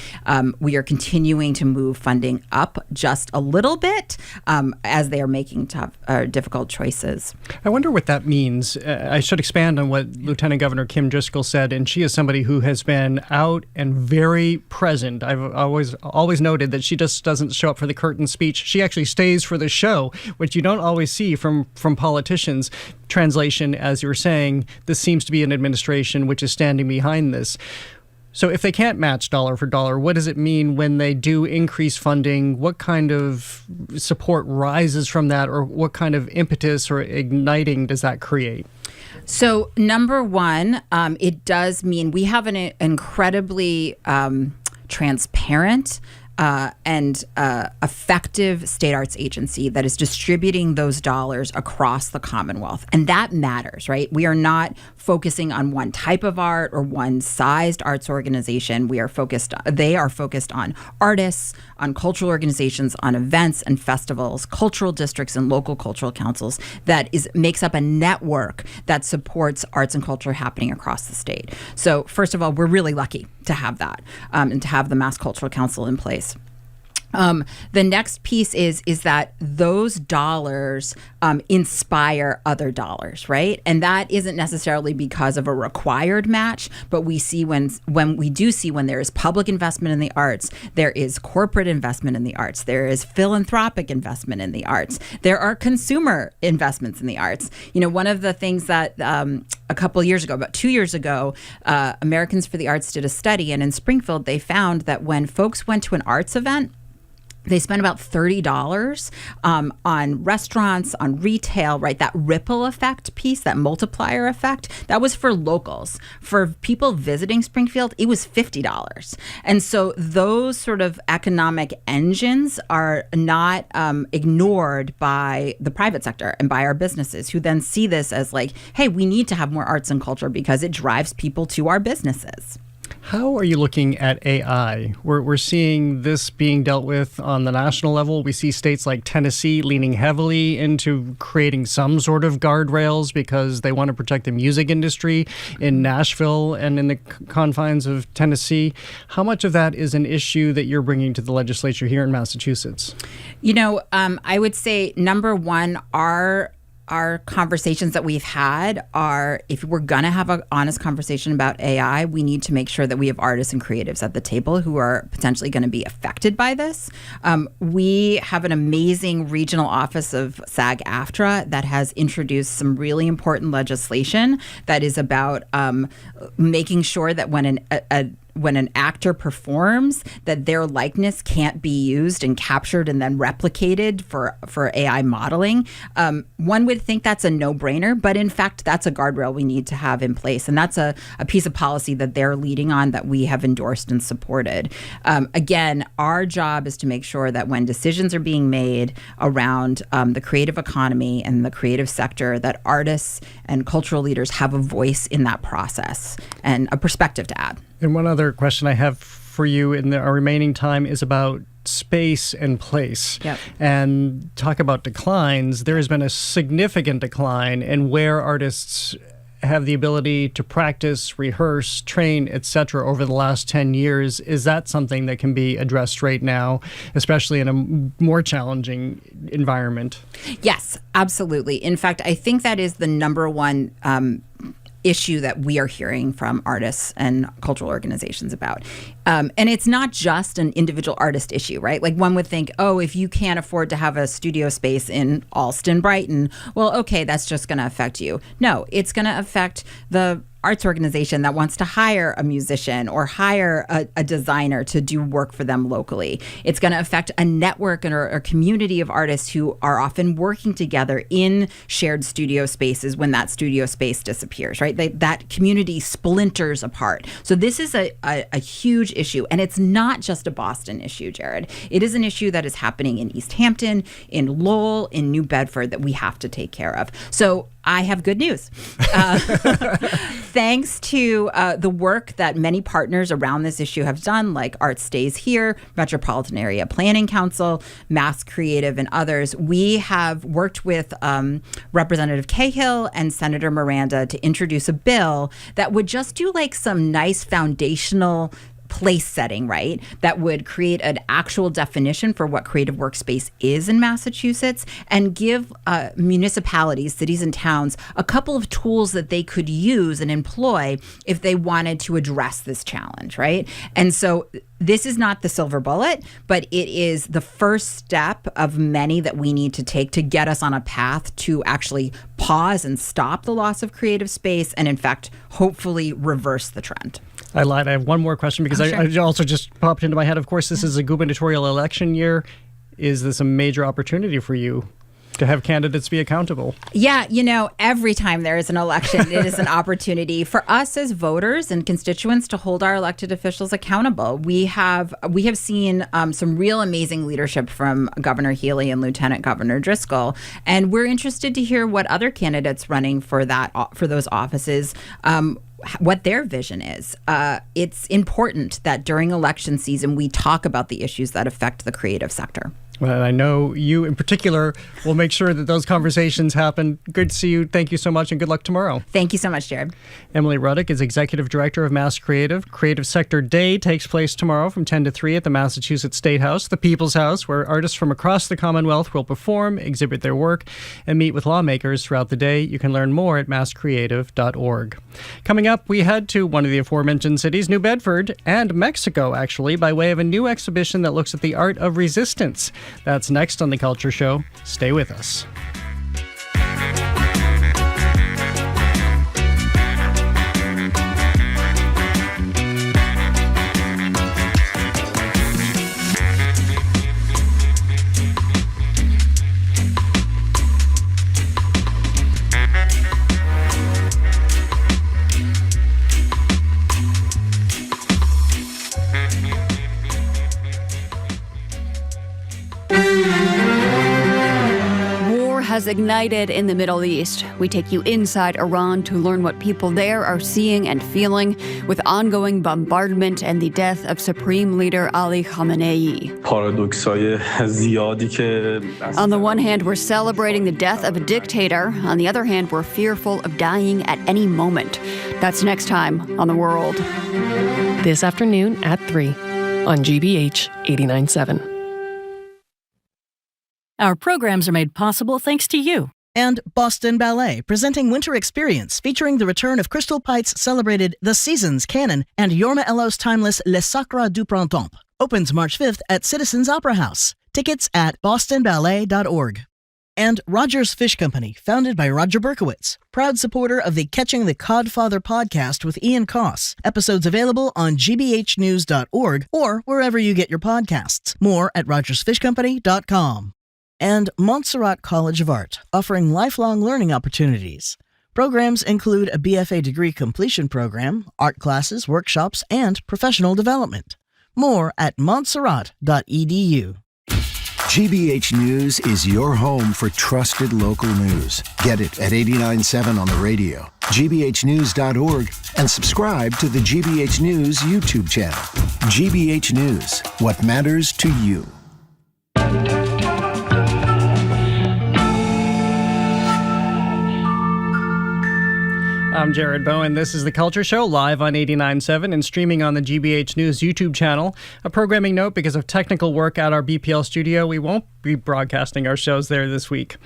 we are continuing to move funding up just a little bit as they are making tough, difficult choices. I wonder what that means. I should expand on what Lieutenant Governor Kim Driscoll said, and she is somebody who has been out and very present. I've always noted that she just doesn't show up for the curtain speech. She actually stays for the show, which you don't always see from politicians. Translation, as you were saying, this seems to be an administration which is standing behind this. So if they can't match dollar for dollar, what does it mean when they do increase funding? What kind of support rises from that, or what kind of impetus or igniting does that create? So number one, it does mean we have an incredibly transparent and effective state arts agency that is distributing those dollars across the Commonwealth. And that matters, right? We are not focusing on one type of art or one sized arts organization. They are focused on artists, on cultural organizations, on events and festivals, cultural districts and local cultural councils that makes up a network that supports arts and culture happening across the state. So first of all, we're really lucky to have that and to have the Mass Cultural Council in place. The next piece is that those dollars inspire other dollars, right? And that isn't necessarily because of a required match, but we see when there is public investment in the arts, there is corporate investment in the arts, there is philanthropic investment in the arts, there are consumer investments in the arts. You know, one of the things that a couple years ago, about 2 years ago, Americans for the Arts did a study, and in Springfield, they found that when folks went to an arts event, they spent about $30 on restaurants, on retail, right? That ripple effect piece, that multiplier effect, that was for locals. For people visiting Springfield, it was $50. And so those sort of economic engines are not ignored by the private sector and by our businesses, who then see this as like, hey, we need to have more arts and culture because it drives people to our businesses. How are you looking at AI? We're seeing this being dealt with on the national level. We see states like Tennessee leaning heavily into creating some sort of guardrails because they want to protect the music industry in Nashville and in the confines of Tennessee. How much of that is an issue that you're bringing to the legislature here in Massachusetts? You know, I would say, number one, our conversations that we've had are, if we're going to have an honest conversation about AI, we need to make sure that we have artists and creatives at the table who are potentially going to be affected by this. We have an amazing regional office of SAG-AFTRA that has introduced some really important legislation that is about making sure that when when an actor performs, that their likeness can't be used and captured and then replicated for AI modeling. One would think that's a no-brainer, but in fact, that's a guardrail we need to have in place. And that's a piece of policy that they're leading on that we have endorsed and supported. Again, our job is to make sure that when decisions are being made around the creative economy and the creative sector, that artists and cultural leaders have a voice in that process and a perspective to add. And one other question I have for you in our remaining time is about space and place. Yep. And talk about declines. There has been a significant decline in where artists have the ability to practice, rehearse, train, etc. over the last 10 years. Is that something that can be addressed right now, especially in a more challenging environment? Yes, absolutely. In fact, I think that is the number one issue that we are hearing from artists and cultural organizations about. And it's not just an individual artist issue, right? Like one would think, oh, if you can't afford to have a studio space in Alston, Brighton, well, okay, that's just going to affect you. No, it's going to affect the arts organization that wants to hire a musician or hire a designer to do work for them locally. It's going to affect a network or a community of artists who are often working together in shared studio spaces when that studio space disappears, right? That community splinters apart. So this is a huge issue. And it's not just a Boston issue, Jared. It is an issue that is happening in East Hampton, in Lowell, in New Bedford that we have to take care of. So I have good news. Thanks to the work that many partners around this issue have done, like Art Stays Here, Metropolitan Area Planning Council, MASSCreative, and others, we have worked with Representative Cahill and Senator Miranda to introduce a bill that would just do like some nice foundational place setting, right? That would create an actual definition for what creative workspace is in Massachusetts and give municipalities, cities and towns a couple of tools that they could use and employ if they wanted to address this challenge, right? And so this is not the silver bullet, but it is the first step of many that we need to take to get us on a path to actually pause and stop the loss of creative space and, in fact, hopefully reverse the trend. I lied. I have one more question because sure. I also just popped into my head. Of course, this is a gubernatorial election year. Is this a major opportunity for you to have candidates be accountable? Yeah, every time there is an election, it is an opportunity for us as voters and constituents to hold our elected officials accountable. We have seen some real amazing leadership from Governor Healy and Lieutenant Governor Driscoll, and we're interested to hear what other candidates running for those offices what their vision is. It's important that during election season, we talk about the issues that affect the creative sector. Well, I know you in particular will make sure that those conversations happen. Good to see you. Thank you so much, and good luck tomorrow. Thank you so much, Jared. Emily Ruddock is Executive Director of MASSCreative. Creative Sector Day takes place tomorrow from 10 to 3 at the Massachusetts State House, the People's House, where artists from across the Commonwealth will perform, exhibit their work, and meet with lawmakers throughout the day. You can learn more at masscreative.org. Coming up, we head to one of the aforementioned cities, New Bedford, and Mexico, actually, by way of a new exhibition that looks at the art of resistance. That's next on The Culture Show. Stay with us. Has ignited in the Middle East. We take you inside Iran to learn what people there are seeing and feeling with ongoing bombardment and the death of Supreme Leader Ali Khamenei. On the one hand, we're celebrating the death of a dictator. On the other hand, we're fearful of dying at any moment. That's next time on The World. This afternoon at 3 on GBH 89.7. Our programs are made possible thanks to you. And Boston Ballet, presenting Winter Experience, featuring the return of Crystal Pite's celebrated The Seasons canon and Jorma Ello's timeless Le Sacre du Printemps. Opens March 5th at Citizens Opera House. Tickets at bostonballet.org. And Rogers Fish Company, founded by Roger Berkowitz, proud supporter of the Catching the Codfather podcast with Ian Koss. Episodes available on gbhnews.org or wherever you get your podcasts. More at rogersfishcompany.com. And Montserrat College of Art, offering lifelong learning opportunities. Programs include a BFA degree completion program, art classes, workshops, and professional development. More at montserrat.edu. GBH News is your home for trusted local news. Get it at 89.7 on the radio, gbhnews.org, and subscribe to the GBH News YouTube channel. GBH News, what matters to you. I'm Jared Bowen. This is The Culture Show, live on 89.7 and streaming on the GBH News YouTube channel. A programming note, because of technical work at our BPL studio, we won't be broadcasting our shows there this week.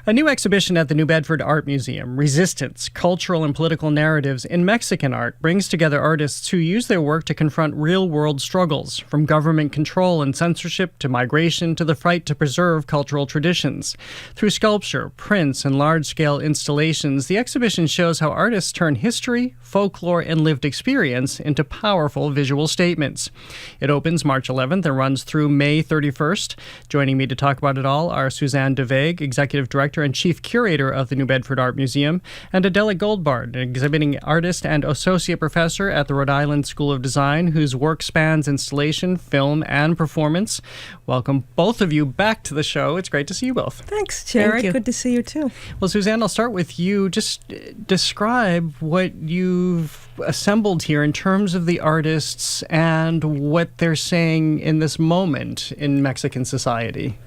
A new exhibition at the New Bedford Art Museum, Resistance, Cultural and Political Narratives in Mexican Art, brings together artists who use their work to confront real-world struggles, from government control and censorship to migration to the fight to preserve cultural traditions. Through sculpture, prints, and large-scale installations, the exhibition shows how artists turn history, folklore, and lived experience into powerful visual statements. It opens March 11th and runs through May 31st. Joining me to talk about it all are Suzanne de Vegh, Executive Director and Chief Curator of the New Bedford Art Museum, and Adela Goldbard, an exhibiting artist and Associate Professor at the Rhode Island School of Design, whose work spans installation, film, and performance. Welcome both of you back to the show. It's great to see you both. Thanks, Jared. Thank you. Good to see you too. Well, Suzanne, I'll start with you. Just describe what you've assembled here in terms of the artists and what they're saying in this moment in Mexican society.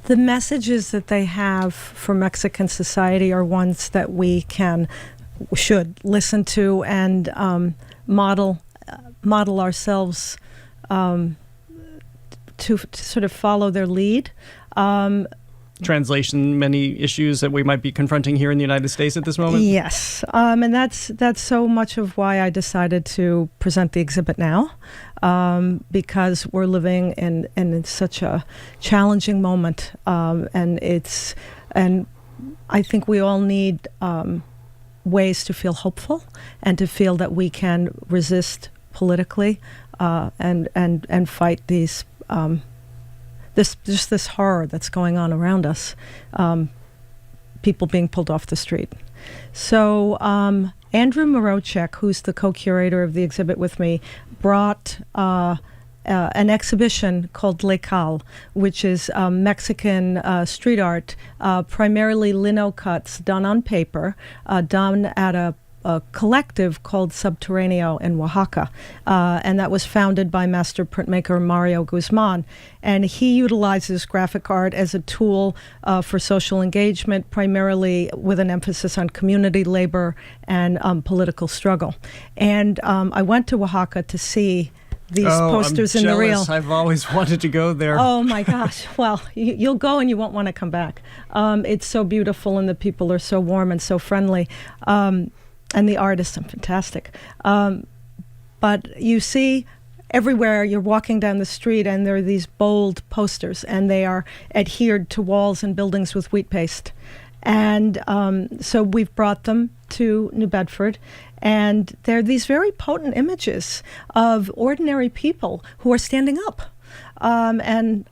The messages that they have for Mexican society are ones that we should listen to and model ourselves to sort of follow their lead. Translation, many issues that we might be confronting here in the United States at this moment? Yes, and that's so much of why I decided to present the exhibit now, because we're living in such a challenging moment, and I think we all need ways to feel hopeful and to feel that we can resist politically and fight these. This horror that's going on around us, people being pulled off the street. So Andrew Morochek, who's the co-curator of the exhibit with me, brought an exhibition called Lecal, which is Mexican street art, primarily lino cuts done on paper, done at a collective called Subterráneo in Oaxaca, and that was founded by master printmaker Mario Guzman. And he utilizes graphic art as a tool for social engagement, primarily with an emphasis on community labor and political struggle. And I went to Oaxaca to see these posters in the real. I've always wanted to go there. Oh my gosh. Well, you'll go and you won't want to come back. It's so beautiful and the people are so warm and so friendly. And the artists are fantastic. But you see everywhere, you're walking down the street and there are these bold posters and they are adhered to walls and buildings with wheat paste. And so we've brought them to New Bedford, and they're these very potent images of ordinary people who are standing up. And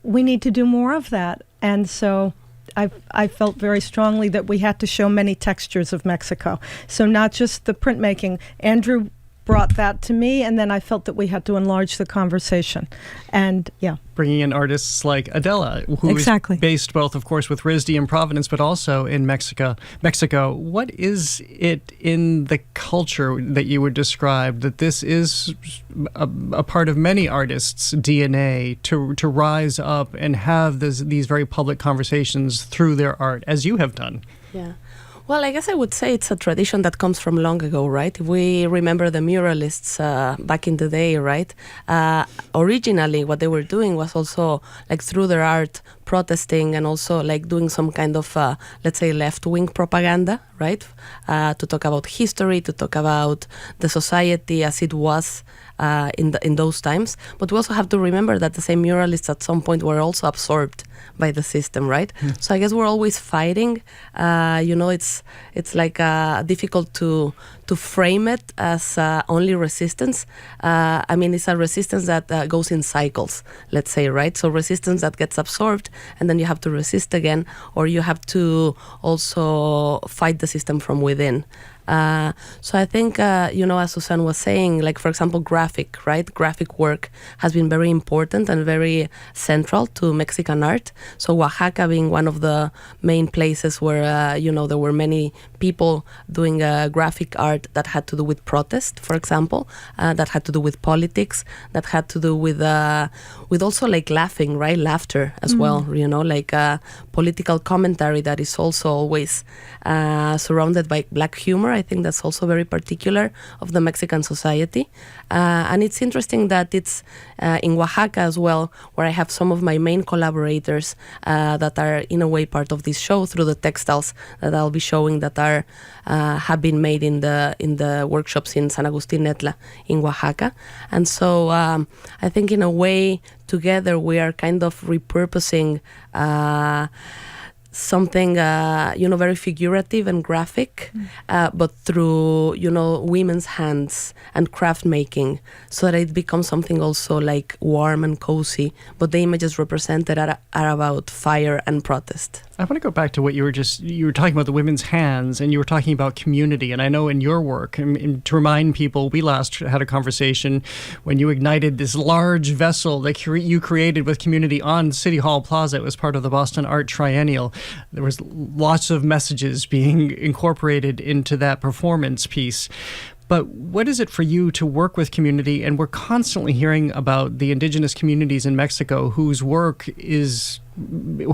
we need to do more of that. And so I felt very strongly that we had to show many textures of Mexico. So not just the printmaking. Andrew brought that to me, and then I felt that we had to enlarge the conversation. And yeah. Bringing in artists like Adela, who is based both, of course, with RISD in Providence, but also in Mexico. What is it in the culture that you would describe that this is a part of many artists' DNA to rise up and have these very public conversations through their art, as you have done? Yeah. Well, I guess I would say it's a tradition that comes from long ago, right? If we remember the muralists back in the day, right? Originally, what they were doing was also, like, through their art, protesting and also like doing some kind of, let's say, left-wing propaganda, right? To talk about history, to talk about the society as it was in those times. But we also have to remember that the same muralists at some point were also absorbed by the system, right? So I guess we're always fighting. It's like difficult to frame it as only resistance. I mean, it's a resistance that goes in cycles, let's say, right? So resistance that gets absorbed, and then you have to resist again, or you have to also fight the system from within. So I think, as Suzanne was saying, like, for example, graphic work has been very important and very central to Mexican art. So Oaxaca being one of the main places where, there were many people doing graphic art that had to do with protest, for example, that had to do with politics, that had to do with also like laughing, right? Laughter as well, like political commentary that is also always surrounded by black humor. I think that's also very particular of the Mexican society. And it's interesting that it's in Oaxaca as well, where I have some of my main collaborators that are in a way part of this show through the textiles that I'll be showing that are have been made in the workshops in San Agustin Netla in Oaxaca. And so I think in a way together we are kind of repurposing something very figurative and graphic, but through women's hands and craft making, so that it becomes something also like warm and cozy, but the images represented are about fire and protest. I want to go back to what you were talking about, the women's hands, and you were talking about community. And I know in your work, and to remind people, we last had a conversation when you ignited this large vessel that you created with community on City Hall Plaza. It was part of the Boston Art Triennial. There was lots of messages being incorporated into that performance piece. But what is it for you to work with community? And we're constantly hearing about the indigenous communities in Mexico whose work is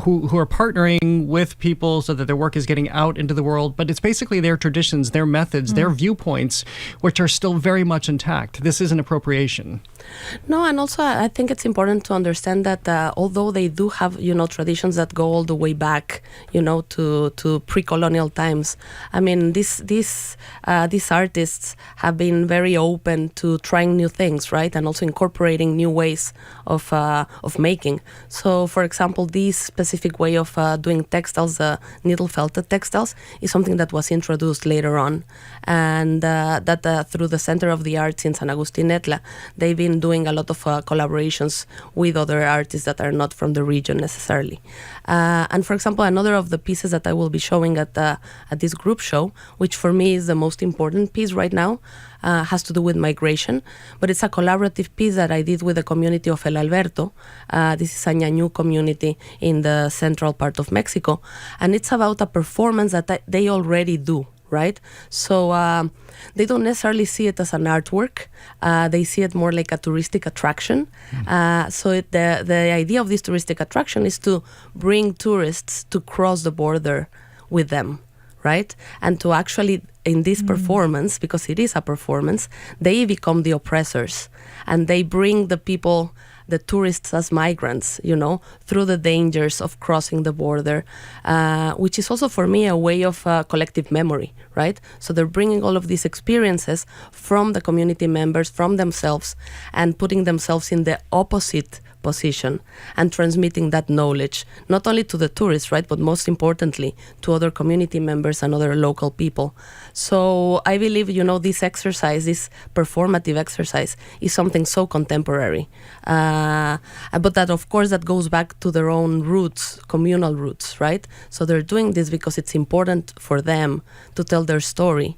who are partnering with people so that their work is getting out into the world, but it's basically their traditions, their methods, their viewpoints, which are still very much intact. This isn't appropriation. No, and also I think it's important to understand that although they do have, traditions that go all the way back, to pre-colonial times. I mean, these artists have been very open to trying new things, right, and also incorporating new ways of making. So, for example, this specific way of doing textiles, needle felted textiles, is something that was introduced later on, and that through the Center of the Arts in San Agustin Netla, they've been doing a lot of collaborations with other artists that are not from the region necessarily. And for example, another of the pieces that I will be showing at this group show, which for me is the most important piece right now, has to do with migration, but it's a collaborative piece that I did with the community of El Alberto. This is a Ñañú community in the central part of Mexico, and it's about a performance that they already do, right? So they don't necessarily see it as an artwork. They see it more like a touristic attraction. So the idea of this touristic attraction is to bring tourists to cross the border with them, right? And to actually, in this performance, because it is a performance, they become the oppressors, and they bring the people, the tourists, as migrants, through the dangers of crossing the border, which is also for me a way of collective memory, right? So they're bringing all of these experiences from the community members, from themselves, and putting themselves in the opposite position and transmitting that knowledge, not only to the tourists, right, but most importantly to other community members and other local people. So I believe, this exercise, this performative exercise, is something so contemporary. But that, of course, that goes back to their own roots, communal roots, right? So they're doing this because it's important for them to tell their story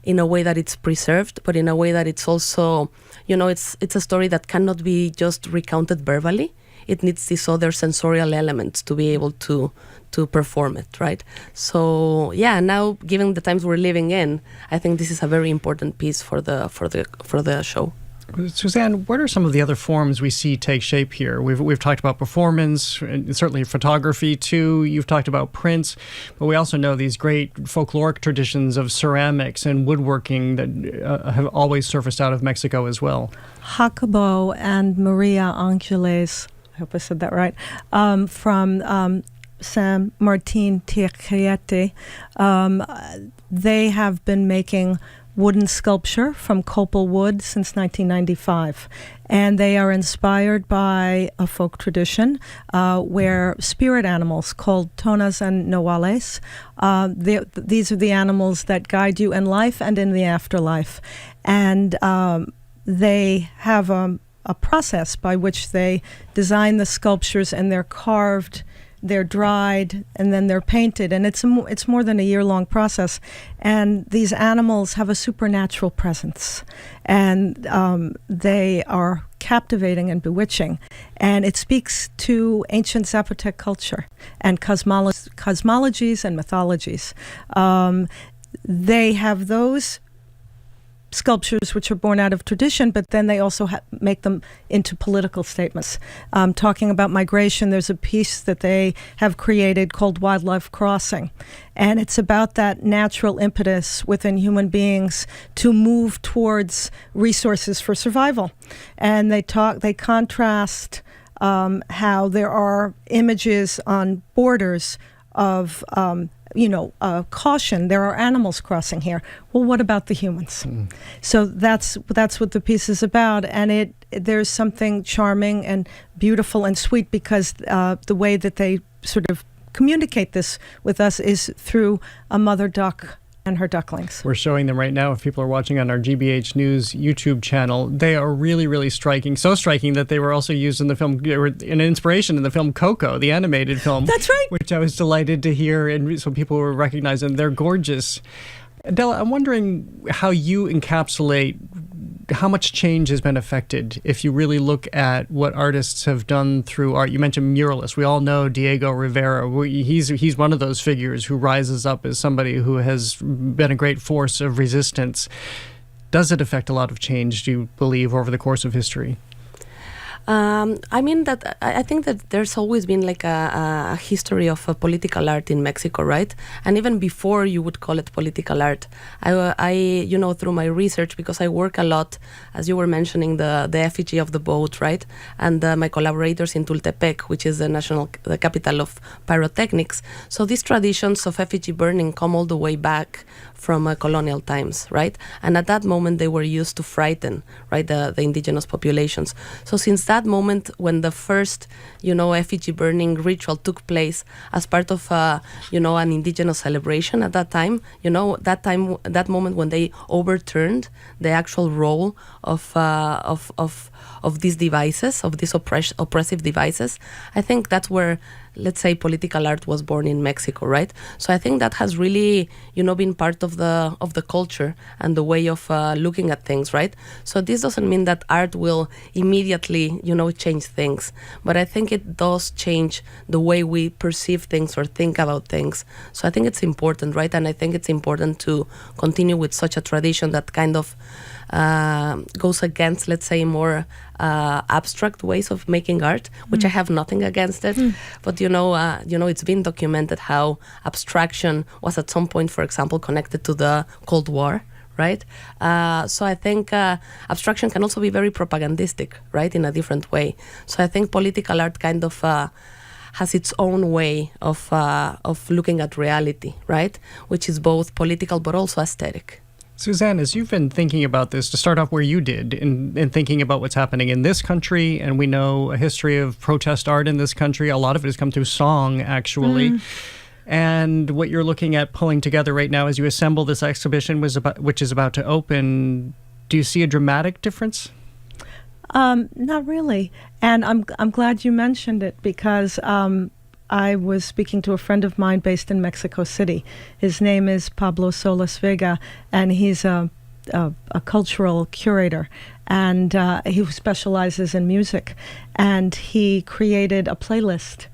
in a way that it's preserved, but in a way that it's also, it's a story that cannot be just recounted verbally. It needs these other sensorial elements to be able to perform it, right? So now, given the times we're living in, I think this is a very important piece for the show. Suzanne, what are some of the other forms we see take shape here? We've talked about performance, and certainly photography too. You've talked about prints, but we also know these great folkloric traditions of ceramics and woodworking that have always surfaced out of Mexico as well. Jacobo and Maria Angeles I hope I said that right, from San Martin Tierriete. They have been making wooden sculpture from copal wood since 1995. And they are inspired by a folk tradition where spirit animals called tonas and noales, these are the animals that guide you in life and in the afterlife. And they have a process by which they design the sculptures, and they're carved, they're dried, and then they're painted, and it's more than a year-long process. And these animals have a supernatural presence, and they are captivating and bewitching. And it speaks to ancient Zapotec culture and cosmologies and mythologies. They have those sculptures which are born out of tradition, but then they also make them into political statements. Talking about migration, there's a piece that they have created called Wildlife Crossing, and it's about that natural impetus within human beings to move towards resources for survival. And they contrast how there are images on borders of caution, there are animals crossing here. Well, what about the humans? So that's what the piece is about, and there's something charming and beautiful and sweet because the way that they sort of communicate this with us is through a mother duck and her ducklings. We're showing them right now if people are watching on our GBH News YouTube channel. They are really, really striking. So striking that they were also used in the film, they were an inspiration in the film Coco, the animated film. That's right. Which I was delighted to hear, and so people were recognizing. They're gorgeous. Adela, I'm wondering how you encapsulate how much change has been affected if you really look at what artists have done through art. You mentioned muralists. We all know Diego Rivera. He's one of those figures who rises up as somebody who has been a great force of resistance. Does it affect a lot of change, do you believe, over the course of history? I think that there's always been like a history of political art in Mexico, right? And even before you would call it political art, I through my research, because I work a lot, as you were mentioning, the effigy of the boat, right? And my collaborators in Tultepec, which is the capital of pyrotechnics. So these traditions of effigy burning come all the way back from colonial times, right? And at that moment, they were used to frighten, right, the indigenous populations. So since that moment, when the first, effigy burning ritual took place as part of, an indigenous celebration at that time, that moment when they overturned the actual role of these devices, of these oppressive devices, I think that's where, let's say, political art was born in Mexico, right? So I think that has really, been part of the culture and the way of looking at things, right? So this doesn't mean that art will immediately, change things, but I think it does change the way we perceive things or think about things. So I think it's important, right? And I think it's important to continue with such a tradition that kind of goes against, let's say, more abstract ways of making art, which I have nothing against it. But it's been documented how abstraction was at some point, for example, connected to the Cold War, right? So I think abstraction can also be very propagandistic, right, in a different way. So I think political art kind of has its own way of looking at reality, right, which is both political but also aesthetic. Suzanne, as you've been thinking about this, to start off where you did, in thinking about what's happening in this country, and we know a history of protest art in this country, a lot of it has come through song, actually. And what you're looking at pulling together right now as you assemble this exhibition, which is about to open, do you see a dramatic difference? Not really. And I'm glad you mentioned it, because I was speaking to a friend of mine based in Mexico City. His name is Pablo Solas Vega, and he's a cultural curator, and he specializes in music. And he created a playlist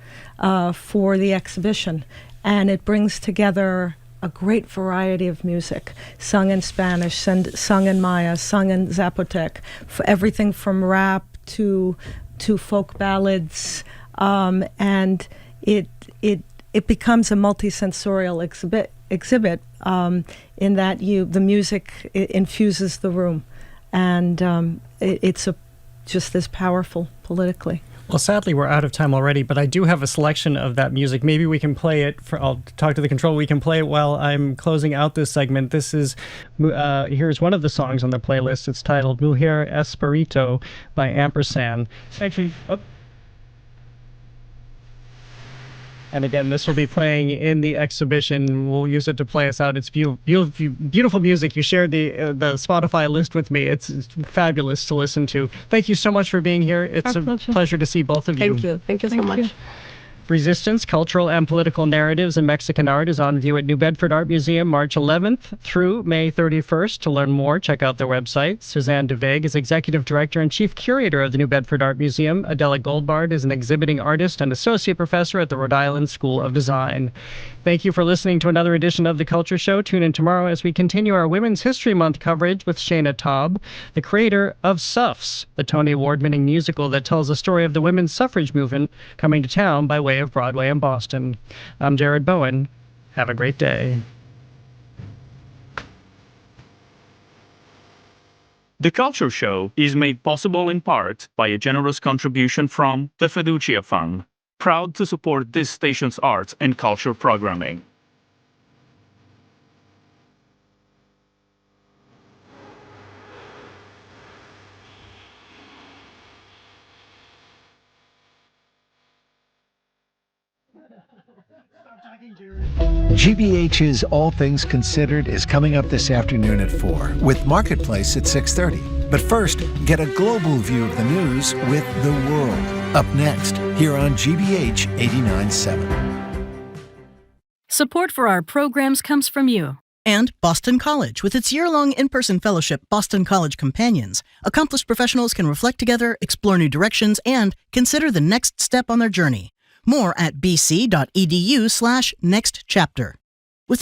for the exhibition, and it brings together a great variety of music, sung in Spanish, sung in Maya, sung in Zapotec, for everything from rap to folk ballads, and it becomes a multisensorial exhibit in that the music infuses the room, and it's just as powerful politically. Well, sadly, we're out of time already, but I do have a selection of that music. Maybe we can play it. I'll talk to the control. We can play it while I'm closing out this segment. This is, here's one of the songs on the playlist. It's titled Mujer Espirito by Ampersand. Actually, and again, this will be playing in the exhibition. We'll use it to play us out. It's beautiful music. You shared the Spotify list with me. It's fabulous to listen to. Thank you so much for being here. It's a pleasure to see both of you. Thank you. Thank you so much. Resistance, Cultural and Political Narratives in Mexican Art is on view at New Bedford Art Museum March 11th through May 31st. To learn more, check out their website. Suzanne de Vegh is Executive Director and Chief Curator of the New Bedford Art Museum. Adela Goldbard is an exhibiting artist and Associate Professor at the Rhode Island School of Design. Thank you for listening to another edition of The Culture Show. Tune in tomorrow as we continue our Women's History Month coverage with Shayna Taub, the creator of Tufts, the Tony Award-winning musical that tells the story of the women's suffrage movement coming to town by way of Broadway and Boston. I'm Jared Bowen. Have a great day. The Culture Show is made possible in part by a generous contribution from the Fiducia Fund, proud to support this station's arts and culture programming. GBH's All Things Considered is coming up this afternoon at 4, with Marketplace at 6:30. But first, get a global view of the news with The World. Up next, here on GBH 89.7. Support for our programs comes from you. And Boston College, with its year-long in-person fellowship, Boston College Companions. Accomplished professionals can reflect together, explore new directions, and consider the next step on their journey. More at bc.edu/nextchapter.